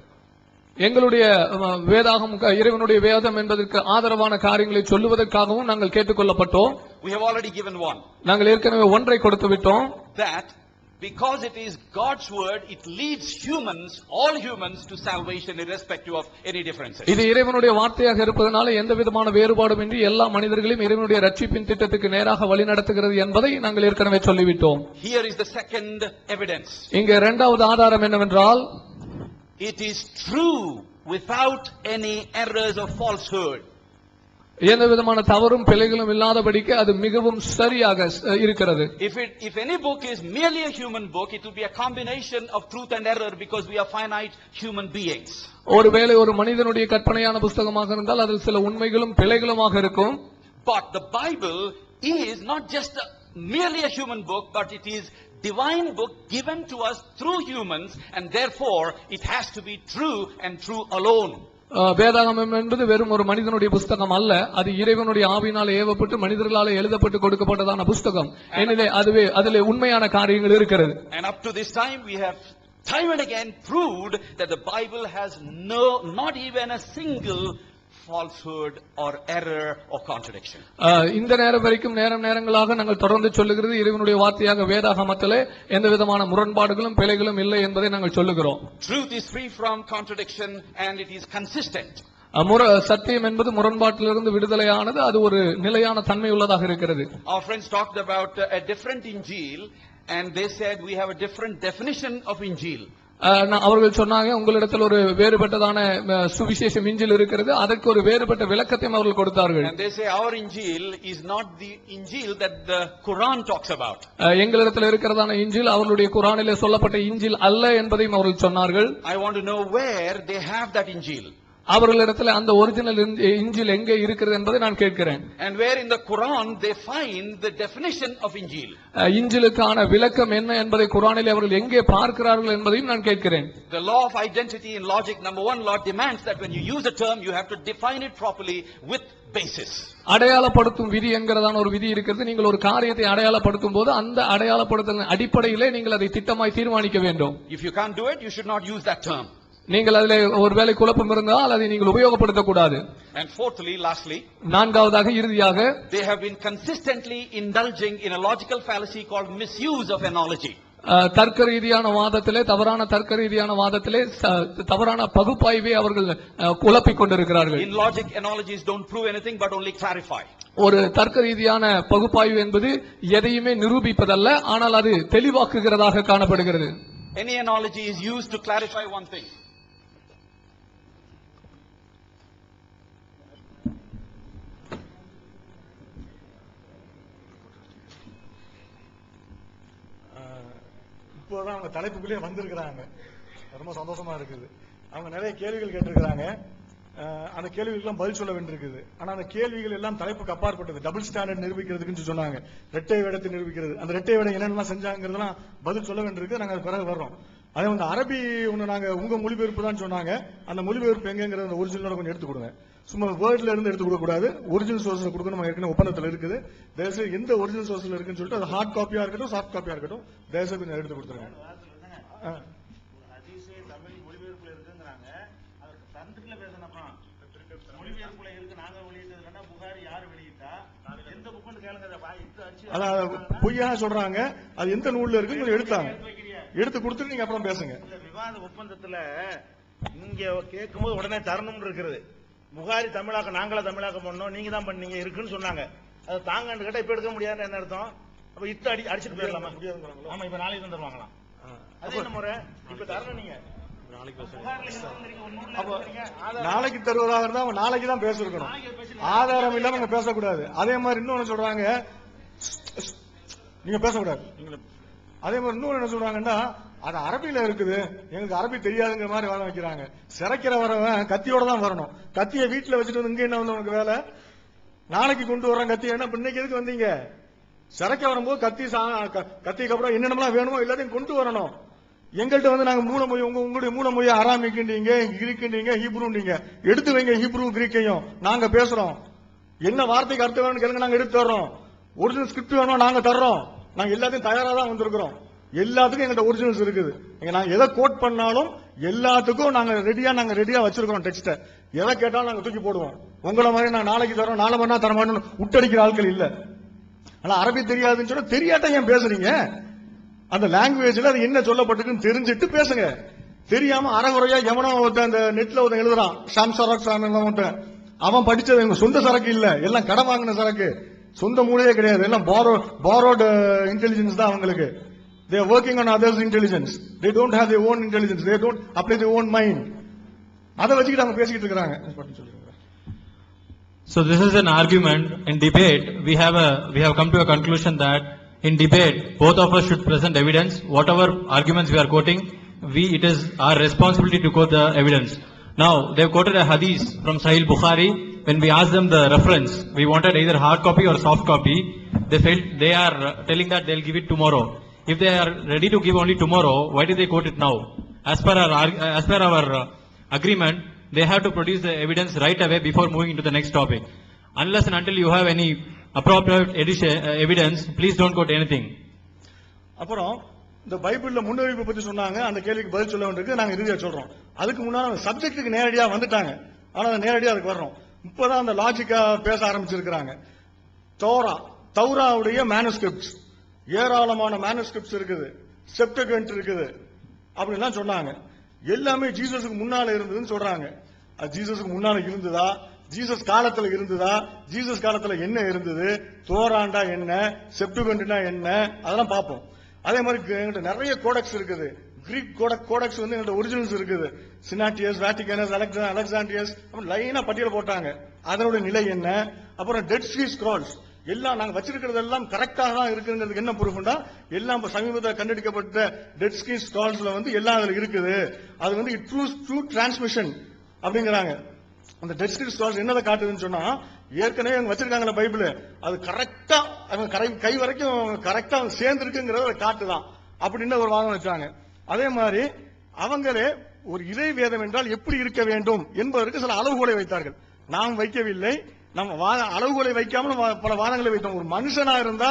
எங்களுடைய வேதாகம் இறைவனுடைய வேதம் என்பதற்கு ஆதரவான காரியங்களை சொல்லுவதற்காகவும் நாங்கள் கேட்டுக்கொள்ளப்பட்டோம். We have already given one. நாங்கள் ஏற்கனவே ஒன்றை கொடுத்து விட்டோம். That because it is God's word, it leads all humans to salvation irrespective of any differences. இது இறைவனுடைய வார்த்தையாக இருப்பதனால எந்த விதமான வேறுபாடும் இன்றி எல்லா மனிதர்களையும் இறைவனுடைய ரட்சிப்பின் திட்டத்துக்கு நேராக வழிநடத்துகிறது என்பதை நாங்கள் ஏற்கனவே சொல்லிவிட்டோம். Here is the second evidence. இங்கே இரண்டாவது ஆதாரம் என்னவென்றால், it is true without any errors or falsehood. எந்த விதமான தவறும் பிழைகளும் இல்லாதபடிக்கு அது மிகவும் சரியாக இருக்கிறது. If any book is merely a human book, it will be a combination of truth and error because we are finite human beings. ஒருவேளை ஒரு மனிதனுடைய கற்பனையான புத்தகமாக இருந்தால் அதில் சில உண்மைகளும் பிழைகளுமாக இருக்கும். But the Bible is not just merely a human book, but it is divine book given to us through humans, and therefore it has to be true and true alone. வேதாகமம் என்பது வெறும் ஒரு மனிதனுடைய புஸ்தகம் அல்ல, அது இறைவனுடைய ஆவியினால் ஏவப்பட்டு மனிதர்களால் எழுதப்பட்டு கொடுக்கப்பட்டதான புஸ்தகம். எனவே அதிலே உண்மையான காரியங்கள் இருக்கிறது. And up to this time we have time and again proved that the Bible has not even a single falsehood or error or contradiction. இந்த நேரம் வரைக்கும் நேரங்களாக நாங்கள் தொடர்ந்து சொல்லுகிறது, இறைவனுடைய வார்த்தையாக வேதாகமத்திலே எந்த விதமான முரண்பாடுகளும் பிழைகளும் இல்லை என்பதை நாங்கள் சொல்லுகிறோம். Truth is free from contradiction and it is consistent. சத்தியம் என்பது முரண்பாட்டிலிருந்து விடுதலையானது, அது ஒரு நிலையான தன்மை உள்ளதாக இருக்கிறது. Our friends talked about a different Injil and they said we have a different definition of Injil. அவர்கள் சொன்னாங்க, உங்களிடத்தில் ஒரு வேறுபட்டதான சுவிசேஷம் இஞ்சில் இருக்கிறது, அதற்கு ஒரு வேறுபட்ட விளக்கத்தையும் அவர்கள் கொடுத்தார்கள். And they say our Injil is not the Injil that the Quran talks about. எங்களிடத்தில் இருக்கிறதான இஞ்சில் அவர்களுடைய குர்ஆனிலே சொல்லப்பட்ட இஞ்சில் அல்ல என்பதையும் அவர்கள் சொன்னார்கள். I want to know where they have that Injil. அவர்களிடத்தில் அந்த ஒரிஜினல் இஞ்சில் எங்கே இருக்கிறது என்பதை நான் கேட்கிறேன். And where in the Quran they find the definition of Injil. இஞ்சிலுக்கான விளக்கம் என்ன என்பதை குர்ஆனிலே அவர்கள் எங்கே பார்க்கிறார்கள் என்பதையும் நான் கேட்கிறேன். The law of identity in logic, number one, law demands that when you use a term you have to define it properly with basis. அடையாளப்படுத்தும் விதி என்கிறதான ஒரு விதி இருக்கிறது. நீங்கள் ஒரு காரியத்தை அடையாளப்படுத்தும் போது அந்த அடையாளப்படுத்தும் அடிப்படையிலே நீங்கள் அதை திட்டமாய் தீர்மானிக்க வேண்டும். If you can't do it, you should not use that term. நீங்கள் அதிலே ஒருவேளை குழப்பம் இருந்தால் அதை நீங்கள் உபயோகப்படுத்தக் கூடாது. And fourthly, lastly, நான்காவதாக இறுதியாக, they have been consistently indulging in a logical fallacy called misuse of analogy. தர்க்க ரீதியான வாதத்திலே, தவறான தர்க்க ரீதியான வாதத்திலே தவறான பகுப்பாய்வை அவர்கள் குழப்பிக் கொண்டிருக்கிறார்கள். In logic, analogies don't prove anything but only clarify. ஒரு தர்க்க ரீதியான பகுப்பாய்வு என்பது எதையுமே நிரூபிப்பதல்ல, ஆனால் அது தெளிவாக்குகிறதாக காணப்படுகிறது. Any analogy is used to clarify one thing. இப்போதான் அவங்க தலைப்புக்குள்ளே வந்திருக்கிறாங்க. ரொம்ப சந்தோஷமா இருக்குது. அவங்க நிறைய கேள்விகள் கேட்டிருக்கிறாங்க. அந்த கேள்விகளுக்கெல்லாம் பதில் சொல்ல வேண்டியிருக்குது. ஆனா அந்த கேள்விகள் எல்லாம் தலைப்புக்கு அப்பாற்பட்டது. டபுள் ஸ்டாண்டர்ட் நிரூபிக்கிறதுக்கு சொன்னாங்க, இரட்டை வேடத்தை நிரூபிக்கிறது. அந்த இரட்டை வேடம் என்னென்னலாம் செஞ்சாங்கிறதுலாம் பதில் சொல்ல வேண்டியிருக்கு. நாங்க பிறகு வர்றோம். அதே வந்து அரபி ஒண்ணு நாங்க உங்க மொழிபெயர்ப்பு தான் சொன்னாங்க. அந்த மொழிபெயர்ப்பு எங்கிறது அந்த ஒரிஜினலோட கொஞ்சம் எடுத்து கொடுங்க. சும்மா வேர்ட்ல இருந்து எடுத்து கொடுக்க கூடாது, ஒரிஜினல் சோர்ஸ்ல கொடுக்கணும். ஏற்கனவே ஒப்பந்தத்தில் இருக்குது. தயவுசெய்து எந்த ஒரிஜினல் சோர்ஸ்ல இருக்குன்னு சொல்லிட்டு அது ஹார்ட் காப்பியா இருக்கட்டும் சாஃப்ட் காப்பியா இருக்கட்டும், தயவுசெய்து கொஞ்சம் எடுத்து கொடுத்துருங்க. தமிழ் மொழிபெயர்ப்புல இருக்குங்கிறாங்க, அதற்கு தந்துட்டுல பேசணுமா? மொழிபெயர்ப்புல இருக்கு, நாங்க வெளியிட்டதுன்னா புகாரி யாரு வெளியிட்டா, எந்த புக்குன்னு கேளுங்க. அதான் பொய்யா சொல்றாங்க. அது எந்த நூல்ல இருக்கு எடுத்தாங்க, எடுத்து கொடுத்துட்டு நீங்க அப்புறம் பேசுங்க. விவாத ஒப்பந்தத்துல இங்க கேட்கும்போது உடனே தரணும் இருக்கிறது. புகாரி தமிழாக்க நாங்களா தமிழாக்க பண்ணோம், நீங்க தான் பண்ணீங்க இருக்குன்னு சொன்னாங்க. அதை தாங்கன்னு கேட்டா இப்ப எடுக்க முடியாதுன்னு என்ன அர்த்தம்? அப்ப இத்த அடிச்சுட்டு போயிடலாமா? ஆமா, இப்ப நாளைக்கு தந்துருவாங்களாம். அது என்ன முறை? இப்ப தரணும் நீங்க நாளைக்கு தருவதாக இருந்தா அவங்க நாளைக்கு தான் பேசிருக்கணும். ஆதாரம் இல்லாம நீங்க பேசக்கூடாது. அதே மாதிரி இன்னொன்னு சொல்றாங்க, நீங்க பேசக்கூடாது. அதே மாதிரி இன்னொன்னு என்ன சொல்றாங்கன்னா, அது அரபியில இருக்குது, எங்களுக்கு அரபி தெரியாதுங்கிற மாதிரி வாழ வைக்கிறாங்க. சிறைக்கிற வரவன் கத்தியோட தான் வரணும். கத்தியை வீட்டுல வச்சுட்டு வந்து இங்க என்ன வந்து உனக்கு வேலை? நாளைக்கு கொண்டு வர்றேன் கத்தி. என்ன இன்னைக்கு எதுக்கு வந்தீங்க? சிறைக்க வரும்போது கத்திக்கு அப்புறம் என்னென்னலாம் வேணுமோ எல்லாத்தையும் கொண்டு வரணும். எங்கள்கிட்ட வந்து நாங்க மூலமொழி உங்களுடைய மூலமொழியை அராமிக்குன்றீங்க, கிரீக்குன்றீங்க, ஹீப்ரூன்றீங்க. எடுத்து வைங்க ஹீப்ரூ கிரீக்கையும், நாங்க பேசுறோம். என்ன வார்த்தைக்கு அர்த்தம் வேணும்னு கேளுங்க, நாங்க எடுத்து தர்றோம். ஒரிஜினல் ஸ்கிரிப்ட் வேணும், நாங்க தர்றோம். நாங்க எல்லாத்தையும் தயாரா தான் வந்திருக்கிறோம். எல்லாத்துக்கும் எங்கள்கிட்ட ஒரிஜினல்ஸ் இருக்குது. நாங்க எதை கோட் பண்ணாலும் எல்லாத்துக்கும் நாங்க ரெடியா வச்சிருக்கிறோம் டெக்ஸ்ட. எதை கேட்டாலும் நாங்க தூக்கி போடுவோம். உங்களை மாதிரி நான் நாளைக்கு தரோம், நாளை மணி தர மாட்டோம் விட்டடிக்கிற ஆட்கள் இல்ல. ஆனா அரபி தெரியாதுன்னு சொன்னா தெரியாட்ட ஏன் பேசுறீங்க? அந்த லாங்குவேஜ்ல அது என்ன சொல்லப்பட்டிருக்குன்னு தெரிஞ்சிட்டு பேசுங்க. தெரியாம அறகுறையா எவனோ அந்த நெட்ல எழுதுறான், ஷாம்சராக் அவன் படிச்சது சொந்த சரக்கு இல்ல, எல்லாம் கடன் வாங்கின சரக்கு, சொந்த மூளையே கிடையாது. எல்லாம் borrowed intelligence தான் அவங்களுக்கு. They are working on others' intelligence. They don't have their own intelligence. They don't apply their own mind. அதை வச்சுக்கிட்டு அவங்க பேசிக்கிட்டு இருக்காங்க. So this is an argument. In debate, we have come to a conclusion that in debate, both of us should present evidence. Whatever arguments we are quoting, it is our responsibility to quote the evidence. Now, they have quoted a hadith from Sahih Bukhari. When we asked them the reference, we wanted either hard copy or soft copy. They are telling that they'll give it tomorrow. If they are ready to give only tomorrow, why did they quote it now? As per our agreement, they have to produce the evidence right away before moving into the next topic. Unless and until you have any appropriate evidence, please don't quote anything. அப்புறம் இந்த பைபிள்ல முன்னறிவிப்பு பத்தி சொன்னாங்க, அந்த கேள்விக்கு பதில் சொல்ல வேண்டியிருக்கு. நாங்க இறுதியா சொல்றோம். அதுக்கு முன்னாடி சப்ஜெக்ட்டுக்கு நேரடியா வந்துட்டாங்க. ஆனா நேரடியா அதுக்கு வர்றோம். இப்பதான் அந்த லாஜிக்கா பேச ஆரம்பிச்சிருக்கிறாங்க. தௌராவுடைய மேனுஸ்கிரிப்ட்ஸ், ஏராளமான மேனுஸ்கிரிப்ட்ஸ் இருக்குது, செப்டகன்ட் இருக்குது அப்படின்லாம் சொன்னாங்க. எல்லாமே ஜீசஸுக்கு முன்னால இருந்ததுன்னு சொல்றாங்க. அது ஜீசஸுக்கு முன்னால இருந்ததா, ஜீசஸ் காலத்துல இருந்ததா, ஜீசஸ் காலத்துல என்ன இருந்தது, தோராண்டா என்ன, செப்டகன்ட்னா என்ன, அதெல்லாம் பார்ப்போம். அதே மாதிரி எங்கிட்ட நிறைய கோடெக்ஸ் இருக்குது. கிரீக் கோடெக்ஸ் வந்து எங்கிட்ட ஒரிஜினல்ஸ் இருக்குது. சினாட்டியஸ், வேட்டிகனஸ், அலெக்சாண்ட்ரியஸ் லைனா பட்டியல் போட்டாங்க. அதனுடைய நிலை என்ன? அப்புறம் டெட் சீ ஸ்க்ரால்ஸ் எல்லாம் நாங்க வச்சிருக்கிறது எல்லாம் கரெக்டாக தான் இருக்குங்கிறதுக்கு என்ன ப்ரூஃப்னா, எல்லாம் சமீபத்தில் கண்டுபிடிக்கப்பட்ட டெட் சீ ஸ்க்ரால்ஸ்ல வந்து எல்லாம் அதுல இருக்குது. அது வந்து ட்ரூ டிரான்ஸ்மிஷன் அப்படிங்கிறாங்க. அந்த டெட் சீ ஸ்க்ரால்ஸ் என்னதை காட்டுதுன்னு சொன்னா, ஏற்கனவே அவங்க வச்சிருக்காங்களா பைபிள், அது கரெக்டா கை வரைக்கும் கரெக்டா சேர்ந்து இருக்குங்கிறத காட்டுதான் அப்படின்னு ஒரு வாதம் வச்சாங்க. அதே மாதிரி அவங்களே ஒரு இறை வேதம் என்றால் எப்படி இருக்க வேண்டும் என்பதற்கு சில அளவுகோலை வைத்தார்கள். நாம் வைக்கவில்லை, நம்ம அளவுகோலை வைக்காமல் பல வாதங்களை வைத்தோம். ஒரு மனுஷனா இருந்தா,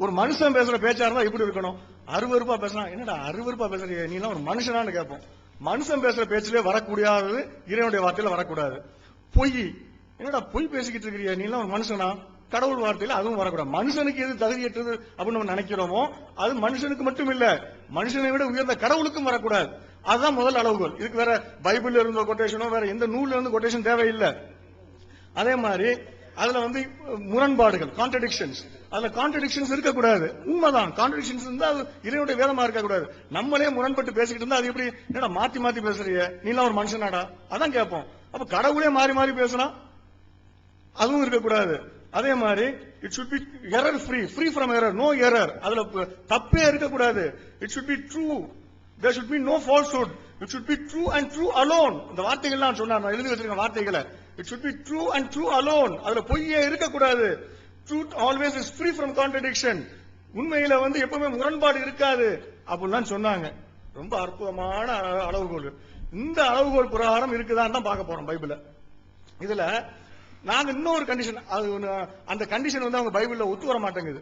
ஒரு மனுஷன் பேசுற பேச்சா இருந்தா எப்படி இருக்கணும்? அருவருப்பா பேசுறான், என்னடா அருவருப்பா பேசுறீங்க நீ எல்லாம் ஒரு மனுஷனான்னு கேட்போம். மனுஷன் பேசுற பேச்சிலே வரக்கூடாது, இறைவனுடைய வார்த்தையில வரக்கூடாது. பொய், என்னடா பொய் பேசிக்கிட்டு இருக்கிறியா நீ எல்லாம் ஒரு மனுஷனா? கடவுள் வார்த்தையில அதுவும் வரக்கூடாது. மனுஷனுக்கு எது தகுதியற்றது அப்படின்னு நம்ம நினைக்கிறோமோ அது மனுஷனுக்கு மட்டும் இல்ல, மனுஷனை விட உயர்ந்த கடவுளுக்கும் வரக்கூடாது. அதுதான் முதல் அளவுகோல். இதுக்கு வேற பைபிள்ல இருந்த கொட்டேஷனோ வேற எந்த நூல்ல இருந்து கொட்டேஷன் தேவையில்லை. அதே மாதிரி அதுல வந்து முரண்பாடுகள், கான்ட்ரடிக்ஷன்ஸ், அதுல கான்ட்ரடிக்ஷன்ஸ் இருக்கக்கூடாது. உண்மைதான், கான்ட்ரடிக்ஷன்ஸ் இருந்தா அது இறைவனுடைய வேதமா இருக்கக்கூடாது. நம்மளே முரண்பட்டு பேசிக்கிட்டு இருந்தா அது எப்படி, என்னடா மாத்தி மாத்தி பேசுறிய நீ எல்லாம் ஒரு மனுஷனாடா, அதான் கேட்போம். அப்ப கடவுளே மாறி மாறி பேசினா அதுவும் இருக்கக்கூடாது. அதே மாதிரி it should be error free from error, no error, அதுல தப்பே இருக்கக்கூடாது. It should be true, there should be no falsehood. It should be true and true alone. இந்த வார்த்தைகள்லாம் சொன்னார், நான் எழுதி வச்சிருக்க வார்த்தைகளை. It should be true and true alone. அதுல பொய்யே இருக்க கூடாது. Truth always is free from contradiction. உண்மையில எப்பவுமே முரண்பாடு இருக்காது அப்படிலாம் சொன்னாங்க. ரொம்ப அற்புதமான அளவுகோல். இந்த அளவுகோல் பிரகாரம் இருக்குதான்னு தான் பார்க்க போறோம் பைபிள்ல. இதுல நாங்க இன்னொரு கண்டிஷன், அந்த கண்டிஷன் அவங்க பைபிள்ல ஒத்து வர மாட்டேங்குது,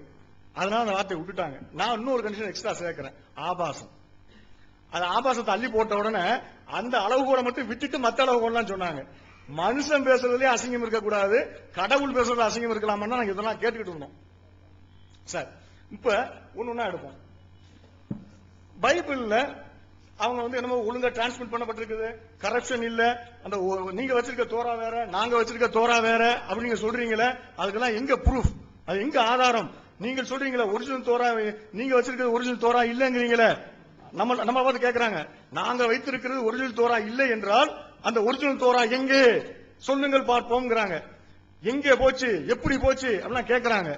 அதனால அந்த வார்த்தையை விட்டுட்டாங்க. நான் இன்னொரு கண்டிஷன் எக்ஸ்ட்ரா சேர்க்கிறேன், ஆபாசம். அது ஆபாசத்தை அள்ளி போட்ட உடனே அந்த அளவுகோலை மட்டும் விட்டுட்டு மத்த அளவுகோல்லாம் சொன்னாங்க. மனுஷன் பேசுறதுலயே அசிங்கம் இருக்க கூடாது, கடவுள் பேசுறதுல அசிங்கம் இருக்கலாம்னா நாங்க இதெல்லாம் கேட்டுக்கிட்டு இருந்தோம். சார் இப்ப ஒண்ணுன்னா எடுப்போம். பைபிள்ல அவங்க என்னமோ ஒழுங்கா டிரான்ஸ்மிட் பண்ணப்பட்டிருக்குது, கரப்ஷன் இல்ல, அந்த நீங்க வச்சிருக்க தோரா வேற நாங்க வச்சிருக்க தோரா வேற அப்படி நீங்க சொல்றீங்களே, அதுக்கெல்லாம் எங்க ப்ரூஃப், அது எங்க ஆதாரம்? நீங்க சொல்றீங்களா ஒரிஜினல் தோரா, நீங்க வச்சிருக்கிறது ஒரிஜினல் தோரா இல்லங்கிறீங்களே. நம்ம பார்த்து கேக்குறாங்க, நாங்க வைத்திருக்கிறது ஒரிஜினல் தோரா இல்லை என்றால் அந்த ஒரிஜினல் தோரா எங்கே சொல்லுங்கள் பார்ப்போம்ங்கறாங்க. எங்கே போச்சு, எப்படி போச்சு அப்படிலாம் கேக்குறாங்க.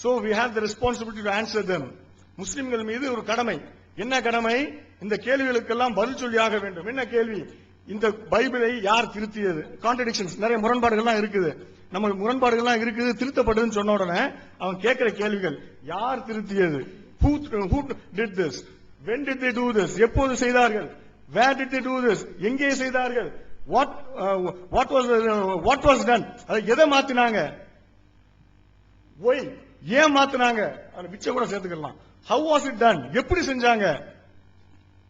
So we have the responsibility to answer them. முஸ்லிம்கள் மீது ஒரு கடமை. என்ன கடமை? இந்த கேள்விகளுக்கெல்லாம் பதில் சொல்லியாக வேண்டும். என்ன கேள்வி? இந்த பைபிளை யார் திருத்தியது? கான்ட்ரடிக்ஷன்ஸ், நிறைய முரண்பாடுகள்லாம் இருக்குது. நம்ம முரண்பாடுகள்லாம் இருக்குது, திருத்தப்படுதுன்னு சொன்ன உடனே அவன் கேட்கிற கேள்விகள், யார் திருத்தியது? Who did this? When did they do this? எப்போது செய்தார்கள்? Where did they do this? எங்கே செய்தார்கள்? What was done? எதை மாத்தினாங்க? Why? ஏன் மாத்தினாங்க? விச்ச கூட சேர்த்துக்கலாம். How was it done? எப்படி செஞ்சாங்க?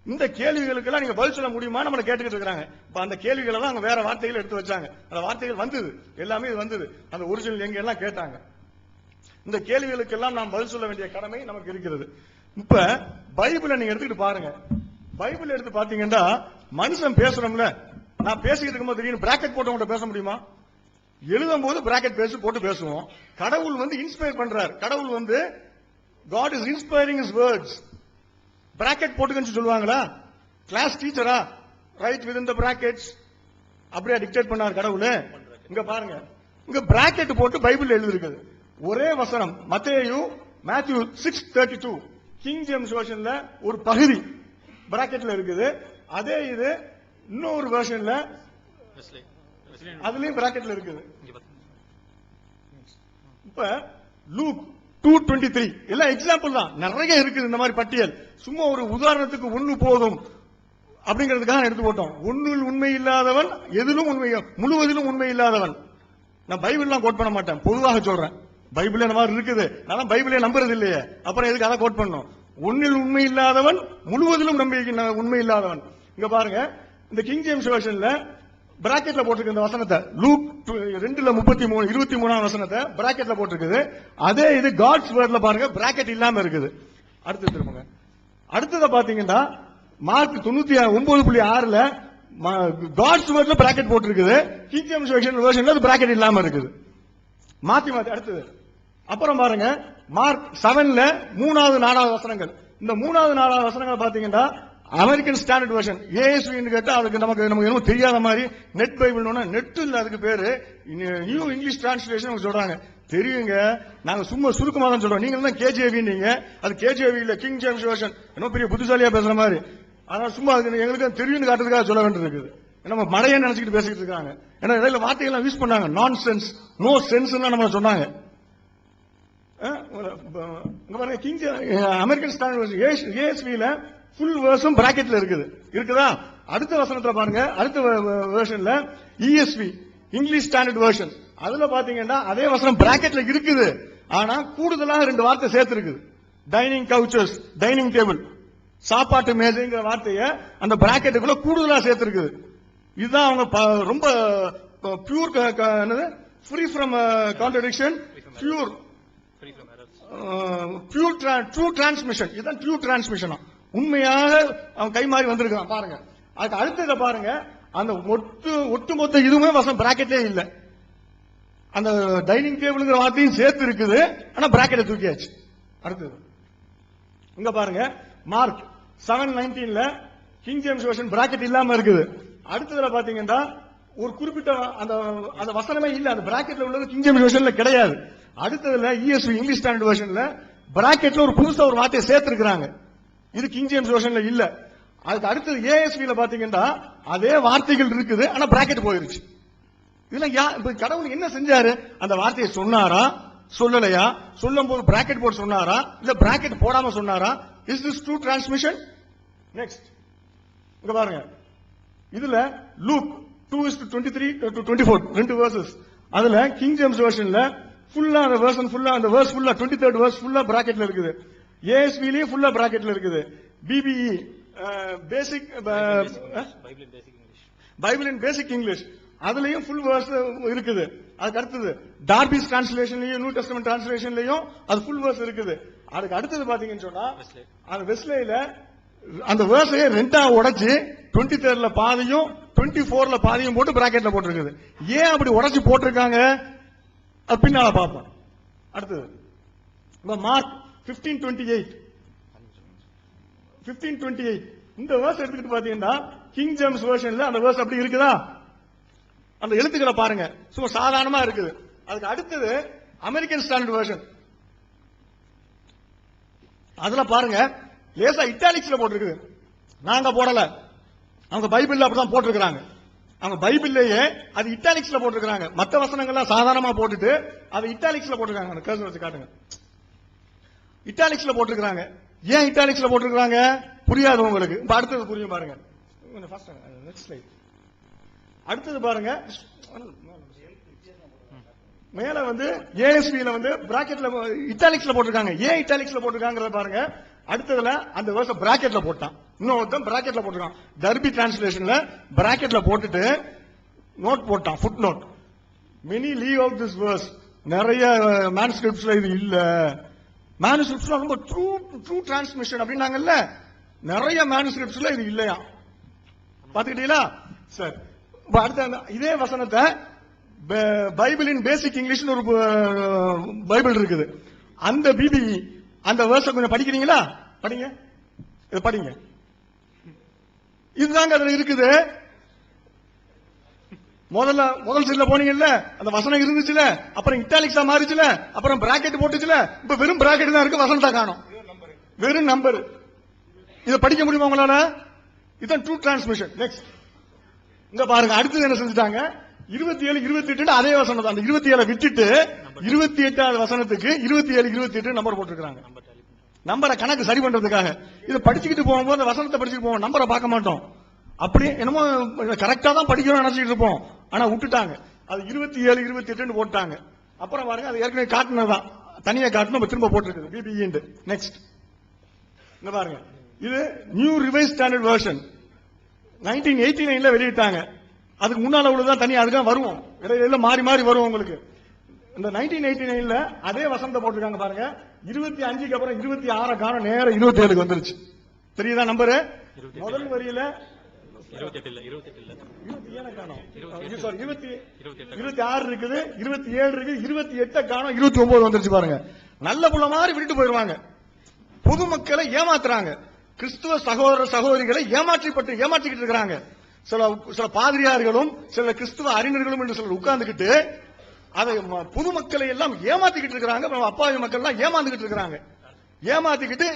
இந்த கேள்விகளுக்கெல்லாம் நீங்க பதில் சொல்ல முடியுமா நம்ம கேட்டுக்கிட்டு இருக்காங்க. அந்த கேள்விகள் எல்லாம் அவங்க வேற வார்த்தைகள் எடுத்து வச்சாங்க. அந்த வார்த்தைகள் வந்தது, எல்லாமே வந்தது, அந்த ஒரிஜினல் எங்க எல்லாம் கேட்டாங்க. இந்த கேள்விகளுக்கெல்லாம் நாம் பதில் சொல்ல வேண்டிய கடமை நமக்கு இருக்கிறது. இப்ப பைபிளை நீங்க எடுத்துக்கிட்டு பாருங்க. பைபிள் எடுத்து பாத்தீங்கன்னா மனுஷன் பேசுறோம்ல, நான் பேசிக்கிட்டு இருக்கும்போது திடீர்னு பிராக்கெட் போட்டு பேச முடியுமா? எழுதும் போது பிராக்கெட் போட்டு பேசுவோம். கடவுள் இன்ஸ்பயர் பண்றார். கடவுள் God is inspiring his words. Bracket போட்டுக்கன்னு சொல்லுவாங்களா? கிளாஸ் டீச்சரா write within the brackets அப்படியே டிக்டேட் பண்ணார் கடவுள். இங்க பாருங்க, இங்க பிராக்கெட் போட்டு பைபிள் எழுதி இருக்குது. ஒரே வசனம் மேத்யூ 6:32 கிங் ஜேம்ஸ் வெர்ஷன்ல ஒரு பகுதி பிராக்கெட்ல இருக்குது. அதே இது இன்னொரு வெர்ஷன்ல அதுலயும் பிராக்கெட்ல இருக்குது. இப்ப லூக் 2:23 எல்லாம் எக்ஸாம்பிள் தான், நிறைய இருக்குது இந்த மாதிரி பட்டியல். சும்மா ஒரு உதாரணத்துக்கு ஒண்ணு போதும் அப்படிங்கிறதுக்காக எடுத்து போட்டோம். ஒன்னில் உண்மை இல்லாதவன் எதிலும் உண்மை, முழுவதிலும் உண்மை இல்லாதவன். நான் பைபிள்லாம் கோட் பண்ண மாட்டேன், பொதுவாக சொல்றேன். பைபிள் இந்த மாதிரி இருக்குது, நான் பைபிளே நம்புறது இல்லையே, அப்புறம் எதுக்கு அதை கோட் பண்ணணும்? ஒன்னில் உண்மை இல்லாதவன் முழுவதிலும் உண்மை இல்லாதவன். இங்க பாருங்க, இந்த கிங் ஜேம்ஸ் வெர்ஷன்ல பிராக்கெட்ல போட்டிருக்கு இந்த வசனத்தை. லூக் 2:33 வசனத்தை பிராக்கெட்ல போட்டிருக்குது. அதே இது காட்ஸ் வேர்ட்ல பாருங்க, பிராக்கெட் இல்லாம இருக்குது. அடுத்து திரும்புங்க. அடுத்தத பாத்தீங்கன்னா மார்க் 99.6ல காட்ஸ் வேர்ட்ல பிராக்கெட் போட்டிருக்குது. கிங் ஜேம்ஸ் வெர்ஷன்ல அது பிராக்கெட் இல்லாம இருக்குது. மாத்தி அடுத்தது. அப்புறம் பாருங்க மார்க் 7ல 3வது 4வது வசனங்கள். இந்த 3வது 4வது வசனங்கள் பாத்தீங்கன்னா அமெரிக்கன் ஸ்டாண்டர்ட் வெர்ஷன் ஏஎஸ்வின்னு கேட்டா அதுக்கு நமக்கு என்ன தெரியாத மாதிரி நெட் பைபிள் நெட் இல்ல, அதுக்கு பேரு நியூ இங்கிலீஷ் டிரான்ஸ்லேஷன் சொல்றாங்க. தெரியுங்க, நாங்க சும்மா சுருக்கமா தான் சொல்றோம். நீங்க தான் கேஜேவி, நீங்க அது கேஜேவி இல்ல, கிங் ஜேம்ஸ் வெர்ஷன். என்ன பெரிய புத்திசாலியா பேசுற மாதிரி. ஆனா சும்மா எங்களுக்கு தெரியும் காட்டுறதுக்காக சொல்ல வேண்டியது இருக்குது. நம்ம மழையை நினைச்சிட்டு பேசிட்டு இருக்காங்க. ஏன்னா இடையில வார்த்தைகள் யூஸ் பண்ணாங்க, நான் சென்ஸ், நோ சென்ஸ் நம்ம சொன்னாங்க. கிங் அமெரிக்கன் ஸ்டாண்டர்ட் ஏஎஸ்வில ஃபுல் வேர்ஸும் பிராக்கெட்ல இருக்குதா? அடுத்த வசனத்துல பாருங்க, அடுத்த வெர்ஷன்ல இஎஸ்வி இங்கிலீஷ் ஸ்டாண்டர்ட் வெர்ஷன், அதுல பாத்தீங்கன்னா அதே வசனம் பிராக்கெட்ல இருக்குது, ஆனா கூடுதலாக 2 வார்த்தை சேர்த்து இருக்குது. டைனிங் கவுச்சஸ், டைனிங் டேபிள், சாப்பாட்டு மேஜைங்கிற வார்த்தையை அந்த பிராக்கெட்டுக்குள்ள கூடுதலா சேர்த்து இருக்குது. இதுதான் அவங்க ரொம்ப pure, free from contradiction, pure true transmission. இதுதான் ட்ரூ டிரான்ஸ்மிஷன். உண்மையாக அவன் கை மாறி வந்திருக்கான் பாருங்க. அதுக்கு அடுத்தத பாருங்க, அந்த ஒட்டுமொத்த இதுவுமே வசனம் பிராக்கெட்லே இல்ல. அந்த டைனிங் டேபிள்ங்கிற வார்த்தையும் சேர்த்து இருக்குது, ஆனா பிராக்கெட்டை தூக்கியாச்சு. அடுத்தது இங்க பாருங்க, மார்க் 7:19ல கிங் ஜேம்ஸ் வெர்ஷன் பிராக்கெட் இல்லாம இருக்குது. அடுத்ததுல பாத்தீங்கன்னா ஒரு குறிப்பிட்ட அந்த வசனமே இல்ல, அந்த பிராக்கெட்ல உள்ளது கிங் ஜேம்ஸ் வெர்ஷன்ல கிடையாது. அடுத்ததுல இஎஸ்வி இங்கிலீஷ் ஸ்டாண்டர்ட் வெர்ஷன்ல பிராக்கெட்ல ஒரு புதுசா ஒரு வார்த்தையை சேர்த்து இருக்காங்க. இது கிங் ஜேம்ஸ் வெர்ஷன்ல இல்ல. அதுக்கு அடுத்தது ஏஎஸ்பில பாத்தீங்கன்னா அதே வார்த்தைகள் இருக்குது, ஆனா பிராக்கெட் போயிருச்சு. இதுல கடவுள் என்ன செஞ்சாரு? அந்த வார்த்தையை சொன்னாரா சொல்லலையா? சொல்லும் போது பிராக்கெட் போட்டு சொன்னாரா இல்ல பிராக்கெட் போடாம சொன்னாரா? Is this true transmission? Next இங்க பாருங்க, இதுல லூக் 2:23 to 24 ரெண்டு வெர்சஸ். அதுல கிங் ஜேம்ஸ் வெர்ஷன்ல ஃபுல்லா அந்த வெர்ஷன் ஃபுல்லா அந்த வெர்ஸ் ஃபுல்லா 23rd வெர்ஸ் ஃபுல்லா பிராக்கெட்ல இருக்குது. ஏஎஸ்பிலயே ஃபுல்லா பிராக்கெட்ல இருக்குது. பிபிஇ பேசிக் பைபிள் இன் பேசிக் இங்கிலீஷ் அதுலயும் ஃபுல் வெர்ஸ் இருக்குது. அதுக்கு அடுத்தது டார்பிஸ் டிரான்ஸ்லேஷன்லயும் நியூ டெஸ்டமென்ட் டிரான்ஸ்லேஷன்லயும் அது ஃபுல் வெர்ஸ் இருக்குது. அதுக்கு அடுத்தது பாத்தீங்கன்னு சொன்னா அந்த வெஸ்லேயில அந்த வேர்ஸையே ரெண்டா உடைச்சு 23rd பாதியும் 24ல பாதியும் போட்டு பிராக்கெட்ல போட்டிருக்குது. ஏன் அப்படி உடைச்சு போட்டிருக்காங்க அது பின்னால பார்ப்போம். அடுத்தது மார்க் 15:28 இந்த வேர்ஸ் எடுத்துக்கிட்டு பாத்தீங்கன்னா கிங் ஜேம்ஸ் வெர்ஷன்ல அந்த வேர்ஸ் அப்படி இருக்குதா? அந்த எழுத்துக்களை பாருங்க, சும்மா சாதாரணமா இருக்குது. அதுக்கு அடுத்தது அமெரிக்கன் ஸ்டாண்டர்ட் வெர்ஷன், அதுல பாருங்க லேசா இட்டாலிக்ஸ்ல போட்டிருக்குது. நாங்க போடல, அவங்க பைபிள்ல அப்படிதான் போட்டிருக்காங்க. அவங்க பைபிள்லயே அது இட்டாலிக்ஸ்ல போட்டிருக்காங்க. மற்ற வசனங்கள்லாம் சாதாரணமா போட்டுட்டு அது இட்டாலிக்ஸ்ல போட்டிருக்காங்க. அந்த கர்சர் வச்சு காட்டுங்க. இட்டாலிக்ஸ்ல போட்டிருக்காங்க. ஏன் இட்டாலிக்ஸ்ல போட்டிருக்காங்க புரியாது உங்களுக்கு. இப்ப அடுத்தது புரியும் பாருங்க. Next slide. அடுத்தது பாருங்க, மேல ஏஎஸ்பில பிராக்கெட்ல இட்டாலிக்ஸ்ல போட்டிருக்காங்க. ஏன் இட்டாலிக்ஸ்ல போட்டிருக்காங்க பாருங்க. அடுத்ததுல அந்த வேர்ஸ் பிராக்கெட்ல போட்டான், இன்னொருத்தன் பிராக்கெட்ல போட்டிருக்கான். டர்பி டிரான்ஸ்லேஷன்ல பிராக்கெட்ல போட்டுட்டு நோட் போட்டான், footnote. Many leave out this verse. நிறைய மேனுஸ்கிரிப்ட்ஸ்ல இது இல்ல. மேனுஸ்கிரிப்ட்ஸ்ல ரொம்ப ட்ரூ டிரான்ஸ்மிஷன் அப்படின்னாங்கல்ல, நிறைய மேனுஸ்கிரிப்ட்ஸ்ல இது இல்லையா? பாத்துக்கிட்டீங்களா? சரி, அடுத்த இதே வசனத்தை பைபிளின் பேசிக் இங்கிலீஷ் ஒரு பைபிள் இருக்குது. அந்த பிபிஇ அந்த வேர்ஸ கொஞ்சம் படிக்கிறீங்களா? படிங்க, இது படிங்க. இதுதாங்க அதுல இருக்குது. முதல் சைடுல போனீங்கல்ல அந்த வசனம் இருந்துச்சுல, அப்புறம் இட்டாலிக்ஸா மாறிச்சுல, அப்புறம் பிராக்கெட் போட்டுச்சுல, இப்ப வெறும் பிராக்கெட் தான் இருக்கு, வசனத்தை காணோம், வெறும் நம்பர். இதை படிக்க முடியுமா உங்களால? இதுதான் ட்ரூ டிரான்ஸ்மிஷன். நெக்ஸ்ட் இங்க பாருங்க, அடுத்தது என்ன செஞ்சுட்டாங்க? 27, 28 அதே வசனம் தான். அந்த 27 விட்டுட்டு 28வது வசனத்துக்கு 27, 28 நம்பர் போட்டிருக்காங்க. நம்பரை கணக்கு சரி பண்றதுக்காக. இதை படிச்சுக்கிட்டு போகும்போது வசனத்தை படிச்சுட்டு போவோம், நம்பரை பார்க்க மாட்டோம். அப்படி என்னமோ கரெக்டா தான் படிக்கணும்னு நினைச்சிட்டு இருப்போம், ஆனா விட்டுட்டாங்க. அது 27, 28 போட்டாங்க. அப்புறம் பாருங்க, அது ஏற்கனவே காட்டினதான், தனியா காட்டணும், திரும்ப போட்டிருக்குது பிபிஇ. நெக்ஸ்ட் இங்க பாருங்க, இது நியூ ரிவைஸ் ஸ்டாண்டர்ட் வெர்ஷன் 1989ல வெளியிட்டாங்க. அதுக்கு முன்னால உள்ளதான் தனியா, அதுக்காக வருவோம், இடையில மாறி மாறி வரும் உங்களுக்கு. இந்த 1989ல அதே வசனத்தை போட்டிருக்காங்க பாருங்க. 25க்கு அப்புறம் 26 காணோம், நேரம் 27க்கு வந்துருச்சு. தெரியுதா நம்பரு? முதல் வரியில 26 இருக்குது, 27 இருக்கு, 28 காணோம், 29 வந்துருச்சு பாருங்க. நல்ல புள்ள மாதிரி விட்டுட்டு போயிருவாங்க. பொதுமக்களை ஏமாத்துறாங்க, கிறிஸ்துவ சகோதர சகோதரிகளை ஏமாற்றிக்கிட்டு இருக்கிறாங்க. சில பாதிரியார்களும் சில கிறிஸ்துவ அறிஞர்களும் என்று சிலர் உட்கார்ந்துகிட்டு அதை பொதுமக்களை எல்லாம் ஏமாத்திக்கிட்டு இருக்கிறாங்க. அப்பாவி மக்கள் எல்லாம் ஏமாந்துகிட்டு இருக்கிறாங்க. ஏமாத்திக்கிட்டு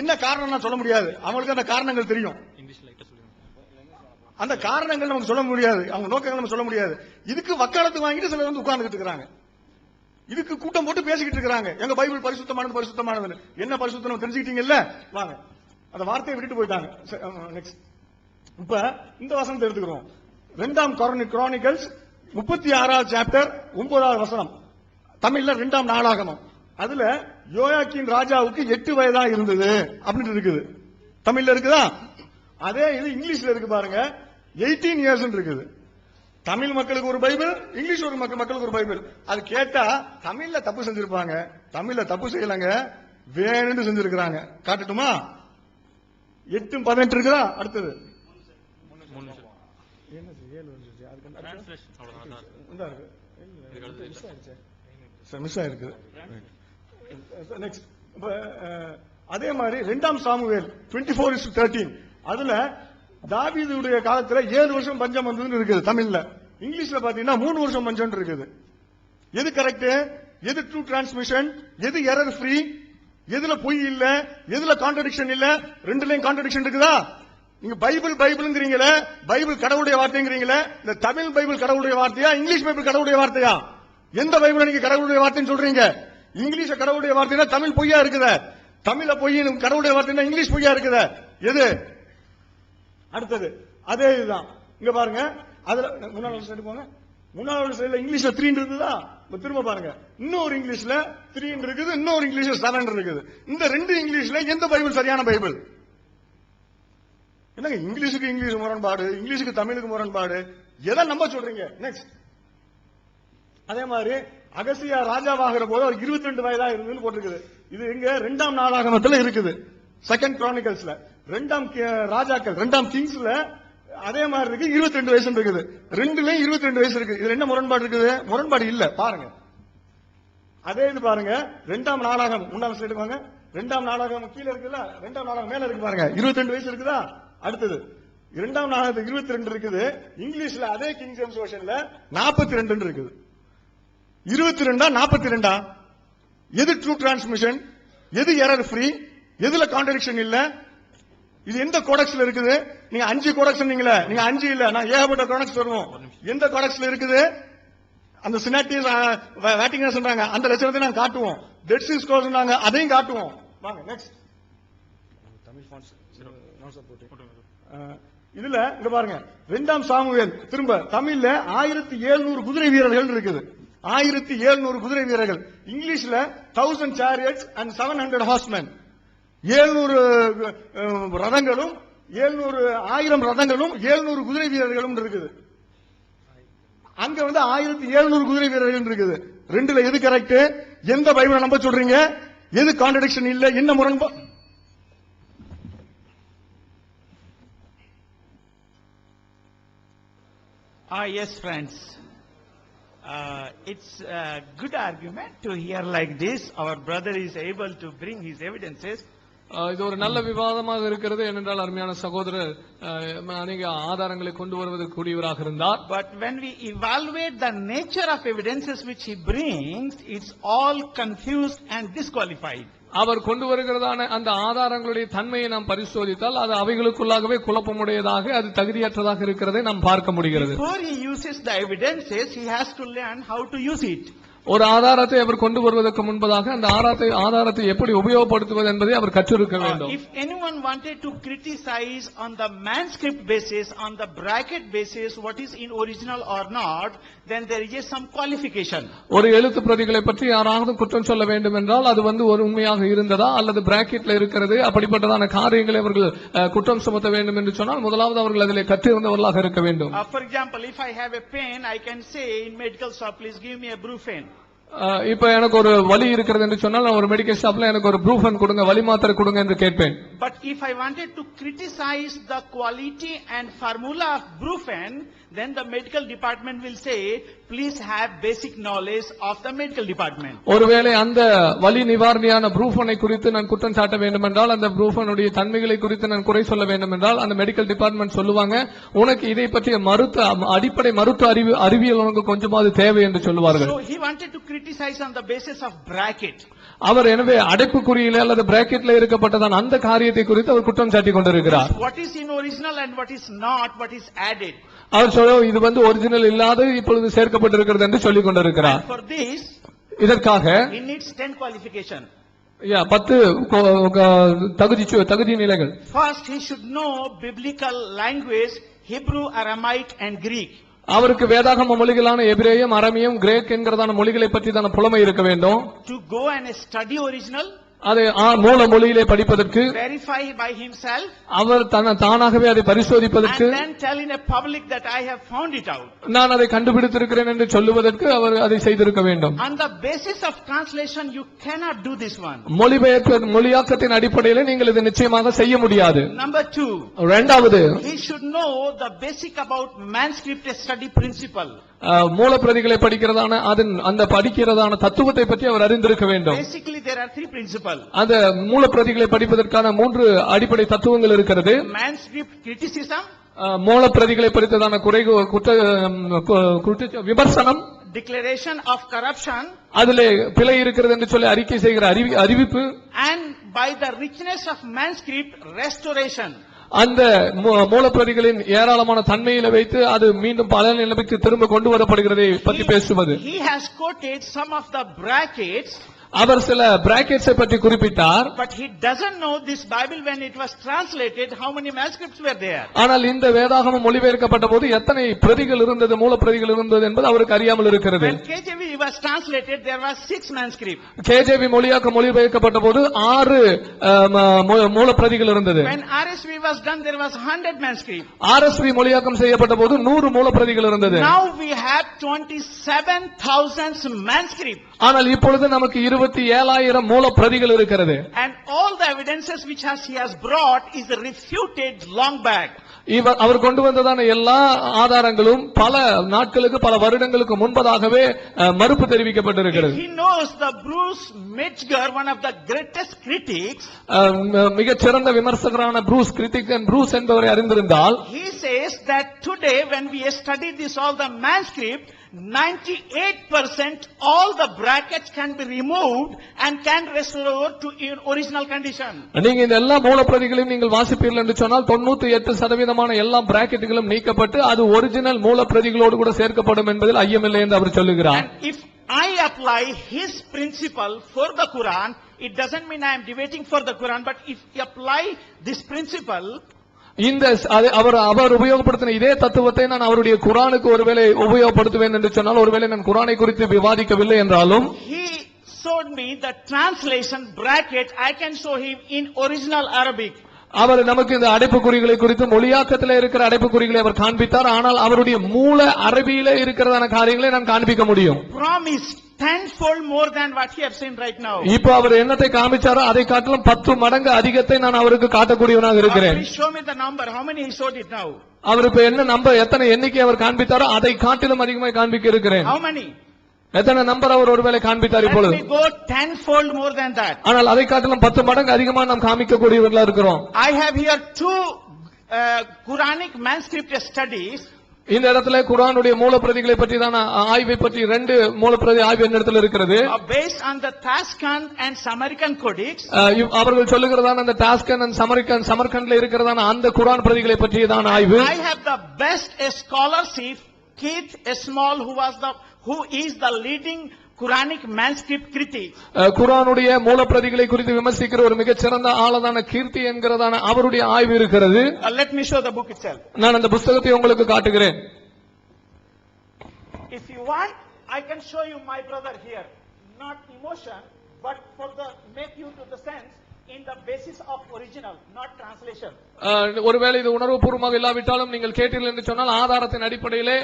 என்ன காரணம் சொல்ல முடியாது, அவங்களுக்கு அந்த காரணங்கள் தெரியும். அந்த காரணங்கள் நமக்கு சொல்ல முடியாது, அவங்க நோக்கங்கள் நம்ம சொல்ல முடியாது. இதுக்கு வக்காலத்து வாங்கிட்டு சிலர் உட்கார்ந்துகிட்டு இருக்கிறாங்க. இதுக்கு கூட்டம் போட்டு பேசிக்கிட்டு இருக்காங்க, எங்க பைபிள் பரிசுத்தமானது. என்ன பரிசுத்தம் தெரிஞ்சுக்கிட்டீங்கல்ல, வாங்க. அந்த வார்த்தையை விட்டுட்டு போயிட்டாங்க. நெக்ஸ்ட் இப்ப இந்த வசனத்தை எடுத்துக்கிறோம். 2 குரானிக்கல்ஸ் 36வது சாப்டர் 9வது வசனம், தமிழ்ல 2ஆம் நாளாகமம். அதுல யோயாக்கீன் ராஜாவுக்கு 8 வயதா இருந்தது அப்படின்னு இருக்குது. தமிழ்ல இருக்குதா? அதே இது இங்கிலீஷ்ல இருக்கு பாருங்க, 18 இயர்ஸ் இருக்குது. தமிழ் மக்களுக்கு ஒரு பைபிள், இங்கிலீஷ் ஒரு மக்களுக்கு ஒரு பைபிள். அது கேட்டா தமிழ்ல தப்பு செஞ்சிருப்பாங்க, தமிழ்ல தப்பு செய்யலங்க, வேணும்னு செஞ்சிருக்கிறாங்க. காட்டட்டுமா? 8:18 இருக்குதா? அடுத்தது மிஸ் ஆயிருக்கு. அதே மாதிரி 2ஆம் சாமுவேல் 24:13 அதுல தாவீதுடைய காலத்துல 7 வருஷம் பஞ்சம் வந்ததுன்னு இருக்குது தமிழ்ல. இங்கிலீஷ்ல பாத்தீங்கன்னா 3 வருஷம் பஞ்சம் இருக்குது. எது கரெக்ட், எது ட்ரூ டிரான்ஸ்மிஷன், எது எரர் ஃப்ரீ, எதுல பொய் இல்ல, எதுல கான்ட்ரடிக்ஷன் இல்ல? ரெண்டுலயும் கான்ட்ரடிக்ஷன் இருக்குதா? நீங்க பைபிள் பைபிள்ங்கறீங்களே, பைபிள் கடவுளுடைய வார்த்தைங்கறீங்களே, இந்த தமிழ் பைபிள் கடவுளுடைய வார்த்தையா, இங்கிலீஷ் பைபிள் கடவுளுடைய வார்த்தையா? எந்த பைபிளை நீங்க கடவுளுடைய வார்த்தைன்னு சொல்றீங்க? இங்கிலீஷ் கடவுளுடைய வார்த்தைனா தமிழ் பொய்யா இருக்குதா? தமிழ்ல பொய் கடவுளுடைய வார்த்தைனா இங்கிலீஷ் பொய்யா இருக்குதா? எது? அடுத்தது அதே இதுதான். இங்க பாருங்க, அதுல முன்னாள் சைடு போங்க. முன்னாள் சைடுல இங்கிலீஷ்ல 3 இருக்குதா? திரும்ப பாருங்க, இன்னொரு இங்கிலீஷ்ல 3 இருக்குது, இன்னொரு இங்கிலீஷ்ல 7 இருக்குது. இந்த ரெண்டு இங்கிலீஷ்ல எந்த பைபிள் சரியான பைபிள்? என்னங்க இங்கிலீஷுக்கு இங்கிலீஷ் முரண்பாடு, இங்கிலீஷுக்கு தமிழுக்கு முரண்பாடு, எதை நம்ப சொல்றீங்க? நெக்ஸ்ட். அதே மாதிரி அகசியா ராஜாவாகிற போது அவர் 22 வயதா இருந்ததுன்னு போட்டிருக்குது. இது எங்க? 2ஆம் நாளாகமத்துல இருக்குது, 2nd Chroniclesல. 2ஆம் ராஜாக்கள் 2ஆம் கிங்ஸ்ல அதே மாதிரி இருக்கு, 22 வயசு இருக்குது. ரெண்டுலயும் 22 வயசு இருக்கு. இதுல என்ன முரண்பாடு இருக்குது? முரண்பாடு இல்ல. பாருங்க, அதே இது பாருங்க, 2ஆம் நாளாகம் முன்னாள் சைடு வாங்க. 2ஆம் நாளாகம் கீழே இருக்குல்ல, 2ஆம் நாளாகம் மேல இருக்கு பாருங்க, 22 வயசு இருக்குதா? அடுத்தது 2ஆம் நாளாகத்துக்கு 22 இருக்குது. இங்கிலீஷ்ல அதே கிங் ஜேம்ஸ் வெர்ஷன்ல 42 இருக்குது. 22 42? எது ட்ரூ டிரான்ஸ்மிஷன், எது எரர் ஃப்ரீ, எதுல கான்ட்ரடிக்ஷன் இல்ல? இது எந்த கோடெக்ஸ்ல இருக்குது? நீங்க 5 கோடெக்ஸ் நீங்களே, நீங்க 5 இல்ல, நான் ஏகப்பட்ட கோடெக்ஸ் வருவோம். எந்த கோடெக்ஸ்ல இருக்குது? அந்த சினாட்டிஸ் வேட்டிகன் சொல்றாங்க, அந்த லட்சணத்தை நாங்க காட்டுவோம். டெட் சீ ஸ்க்ரோல்ஸ் சொன்னாங்க, அதையும் காட்டுவோம். வாங்க நெக்ஸ்ட். தமிழ் ஃபான்ட்ஸ் நான் சப்போர்ட். இதுல இங்க பாருங்க, 2ஆம் சாமுவேல் திரும்ப தமிழ்ல 1700 குதிரை வீரர்கள் இருக்குது. 1700 குதிரை வீரர்கள். இங்கிலீஷ்ல 1000 chariots and 700 horsemen. 700 ரதங்களும் 1000 ரதங்களும் 700 குதிரை வீரர்களும் இருக்குது. அங்க 1700 குதிரை வீரர்கள் இருக்குது. ரெண்டுல எது கரெக்ட்? எந்த பைபிளை நம்ப சொல்றீங்க? எது கான்ட்ரடிக்ஷன் இல்ல? என்ன முரண்பாடு? Yes, friends. It's a good argument to hear like this. Our brother is able to bring his evidences. இது ஒரு நல்ல விவாதமாக இருக்கிறது. ஏனென்றால் அருமையான சகோதரர் அநேக ஆதாரங்களை கொண்டு வருவதற்கு கூடியவராக இருந்தார். But when we evaluate the nature of evidences which he brings, it's all confused and disqualified. அவர் கொண்டு வருகிறதான அந்த ஆதாரங்களுடைய தன்மையை நாம் பரிசோதித்தால் அது அவைகளுக்குள்ளாகவே குழப்பமுடையதாக, அது தகுதியற்றதாக இருக்கிறதை நாம் பார்க்க முடிகிறது. Before he uses the evidences, he has to learn how to use it. ஒரு ஆதாரத்தை அவர் கொண்டு வருவதற்கு முன்பதாக அந்த ஆதாரத்தை எப்படி உபயோகப்படுத்துவது என்பதை அவர் கற்றிருக்க வேண்டும். If anyone wanted to criticize on the manuscript basis, on the bracket basis, what is in original or not, then there is some qualification. ஒரு எழுத்து பிரதிகளை பற்றி யாராவது குற்றம் சொல்ல வேண்டும் என்றால் அது ஒரு உண்மையாக இருந்ததா அல்லது பிராக்கெட்ல இருக்கிறது, அப்படிப்பட்டதான காரியங்களை அவர்கள் குற்றம் சுமத்த வேண்டும் என்று சொன்னால் முதலாவது அவர்கள் அதிலே கற்றிருந்தவர்களாக இருக்க வேண்டும். For example, if I have a pain, I can say in medical shop, please give me a Brufen. இப்ப எனக்கு ஒரு வலி இருக்கிறது என்று சொன்னால் நான் ஒரு மெடிக்கல் ஷாப்ல எனக்கு ஒரு ப்ரூஃபன் கொடுங்க, வலி மாத்திரை கொடுங்க என்று கேட்பேன். But if I wanted to criticize the quality and formula of Brufen, then the medical department will say, please have basic knowledge of the medical department. ஒருவேளை அந்த வலி நிவாரணியான ப்ரூஃபனை குறித்து நான் குற்றம் சாட்ட வேண்டும் என்றால், அந்த ப்ரூஃபனுடைய தன்மைகளை குறித்து நான் குறை சொல்ல வேண்டும் என்றால் அந்த மெடிக்கல் டிபார்ட்மெண்ட் சொல்லுவாங்க, உனக்கு இதை பற்றிய அடிப்படை மருத்துவ அறிவியல் உனக்கு கொஞ்சமாவது தேவை என்று சொல்லுவார்கள். So he wanted to criticize on the basis of bracket. அவர் எனவே அடைப்புக்குறியில அல்லது பிராக்கெட்ல இருக்கப்பட்டதான் அந்த காரியத்தை குறித்து அவர் குற்றம் சாட்டி கொண்டிருக்கிறார். What is in original and what is not, what is added. அவர் சொல்ல இது ஒரிஜினல் இல்லாத இப்பொழுது சேர்க்கப்பட்டிருக்கிறது என்று சொல்லிக் கொண்டிருக்கிறார். For this, இதற்காக he needs 10 qualification. 10 தகுதி நிலைகள். First, he should know biblical language, Hebrew, Aramaic and Greek. அவருக்கு வேதாகம மொழிகளான எபிரேயம், அரமியம், கிரேக் என்கிறதான மொழிகளை பற்றி தான புலமை இருக்க வேண்டும். To go and study original, அதை மூல மொழியிலே படிப்பதற்கு, verify by himself, அவர் தானாகவே அதை பரிசோதிப்பதற்கு, and then tell in a public that I have found it out. நான் அதை கண்டுபிடித்திருக்கிறேன் என்று சொல்லுவதற்கு அவர் அதை செய்திருக்க வேண்டும். On the basis of translation, you cannot do this one. மொழியாக்கத்தின் அடிப்படையில் நீங்கள் இதை நிச்சயமாக செய்ய முடியாது. Number 2, இரண்டாவது, he should know the basic about manuscript study principle. மூலப்பிரதிகளை படிக்கிறதான அந்த படிக்கிறதான தத்துவத்தை பற்றி அவர் அறிந்திருக்க வேண்டும். Basically there are 3 principles. அந்த மூலப்பிரதிகளை படிப்பதற்கான 3 அடிப்படை தத்துவங்கள் இருக்கிறது. Manuscript criticism, மூல பிரதிகளை பற்றியதான விமர்சனம், declaration of corruption, அதிலே பிழை இருக்கிறது என்று சொல்லி அறிக்கை செய்கிற அறிவிப்பு, and by the richness of manuscript, restoration. அந்த மூலப்பிரதிகளின் ஏராளமான தன்மையில வைத்து அது மீண்டும் பல நிலைமைக்கு திரும்ப கொண்டு வரப்படுகிறதை பற்றி பேசுவது. He has quoted some of the brackets. அவர் சில பிராக்கெட்ஸை பற்றி குறிப்பிட்டார். But he doesn't know this Bible when it was translated how many manuscripts were there. ஆனால் இந்த வேதாகமம் மொழிபெயர்க்கப்பட்ட போது எத்தனை பிரதிகள் இருந்தது, மூல பிரதிகள் இருந்தது என்பது அவருக்கு அறியாமல் இருக்கிறது. When KJV was translated there were 6 manuscripts. KJV மொழியாக்கம் மொழிபெயர்க்கப்பட்ட போது 6 மூல பிரதிகள் இருந்தது. When RSV was done there was 100 manuscripts. RSV மொழியாக்கம் செய்யப்பட்ட போது 100 மூல பிரதிகள் இருந்தது. Now we have 27,000 manuscripts. ஆனால் இப்பொழுது நமக்கு 27,000 மூல பிரதிகள் இருக்கிறது. And all the evidences which he has brought is refuted long back. அவர் கொண்டு வந்ததான எல்லா ஆதாரங்களும் பல நாட்களுக்கு, பல வருடங்களுக்கு முன்பதாகவே மறுப்பு தெரிவிக்கப்பட்டிருக்கிறது. He knows the Bruce Metzger, one of the greatest critics. மிகச் சிறந்த விமர்சகரான ப்ரூஸ் என்பவரை அறிந்திருந்தால், he says that today when we study this all the manuscript, 98% all the brackets can be removed and can restore to original condition. நீங்க இந்த எல்லா மூல பிரதிகளையும் நீங்கள் வாசிப்பீர்கள் என்று சொன்னால் 98% எல்லா பிராக்கெட்டுகளும் நீக்கப்பட்டு அது ஒரிஜினல் மூல பிரதிகளோடு கூட சேர்க்கப்படும் என்பதில் ஐயமில்லை என்று அவர் சொல்லுகிறார். If I apply his principle for the Quran, it doesn't mean I am debating for the Quran, but if you apply this principle, இந்த அவர் உபயோகப்படுத்தின இதே தத்துவத்தை நான் அவருடைய குரானுக்கு ஒருவேளை உபயோகப்படுத்துவேன் என்று சொன்னால், ஒருவேளை நான் குரானை குறித்து விவாதிக்கவில்லை என்றாலும், he showed me the translation bracket. I can show him in original Arabic. அவர் நமக்கு இந்த அடைப்புக்குறிகளை குறித்து மொழியாக்கத்தில் இருக்கிற அடைப்புக்குறிகளை அவர் காண்பித்தார். ஆனால் அவருடைய மூல அரபியிலே இருக்கிறதான காரியங்களை நான் காண்பிக்க முடியும். Promise tenfold more than what he has seen right now. இப்போ அவர் என்னத்தை காமிச்சாரோ அதை காட்டிலும் 10 மடங்கு அதிகத்தை நான் அவருக்கு காட்டக்கூடியவனாக இருக்கிறேன். Please show me the number. How many he showed it now? அவர் இப்ப என்ன நம்பர், எத்தனை எண்ணிக்கை அவர் காண்பித்தாரோ அதை காட்டிலும் அதிகமாக காண்பிக்க இருக்கிறேன். How many? எத்தனை நம்பர் அவர் ஒருவேளை காண்பித்தார் இப்பொழுது? Let me go tenfold more than that. ஆனால் அதை காட்டிலும் 10 மடங்கு அதிகமாக நாம் காமிக்கக்கூடியவர்களா இருக்கிறோம். I have here 2 Quranic manuscript studies. இந்த இடத்துல குர்ஆனுடைய மூல பிரதிகளை பற்றிதான ஆய்வை பற்றி 2 மூல பிரதி ஆய்வு இந்த இடத்துல இருக்கிறது. Based on the Tashkent and Samarkand codex. அவர்கள் சொல்லுகிறதான அந்த டாஸ்கன் and சமர்கண்ட்ல இருக்கிறதான அந்த குர்ஆன் பிரதிகளை பற்றியதான ஆய்வு. I have the best scholarship, Keith Small, who is the leading Quranic manuscript critic. குர்ஆனுடைய மூல பிரதிகளை குறித்து விமர்சிக்கிற ஒரு மிகச் சிறந்த ஆளதான கீர்த்தி என்கிறதான அவருடைய ஆய்வு இருக்கிறது. Let me show the book itself. நான் அந்த புத்தகத்தை உங்களுக்கு காட்டுகிறேன். If you want, I can show you my brother here. Not emotion, but for the make you to the sense in the basis of original, not translation. ஒருவேளை இது உணர்வுபூர்வமாக இல்லாவிட்டாலும் நீங்கள் கேட்டீர்கள் என்று சொன்னால் ஆதாரத்தின் அடிப்படையிலே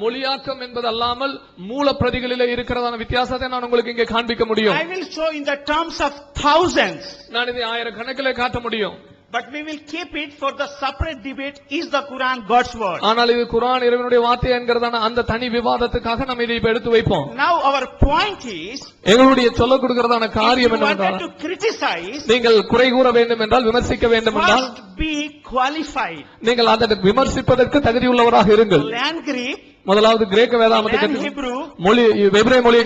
மொழியாக்கம் என்பது அல்லாமல் மூல பிரதிகளிலே இருக்கிறதான வித்தியாசத்தை நான் உங்களுக்கு இங்கே காண்பிக்க முடியும். I will show in the terms of thousands. நான் இதை ஆயிரக்கணக்கிலே காட்ட முடியும். But we will keep it for the separate debate. Is the Quran God's word? ஆனால் இது குர்ஆன் இறைவனுடைய வார்த்தை என்கிறதான அந்த தனி விவாதத்துக்காக நாம் இதை இப்ப எடுத்து வைப்போம். Now our point is, எங்களுடைய சொல்ல கொடுக்கிறதான காரியம் என்னவென்றால், to criticize, நீங்கள் குறை கூற வேண்டும் என்றால், விமர்சிக்க வேண்டும் என்றால், must be qualified. நீங்கள் அதை விமர்சிப்பதற்கு தகுதியுள்ளவராக இருங்கள். Learn Greek, முதலாவது கிரேக்க வேதாகமத்தை மொழி எபிரேய மொழியை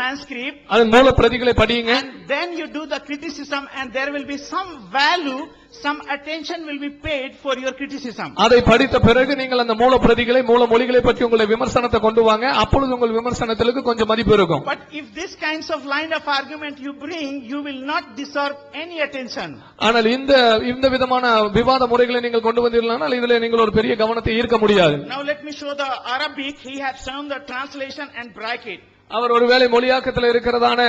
manuscript, அதன் மூல பிரதிகளை படியுங்க. Then you do the criticism and there will be some value, some attention will be paid for your criticism. அதை படித்த பிறகு நீங்கள் அந்த மூல பிரதிகளை, மூல மொழிகளை பற்றி உங்களுடைய விமர்சனத்தை கொண்டு வாங்க. அப்பொழுது உங்கள் விமர்சனத்திற்கு கொஞ்சம் மதிப்பு இருக்கும். But if this kinds of line of argument you bring, you will not deserve any attention. ஆனால் இந்த விதமான விவாத முறைகளை நீங்கள் கொண்டு வந்தீர்களானால் இதிலே நீங்கள் ஒரு பெரிய கவனத்தை ஈர்க்க முடியாது. Now let me show the Arabic. He has shown the translation and bracket. அவர் ஒருவேளை மொழியாக்கத்தில் இருக்கிறதான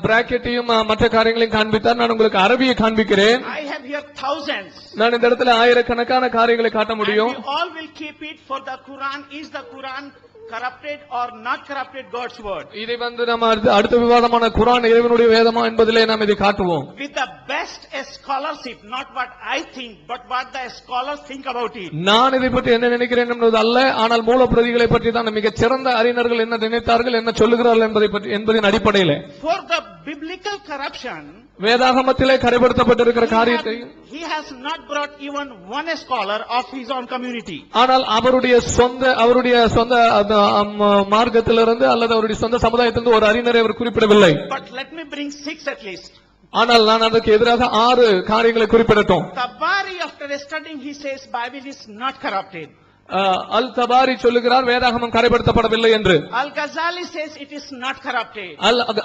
பிராக்கெட்டையும் மற்ற காரியங்களையும் காண்பித்தார். நான் உங்களுக்கு அரபியை காண்பிக்கிறேன். I have here thousands. நான் இந்த இடத்துல ஆயிரக்கணக்கான காரியங்களை காட்ட முடியும். We all will keep it for the Quran. Is the Quran corrupted or not corrupted God's word. இதை நம்ம அடுத்த விவாதமான குர்ஆன் இறைவனுடைய வேதமா என்பதிலே நாம் இதை காட்டுவோம். With the best scholarship, not what I think, but what the scholars think about it. நான் இதை பற்றி என்ன நினைக்கிறேன் என்பது அல்ல, ஆனால் மூலப்பிரதிகளை பற்றி தான் மிகச் சிறந்த அறிஞர்கள் என்ன நினைத்தார்கள், என்ன சொல்லுகிறார்கள் என்பதின் அடிப்படையில். For the biblical corruption, வேதாகமத்திலே கரைப்படுத்தப்பட்டிருக்கிற காரியத்தை he has not brought even one scholar of his own community. ஆனால் அவருடைய சொந்த மார்க்கத்திலிருந்து அல்லது அவருடைய சொந்த சமுதாயத்திலிருந்து ஒரு அறிஞரை அவர் குறிப்பிடவில்லை. But let me bring 6 at least. ஆனால் நான் அதற்கு எதிராக 6 காரியங்களை குறிப்பிடட்டும். Tabari, after studying, he says Bible is not corrupted. அல் தபாரி சொல்லுகிறார் வேதாகமம் கரைப்படுத்தப்படவில்லை என்று. Al Ghazali says it is not corrupted.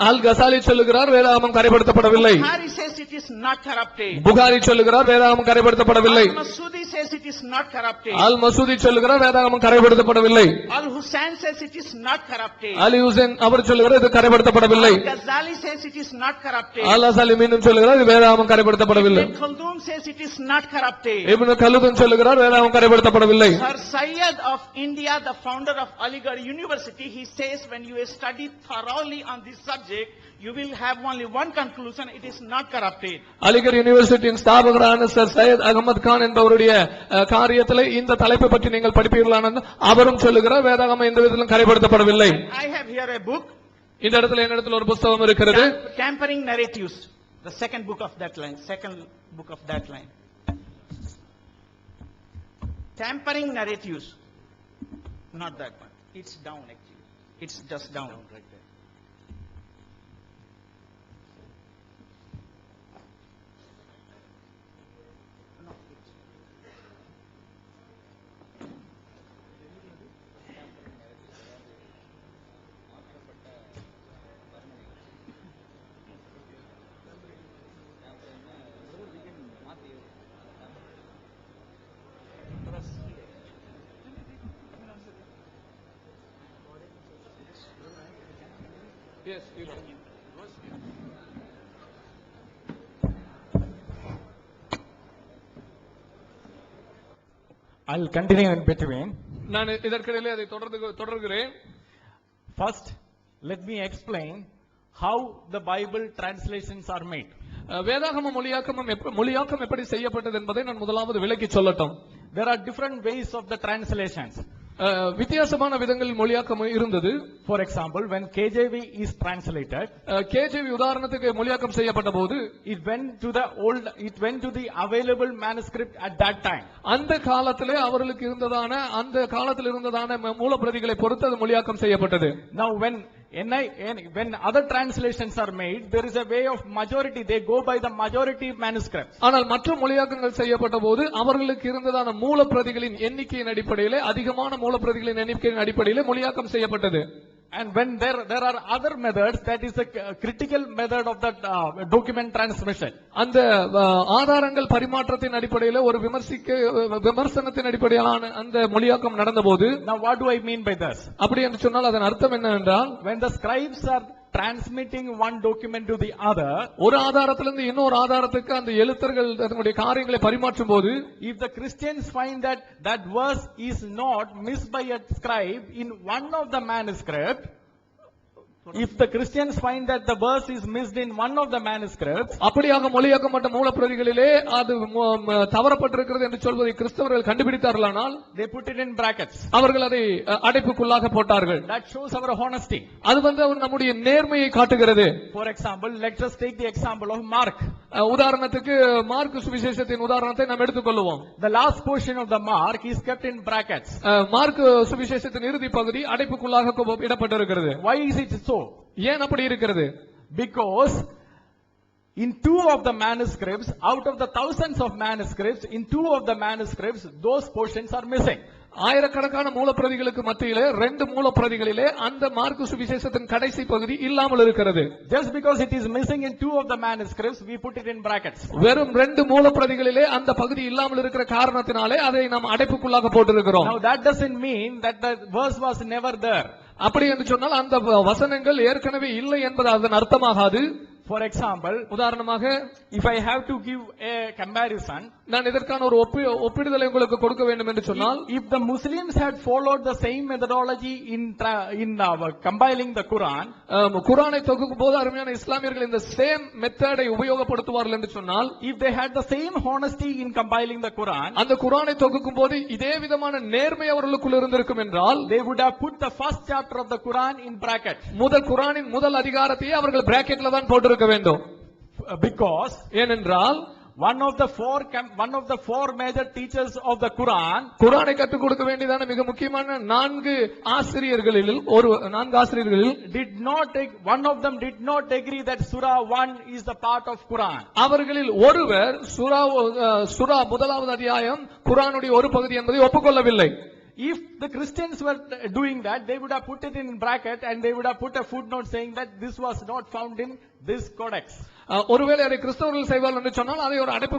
அல் கசாலி சொல்லுகிறார் வேதாகமம் கரைப்படுத்தப்படவில்லை. Bukhari says it is not corrupted. Bukhari சொல்லுகிறார் வேதாகமம் கரைப்படுத்தப்படவில்லை. Al Masudi says it is not corrupted. அல் மசூதி சொல்லுகிறார் வேதாகமம் கரைப்படுத்தப்படவில்லை. Al Hussain says it is not corrupted. அலி ஹுசைன் அவர் சொல்லுகிறார் இது கரைப்படுத்தப்படவில்லை. Al Ghazali says it is not corrupted. அல் கசாலி மீண்டும் சொல்லுகிறார் இது வேதாகமம் கரைப்படுத்தப்படவில்லை. Ibn Khaldun says it is not corrupted. Ibn Khaldun சொல்லுகிறார் வேதாகமம் கரைப்படுத்தப்படவில்லை. Sir Syed of India, the founder of Aligarh University, he says when you study thoroughly on this subject, you will have only one conclusion: it is not corrupted. Aligarh யூனிவர்சிட்டியின் ஸ்தாபகரான Sir Syed Ahmed Khan என்பவருடைய காரியத்திலே இந்த தலைப்பை பற்றி நீங்கள் படிப்பீர்களான அவரும் சொல்லுகிறார் வேதாகமம் எந்த விதத்திலும் கரைப்படுத்தப்படவில்லை. I have here a book. இந்த இடத்துல என்னிடத்தில் ஒரு புத்தகம் இருக்கிறது. Tampering Narratives, the second book of that line. Tampering Narratives. Not that one. It's down actually. It's just down right there. Yes, you know. I'll continue in between. நான் இதற்கிடையிலே அதை தொடர்கிறேன். First, let me explain how the Bible translations are made. வேதாகம மொழியாக்கம் எப்படி செய்யப்பட்டது என்பதை நான் முதலாவது விளக்கி சொல்லட்டும். There are different ways of the translations. வித்தியாசமான விதங்களில் மொழியாக்கம் இருந்தது. For example, when KJV is translated, KJV உதாரணத்துக்கு மொழியாக்கம் செய்யப்பட்ட போது it went to the available manuscript at that time. அந்த காலத்திலே அவர்களுக்கு இருந்ததான மூலப்பிரதிகளை பொறுத்து அது மொழியாக்கம் செய்யப்பட்டது. Now when other translations are made, there is a way of majority. They go by the majority manuscripts. ஆனால் மற்ற மொழியாக்கங்கள் செய்யப்பட்ட போது அவர்களுக்கு இருந்ததான மூலப்பிரதிகளின் எண்ணிக்கையின் அடிப்படையிலே அதிகமான மூலப்பிரதிகளின் எண்ணிக்கையின் அடிப்படையிலே மொழியாக்கம் செய்யப்பட்டது. And when there are other methods, that is a critical method of that document transmission. அந்த ஆதாரங்கள் பரிமாற்றத்தின் அடிப்படையிலே ஒரு விமர்சனத்தின் அடிப்படையிலான அந்த மொழியாக்கம் நடந்தபோது. Now what do I mean by this? அப்படி என்று சொன்னால் அதன் அர்த்தம் என்னவென்றால், when the scribes are transmitting one document to the other, ஒரு ஆதாரத்திலிருந்து இன்னொரு ஆதாரத்துக்கு அந்த எழுத்தர்கள் தங்களுடைய காரியங்களை பரிமாற்றும் போது, if the Christians find that verse is not missed by a scribe in one of the manuscript, if the Christians find that the verse is missed in one of the manuscripts, அப்படியாக மொழியாக்கப்பட்ட மூலப்பிரதிகளிலே அது தவறப்பட்டிருக்கிறது என்று சொல்வதை கிறிஸ்தவர்கள் கண்டுபிடித்தார்களானால், they put it in brackets. அவர்கள் அதை அடைப்புக்குள்ளாக போட்டார்கள். That shows our honesty. அது நம்முடைய நேர்மையை காட்டுகிறது. For example, let us take the example of Mark. உதாரணத்துக்கு மார்க் சுவிசேஷத்தின் உதாரணத்தை நாம் எடுத்துக்கொள்வோம். The last portion of the Mark is kept in brackets. Mark சுவிசேஷத்தின் இறுதி பகுதி அடைப்புக்குள்ளாக இடப்பட்டிருக்கிறது. Why is it so? ஏன் அப்படி இருக்கிறது? Because in two of the manuscripts, out of the thousands of manuscripts, in two of the manuscripts, those portions are missing. ஆயிரக்கணக்கான மூலப்பிரதிகளுக்கு மத்தியிலே 2 மூலப்பிரதிகளிலே அந்த mark சுவிசேஷத்தின் கடைசி பகுதி இல்லாமல் இருக்கிறது. Just because it is missing in two of the manuscripts, we put it in brackets. வெறும் 2 மூலப்பிரதிகளிலே அந்த பகுதி இல்லாமல் இருக்கிற காரணத்தினாலே அதை நாம் அடைப்புக்குள்ளாக போட்டிருக்கிறோம். Now that doesn't mean that the verse was never there. அப்படி என்று சொன்னால் அந்த வசனங்கள் ஏற்கனவே இல்லை என்பது அதன் அர்த்தமாகாது. For example, உதாரணமாக if I have to give a comparison, நான் இதற்கான ஒரு ஒப்பிடுதலை உங்களுக்கு கொடுக்க வேண்டும் என்று சொன்னால், if the Muslims had followed the same methodology in compiling the Quran, குர்ஆனை தொகுக்கும் போது அருமையான இஸ்லாமியர்கள் இந்த சேம் மெத்தடை உபயோகப்படுத்துவார்கள் என்று சொன்னால், if they had the same honesty in compiling the Quran, அந்த குர்ஆனை தொகுக்கும் போது இதே விதமான நேர்மை அவர்களுக்குள் இருந்திருக்கும் என்றால், they would have put the first chapter of the Quran in bracket. குர்ஆனின் முதல் அதிகாரத்தையே அவர்கள் பிராக்கெட்ல தான் போட்டிருக்க வேண்டும். Because ஏனென்றால் one of the four major teachers of the Quran, குர்ஆனை கற்றுக் கொடுக்க வேண்டியதான மிக முக்கியமான நான்கு ஆசிரியர்களில் one of them did not agree that Surah 1 is the part of Quran. அவர்களில் ஒருவர் சூரா முதலாவது அத்தியாயம் குர்ஆனுடைய ஒரு பகுதி என்பதை ஒப்புக்கொள்ளவில்லை. If the Christians were doing that, they would have put it in bracket and they would have put a footnote saying that this was not found in this codex. ஒருவேளை அதை கிறிஸ்தவர்கள் செய்வார்கள் என்று சொன்னால் அதை ஒரு அடைப்பு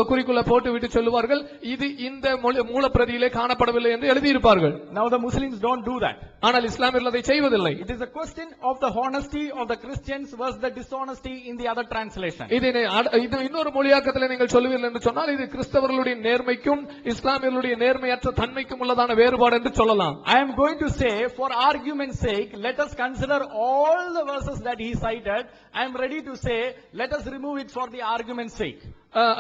குறிக்குள்ள போட்டு விட்டு சொல்லுவார்கள், இது இந்த மூலப்பிரதியிலே காணப்படவில்லை என்று எழுதியிருப்பார்கள். Now the Muslims don't do that. ஆனால் இஸ்லாமியர்கள் அதை செய்வதில்லை. It is a question of the honesty of the Christians versus the dishonesty in the other translation. இது இன்னொரு மொழியாக்கத்தில் நீங்கள் சொல்லுவீர்கள் என்று சொன்னால், இது கிறிஸ்தவர்களுடைய நேர்மைக்கும் இஸ்லாமியர்களுடைய நேர்மையற்ற தன்மைக்கும் உள்ளதான வேறுபாடு என்று சொல்லலாம். I am going to say, for argument's sake, let us consider all the verses that he cited. I am ready to say, let us remove it for the argument's sake.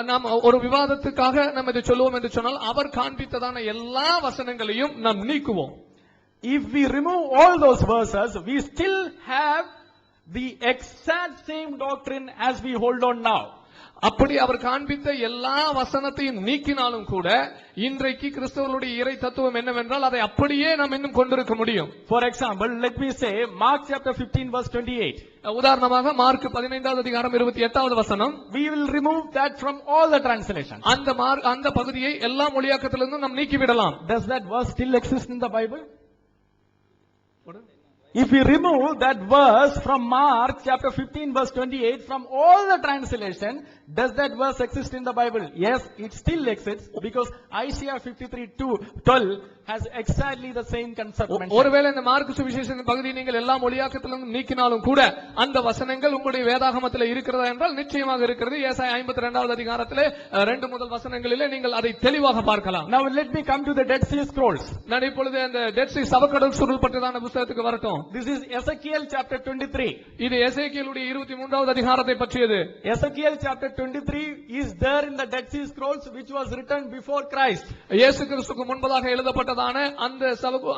நாம் ஒரு விவாதத்துக்காக நாம் இதை சொல்லுவோம் என்று சொன்னால், அவர் காண்பித்ததான எல்லா வசனங்களையும் நாம் நீக்குவோம். If we remove all those verses, we still have the exact same doctrine as we hold on now. அப்படி அவர் காண்பித்த எல்லா வசனத்தையும் நீக்கினாலும் கூட இன்றைக்கு கிறிஸ்தவர்களுடைய இறை தத்துவம் என்னவென்றால் அதை அப்படியே நாம் இன்னும் கொண்டிருக்க முடியும். For example, let me say Mark chapter 15 verse 28. உதாரணமாக மார்க் 15வது அதிகாரம் 28வது வசனம். We will remove that from all the translations. அந்த பகுதியை எல்லா மொழியாக்கத்திலிருந்தும் நாம் நீக்கிவிடலாம். Does that verse still exist in the Bible? If we remove that verse from Mark chapter 15 verse 28 from all the translation, does that verse exist in the Bible? Yes, it still exists because Isaiah 53:12 has exactly the same concept mentioned. ஒருவேளை இந்த mark சுவிசேஷத்தின் பகுதியை நீங்கள் எல்லா மொழியாக்கத்திலும் நீக்கினாலும் கூட அந்த வசனங்கள் உங்களுடைய வேதாகமத்தில் இருக்கிறதா என்றால் நிச்சயமாக இருக்கிறது. ஏசாயா 52வது அதிகாரத்திலே 2 முதல் வசனங்களிலே நீங்கள் அதை தெளிவாக பார்க்கலாம். Now let me come to the Dead Sea Scrolls. நான் இப்பொழுது அந்த டெட் சீ சவக்கடல் சுருள் பற்றியதான புத்தகத்துக்கு வரட்டும். This is Ezekiel chapter 23. இது எசேக்கியேலுடைய 23வது அதிகாரத்தை பற்றியது. Ezekiel chapter 23 is there in the Dead Sea Scrolls which was written before Christ. இயேசு கிறிஸ்துவுக்கு முன்பதாக எழுதப்பட்டதான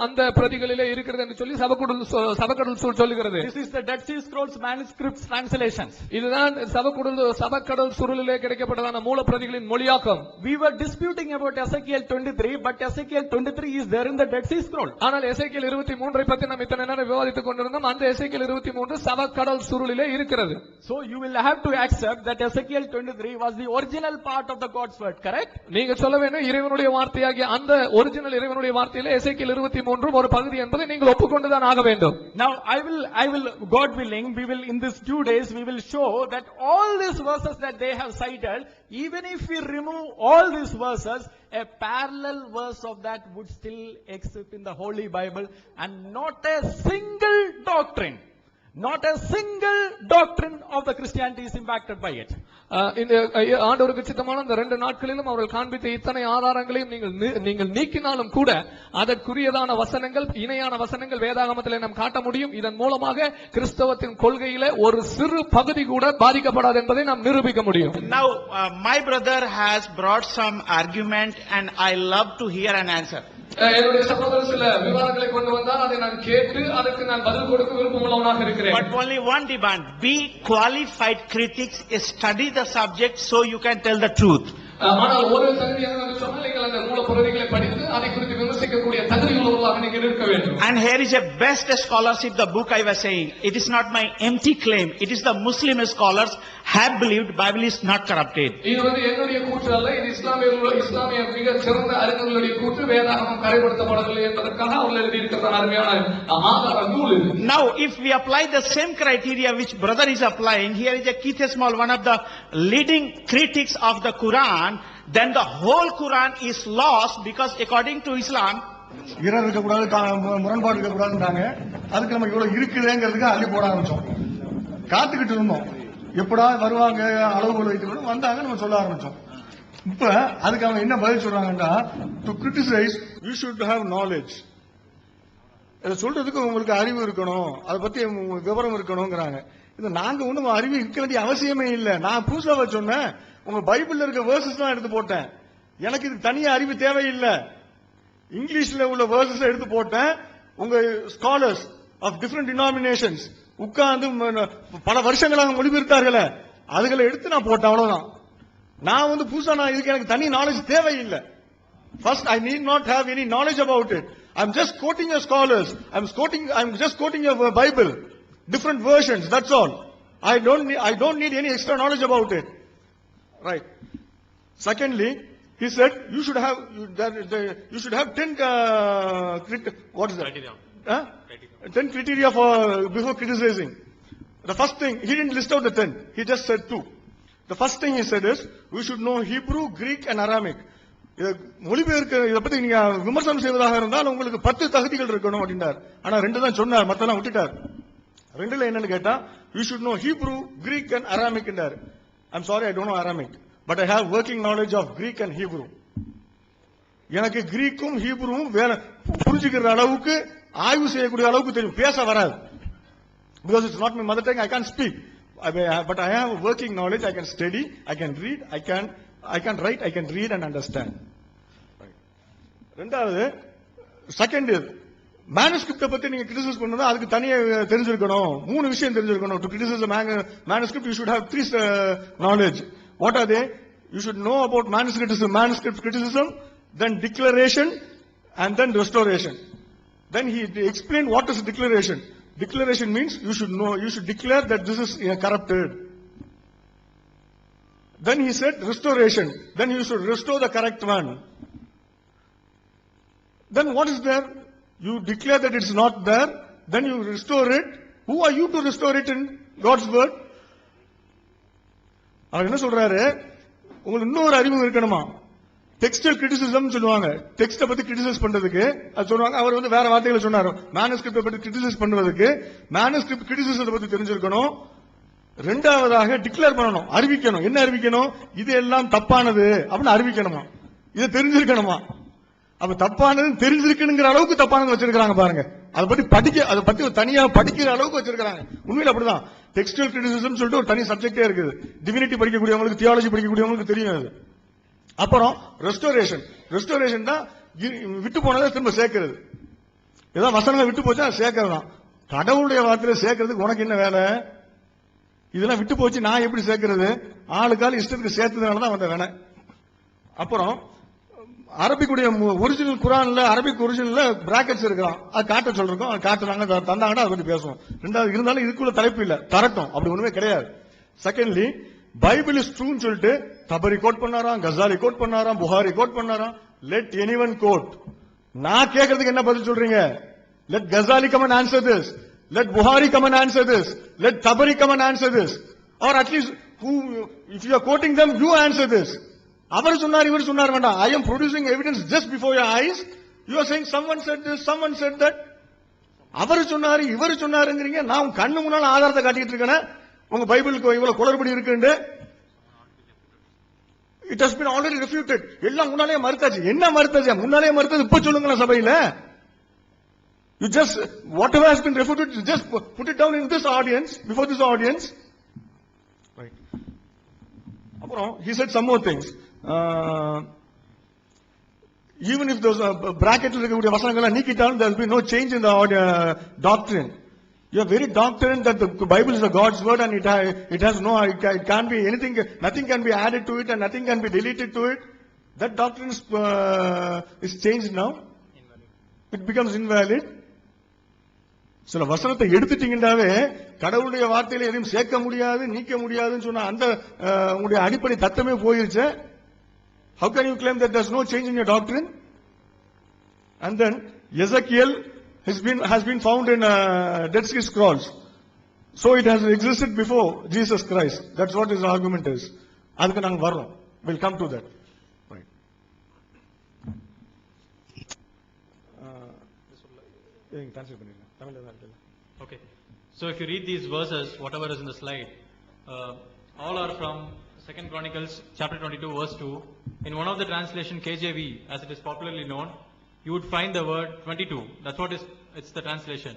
அந்த பிரதிகளிலே இருக்கிறது என்று சொல்லி சவக்கடல் சுருள் சொல்லுகிறது. This is the Dead Sea Scrolls manuscripts translations. இதுதான் சவக்கடல் சுருளிலே கிடைக்கப்பட்டதான மூல பிரதிகளின் மொழியாக்கம். We were disputing about Ezekiel 23, but Ezekiel 23 is there in the Dead Sea Scroll. ஆனால் எசேக்கியேல் 23 பற்றி நாம் இத்தனை நேரம் விவாதித்துக் கொண்டிருந்தோம். அந்த எசேக்கியேல் 23 சவக்கடல் சுருளிலே இருக்கிறது. So you will have to accept that Ezekiel 23 was the original part of the God's word, correct? நீங்க சொல்ல வேண்டும் இறைவனுடைய வார்த்தையாகிய அந்த ஒரிஜினல் இறைவனுடைய வார்த்தையிலே எசேக்கியேல் 23 ஒரு பகுதி என்பதை நீங்கள் ஒப்புக்கொண்டுதான் ஆக வேண்டும். Now I will God willing, we will in these 2 days we will show that all these verses that they have cited, even if we remove all these verses, a parallel verse of that would still exist in the Holy Bible, and not a single doctrine of the Christianity is impacted by it. இந்த ஆண்டவருக்கு சித்தமான அந்த 2 நாட்களிலும் அவர்கள் காண்பித்த இத்தனை ஆதாரங்களையும் நீங்கள் நீக்கினாலும் கூட அதற்குரியதான வசனங்கள், இணையான வசனங்கள் வேதாகமத்திலே நாம் காட்ட முடியும். இதன் மூலமாக கிறிஸ்தவத்தின் கொள்கையிலே ஒரு சிறு பகுதி கூட பாதிக்கப்படாது என்பதை நாம் நிரூபிக்க முடியும். Now my brother has brought some argument and I love to hear an answer. என்னுடைய சகோதரர் சில விவாதங்களை கொண்டு வந்தால் அதை நான் கேட்டு அதற்கு நான் பதில் கொடுக்க விருப்பமுள்ளவனாக இருக்கிறேன். But only one demand: be qualified critics, study the subject so you can tell the truth. ஆனால் ஒரு தகுதியாக சொன்னால் நீங்கள் அந்த மூல பிரதிகளை படித்து அதை குறித்து விமர்சிக்கக்கூடிய தகுதி உள்ளவர்களாக நீங்கள் இருக்க வேண்டும். And here is a best scholarship, the book I was saying. It is not my empty claim. It is the Muslim scholars have believed Bible is not corrupted. இது என்னுடைய கூற்று அல்ல, இது இஸ்லாமிய மிக சிறந்த அறிஞர்களுடைய கூற்று. வேதாகமம் கரைப்படுத்தப்படவில்லை என்பதற்காக அவர்கள் எழுதியிருக்கிற அருமையான ஆதார நூல் இது. Now if we apply the same criteria which brother is applying, here is a Keith Small, one of the leading critics of the Quran, then the whole Quran is lost, because according to Islam இரவு இருக்க கூடாது, முரண்பாடு இருக்க கூடாதுன்றாங்க. அதுக்கு நம்ம இவ்வளவு இருக்குதுங்கிறதுக்கு அள்ளி போட ஆரம்பிச்சோம். காத்துக்கிட்டு இருந்தோம், எப்படா வருவாங்க, அளவுகோல் வைத்துக்கணும், வந்தாங்க, நம்ம சொல்ல ஆரம்பிச்சோம். இப்ப அதுக்கு அவங்க என்ன பதில் சொல்றாங்கன்னா, to criticise you should have knowledge. இதை சொல்றதுக்கு உங்களுக்கு அறிவு இருக்கணும், அதை பத்தி விவரம் இருக்கணும்ங்கிறாங்க. இது நாங்க ஒண்ணும் அறிவு இருக்க வேண்டிய அவசியமே இல்லை. நான் புதுசாக சொன்னேன், உங்க பைபிள்ல இருக்க வேர்சஸ் தான் எடுத்து போட்டேன். எனக்கு இது தனியா அறிவு தேவையில்லை. இங்கிலீஷ்ல உள்ள வேர்சஸ் எடுத்து போட்டேன். உங்க ஸ்காலர்ஸ் ஆஃப் டிஃபரெண்ட் டினாமினேஷன்ஸ் உட்கார்ந்து பல வருஷங்களாக மொழிபெயர்த்தார்களே, அதுகளை எடுத்து நான் போட்டேன், அவ்வளவுதான். நான் புதுசா இதுக்கு எனக்கு தனி நாலேஜ் தேவையில்லை. First, I need not have any knowledge about it. I'm just quoting your scholars. I'm just quoting your Bible, different versions. That's all. I don't need any extra knowledge about it. Right. Secondly, he said you should have 10 what is that? Criteria. 10 criteria for before criticizing. The first thing, he didn't list out the 10. He just said 2. The first thing he said is we should know Hebrew, Greek, and Aramaic. மொழிபெயர்க்க இதை பத்தி நீங்க விமர்சனம் செய்வதாக இருந்தால் உங்களுக்கு 10 தகுதிகள் இருக்கணும் அப்படின்னார். ஆனா 2 தான் சொன்னார், மத்தெல்லாம் விட்டுட்டார். 2ல என்னன்னு கேட்டா, you should know Hebrew, Greek, and Aramaic என்றார். I'm sorry, I don't know Aramaic, but I have working knowledge of Greek and Hebrew. எனக்கு கிரீக்கும் ஹீப்ரூவும் வேற புரிஞ்சுக்கிற அளவுக்கு, ஆய்வு செய்யக்கூடிய அளவுக்கு தெரியும், பேச வராது. Because it's not my mother tongue, I can't speak. But I have working knowledge, I can study, I can read, I can write, I can read and understand. ரெண்டாவது, செகண்ட், மேனுஸ்கிரிப்ட பத்தி நீங்க கிரிட்டிசைஸ் பண்ணா அதுக்கு தனியா தெரிஞ்சிருக்கணும். 3 விஷயம் தெரிஞ்சிருக்கணும். To criticise manuscript you should have 3 knowledge. What are they? You should know about manuscript criticism, then declaration, and then restoration. Then he explained what is declaration. Declaration means you should declare that this is corrupted. Then he said restoration. Then you should restore the correct one. Then what is there? You declare that it's not there. Then you restore it. Who are you to restore it in God's word? அவர் என்ன சொல்றாரு, உங்களுக்கு இன்னொரு அறிவு இருக்கணுமா. டெக்ஸ்டல் criticism சொல்லுவாங்க, டெக்ஸ்ட பத்தி criticise பண்றதுக்கு அது சொல்லுவாங்க. அவர் வேற வார்த்தைகளை சொன்னாரு, மேனுஸ்கிரிப்ட பத்தி கிரிட்டிசைஸ் பண்றதுக்கு மேனுஸ்கிரிப்ட் கிரிட்டிசிசத்தை பத்தி தெரிஞ்சிருக்கணும். ரெண்டாவதாக டிக்ளேர் பண்ணணும், அறிவிக்கணும். என்ன அறிவிக்கணும்? இது எல்லாம் தப்பானது அப்படின்னு அறிவிக்கணுமா, இதை தெரிஞ்சிருக்கணுமா. அப்ப தப்பானது தெரிஞ்சிருக்கணுங்கிற அளவுக்கு தப்பானது வச்சிருக்காங்க பாருங்க. அதை பத்தி தனியா படிக்கிற அளவுக்கு வச்சிருக்காங்க. உண்மையில அப்படிதான். டெக்ஸ்டல் கிரிட்டிசிசம் சொல்லிட்டு ஒரு தனி சப்ஜெக்டே இருக்குது. டிவினிட்டி படிக்கக்கூடியவங்களுக்கு, தியாலஜி படிக்கக்கூடியவங்களுக்கு தெரியும் அது. அப்புறம் ரெஸ்டோரேஷன் தான் விட்டு போனதை திரும்ப சேர்க்கிறது. ஏதாவது வசனங்களை விட்டு போச்சா சேர்க்கிறது தான். கடவுளுடைய வார்த்தையில சேர்க்கறதுக்கு உனக்கு என்ன வேலை? இதெல்லாம் விட்டு போச்சு, நான் எப்படி சேர்க்கிறது? ஆளுக்கால இஷ்டத்துக்கு சேர்த்ததுனாலதான் வந்த வேணை. அப்புறம் அரபிக்குடைய ஒரிஜினல் குரான்ல, அரபிக் ஒரிஜினல்ல பிராக்கெட்ஸ் இருக்கலாம், அது காட்ட சொல்றோம், அது காட்டுறாங்க, தந்தாங்கன்னா அதை பத்தி பேசுவோம். ரெண்டாவது, இருந்தாலும் இதுக்குள்ள தலைப்பு இல்ல, தரட்டும், அப்படி ஒண்ணுமே கிடையாது. செகண்ட்லி, பைபிள் இஸ் ட்ரூன்னு சொல்லிட்டு தபரி கோட் பண்ணாராம், கசாலி கோட் பண்ணாராம், புகாரி கோட் பண்ணாராம். Let anyone quote. நான் கேட்கறதுக்கு என்ன பதில் சொல்றீங்க? Let Ghazali come and answer this. Let Buhari come and answer this. Let Tabari come and answer this. Or at least, if you are quoting them, you answer this. அவர் சொன்னார், இவர் சொன்னார் வேண்டாம். I am producing evidence just before your eyes. You are saying someone said this, someone said that. அவர் சொன்னாரு, இவர் சொன்னாருங்கிறீங்க. நான் கண்ணு முன்னால ஆதாரத்தை காட்டிட்டு இருக்கேன். உங்க பைபிளுக்கு இவ்வளவு குளறுபடி இருக்குன்னு. It has been already refuted. எல்லாம் முன்னாலே மறுத்தாச்சு. என்ன மறுத்தாச்சு? முன்னாலே மறுத்தது இப்ப சொல்லுங்களா சபையில. You just, whatever has been refuted, you just put it down in this audience, before this audience. Right. He said some more things. Even if those brackets நீக்கிட்டாலும் there will be no change in the doctrine. You are very doctrine that the Bible is a God's word and it has no, it can't be anything, nothing can be added to it and nothing can be deleted to it. That doctrine is changed now. It becomes invalid. சில வசனத்தை எடுத்துட்டீங்கன்னாவே கடவுளுடைய வார்த்தையில எதையும் சேர்க்க முடியாது, நீக்க முடியாதுன்னு சொன்னா அந்த உங்களுடைய அடிப்படை தத்துவமே போயிருச்சு. How can you claim that there's no change in your doctrine? And then Ezekiel has been found in Dead Sea Scrolls, so it has existed before Jesus Christ. That's what his argument is. அதுக்கு நாங்க வரோம். We'll come to that. Right. Translate பண்ணிருக்கேன். தமிழ்ல தான் இருக்குல்ல. Okay. So if you read these verses, whatever is in the slide, all are from 2 Chronicles chapter 22 verse 2. In one of the translation KJV, as it is popularly known, you would find the word 22. That's what it's the translation.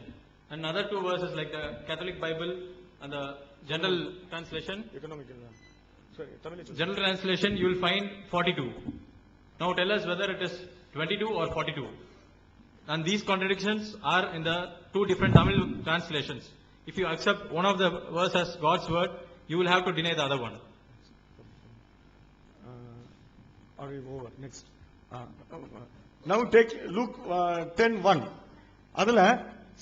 And other two verses like the Catholic Bible and the general translation, you will find 42. Now tell us whether it is 22 or 42. And these contradictions are in the two different Tamil translations. If you accept one of the verse as God's word, you will have to deny the other one. Are we over? Next. Now take Luke 10:1. அதுல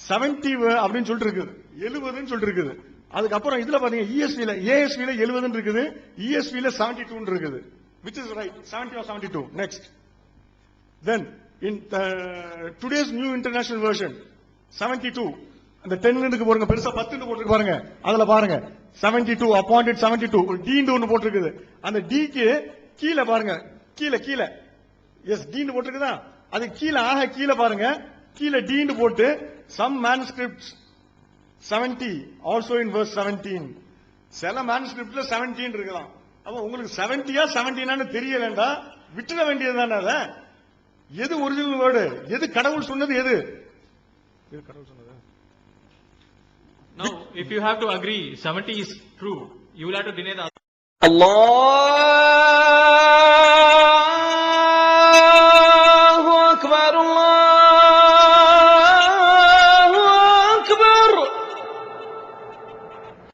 70 அப்படின்னு சொல்லிட்டு இருக்குது, 70ன்னு சொல்லிட்டு இருக்குது. அதுக்கப்புறம் இதுல பாத்தீங்க ESV ல 70ன்னு இருக்குது, ESV ல 72ன்னு இருக்குது. Which is right? 70 or 72? Next. Then in today's New International Version 72, அந்த 10 க்கு போறங்க, பெருசா 10 ன்னு போட்டுருக்கு பாருங்க. அதுல பாருங்க 72 appointed 72 ஒரு D ன்னு ஒன்னு போட்டுருக்குது. அந்த D க்கு கீழ பாருங்க, கீழ எஸ் D ன்னு போட்டுருக்குதா, அது கீழ பாருங்க, கீழ D ன்னு போட்டு some manuscripts 70 also in verse 17. சில manuscriptல 17 இருக்கலாம். அப்ப உங்களுக்கு 70யா 17ன்னு தெரியலண்டா விட்டுற வேண்டியதுதானே. அத எது ஒரிஜினல் வேர்டு, எது கடவுள் சொன்னது, எது கடவுள் சொன்னது? Now if you have to agree 70 is true, you will have to deny the other. Allahu Akbar, Allah